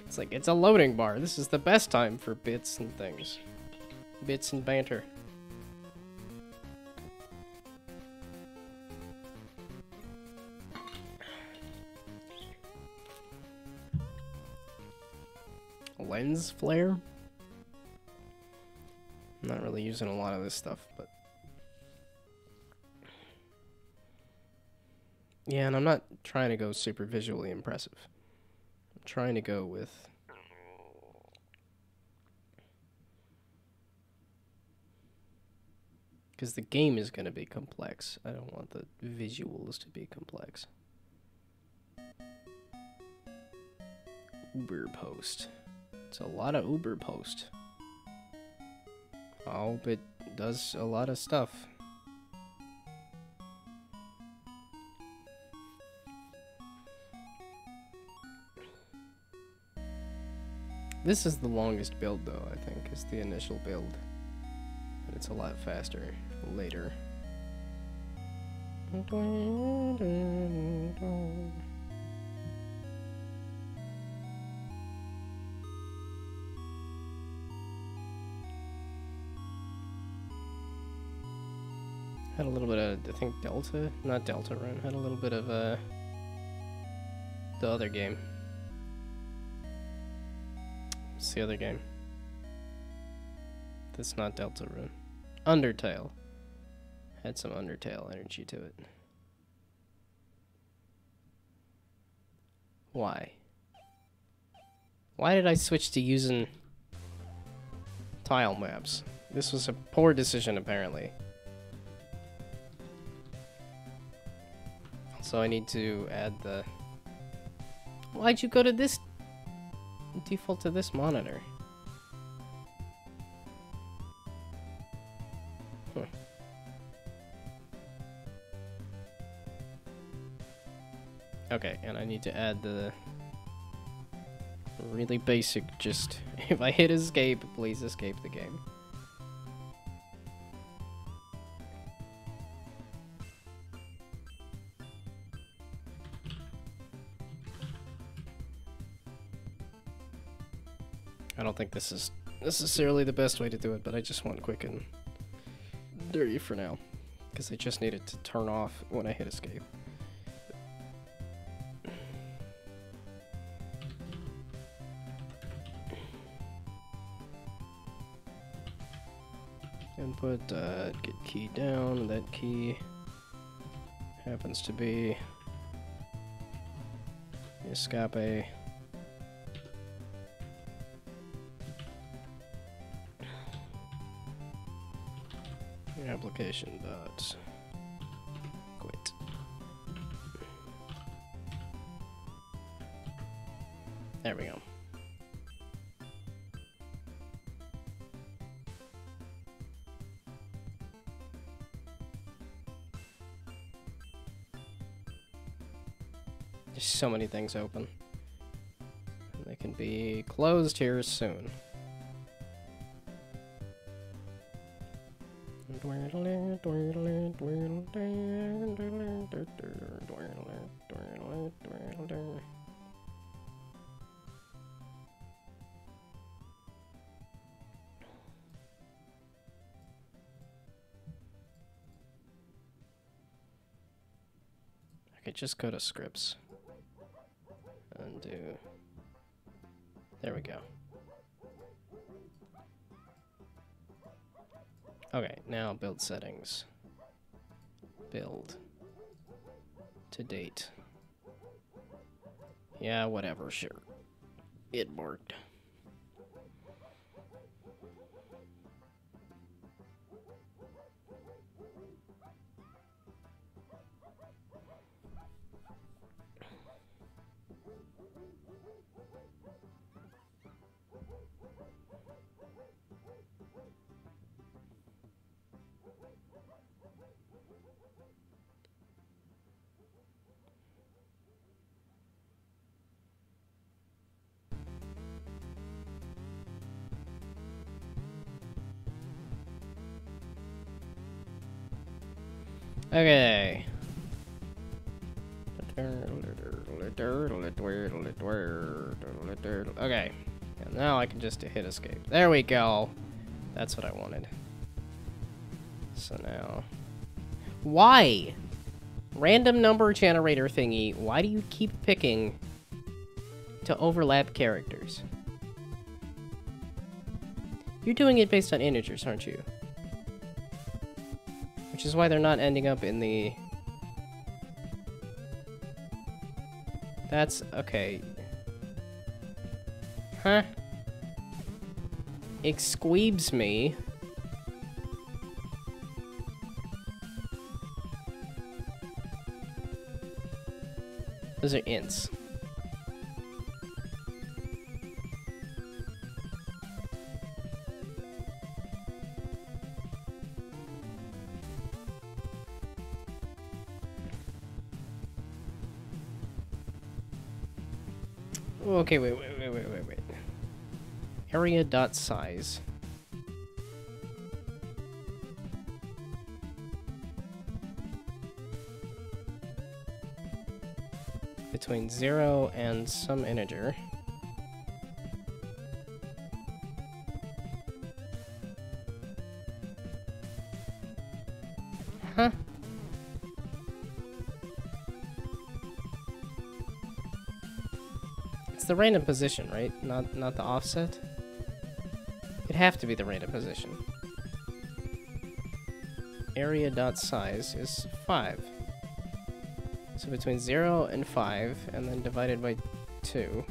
It's like, it's a loading bar. This is the best time for bits and things. Bits and banter. Lens flare? I'm not really using a lot of this stuff, but... Yeah, and I'm not trying to go super visually impressive. I'm trying to go with... Because the game is going to be complex. I don't want the visuals to be complex. Uber post. It's a lot of Uber post. I hope it does a lot of stuff. This is the longest build though, I think, is the initial build. And it's a lot faster later. Had a little bit of, I think, Delta? Not Deltarune. Had a little bit of, the other game. What's the other game? That's not Deltarune. Undertale. Had some Undertale energy to it. Why? Why did I switch to using tile maps? This was a poor decision, apparently. So I need to add the... Why'd you go to this... Default to this monitor? Huh. Okay, and I need to add the... really basic, just... If I hit escape, please escape the game. I don't think this is necessarily the best way to do it, but I just want quick and dirty for now. Because I just need it to turn off when I hit escape. Input, get key down, that key happens to be escape. Application dot quit. There we go. There's so many things open. They can be closed here soon. I could just go to scripts and do... There we go. Okay, now build settings. Build. To date. Yeah, whatever, sure. It worked. Okay. Okay. And now I can just hit escape. There we go. That's what I wanted. So now... Why? Random number generator thingy. Why do you keep picking to overlap characters? You're doing it based on integers, aren't you? Which is why they're not ending up in the... That's... okay. Huh? Exqueebs me. Those are ints. Okay, wait. Area dot size. Between 0 and some integer. Huh? It's the random position, right? Not the offset? It'd have to be the random position. Area.size is 5. So between 0 and 5, and then divided by 2.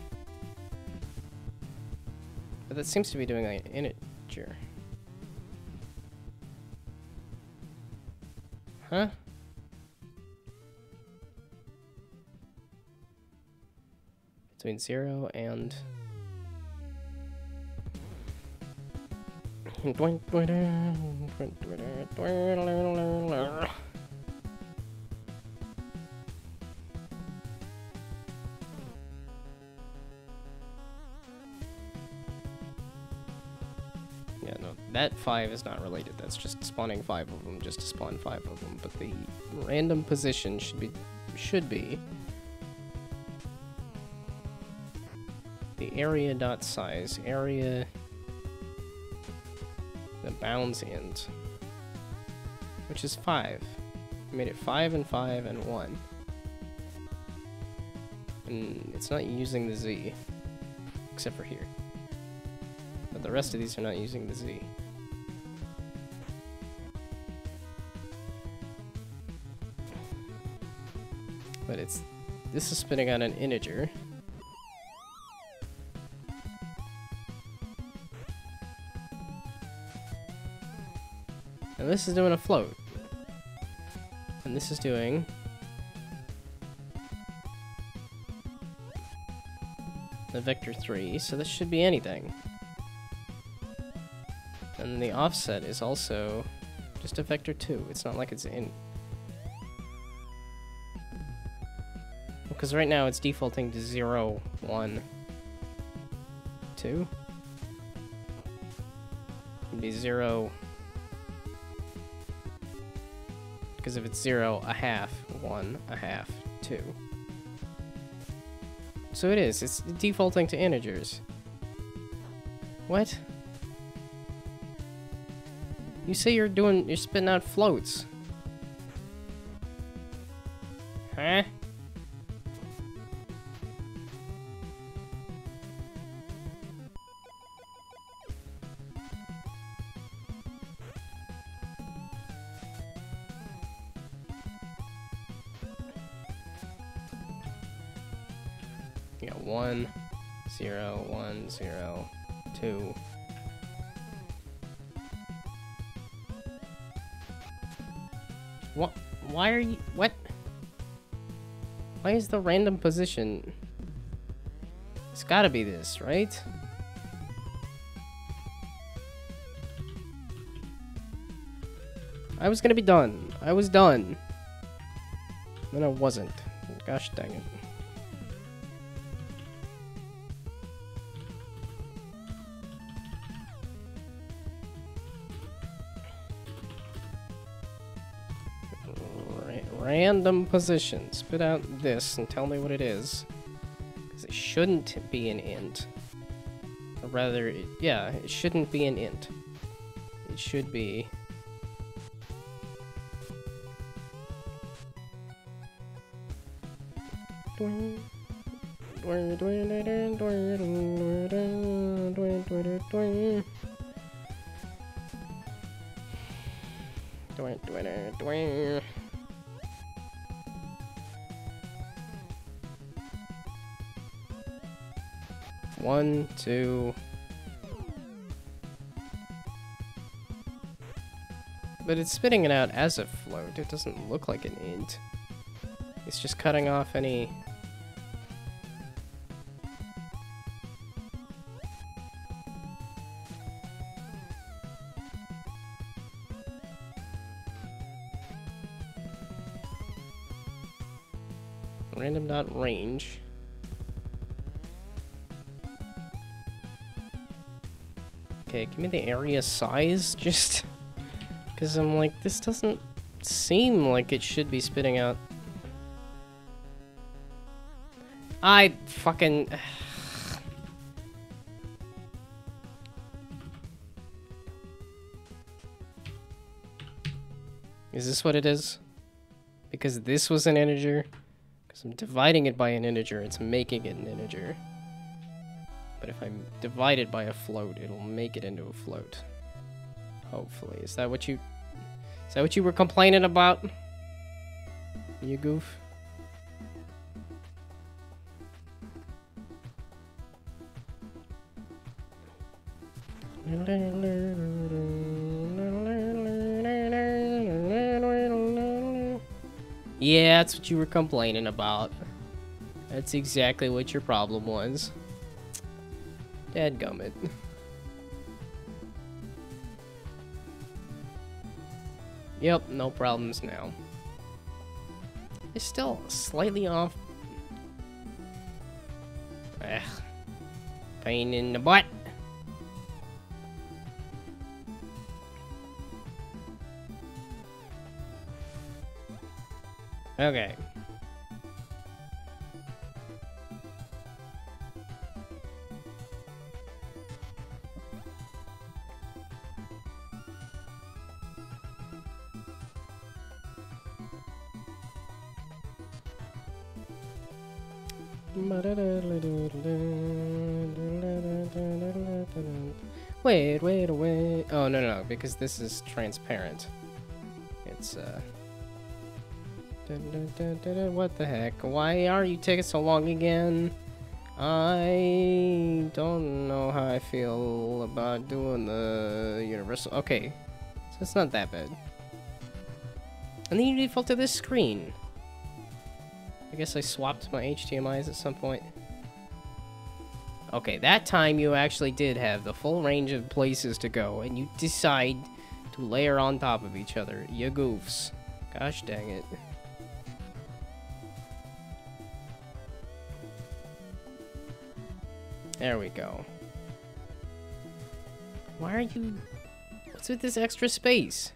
But that seems to be doing like an integer. Huh? Between 0 and... Yeah, no, that 5 is not related. That's just spawning 5 of them, just to spawn 5 of them. But the random position should be the area dot size, area the bounds int, which is 5. I made it 5 and 5 and 1. And it's not using the Z, except for here. But the rest of these are not using the Z. But this is spitting out an integer. And this is doing a float. And this is doing the vector 3, so this should be anything. And the offset is also just a vector 2. It's not like it's in. Because right now it's defaulting to 0, 1, 2. It'd be 0. Because if it's 0, a half, 1, a half, 2. So it is. It's defaulting to integers. What? You say you're spitting out floats. Huh? Yeah, 1, 0, 1, 0, 2. What? Why are you... What? Why is the random position... It's gotta be this, right? I was gonna be done. I was done. Then I wasn't. Gosh dang it. Random position. Spit out this and tell me what it is. Because it shouldn't be an int. Or rather, yeah, it shouldn't be an int. It should be... One, two. But it's spitting it out as a float. It doesn't look like an int. It's just cutting off any... random.range. Okay, give me the area size, just... Because I'm like, this doesn't seem like it should be spitting out... I fucking... Is this what it is? Because this was an integer? Because I'm dividing it by an integer, it's making it an integer. But if I divide it by a float, it'll make it into a float. Hopefully. Is that what you were complaining about? You goof? Yeah, that's what you were complaining about. That's exactly what your problem was. Dadgummit. Yep, no problems now. It's still slightly off. Ugh. Pain in the butt. Okay. Wait. Oh, no, because this is transparent. It's, what the heck? Why are you taking so long again? I don't know how I feel about doing the universal. Okay, so it's not that bad. And then you default to this screen. I guess I swapped my HDMIs at some point. Okay, that time you actually did have the full range of places to go, and you decide to layer on top of each other. You goofs. Gosh dang it. There we go. Why are you... What's with this extra space?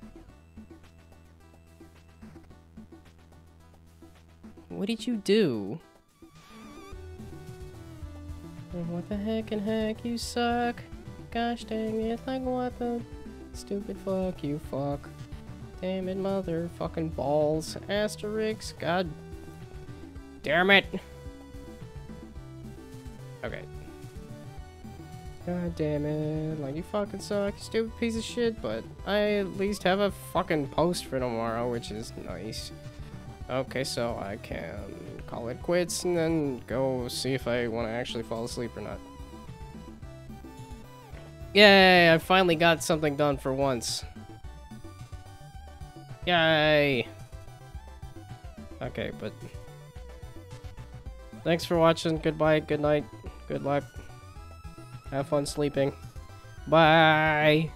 What did you do? What the heck and heck, you suck. Gosh dang it, like what the stupid fuck, you fuck. Damn it, motherfucking balls. Asterix, god damn it. Okay. God damn it, like you fucking suck, you stupid piece of shit, but I at least have a fucking post for tomorrow, which is nice. Okay, so I can call it quits and then go see if I want to actually fall asleep or not. Yay, I finally got something done for once. Yay! Okay, but... Thanks for watching, goodbye, good night, good luck. Have fun sleeping. Bye!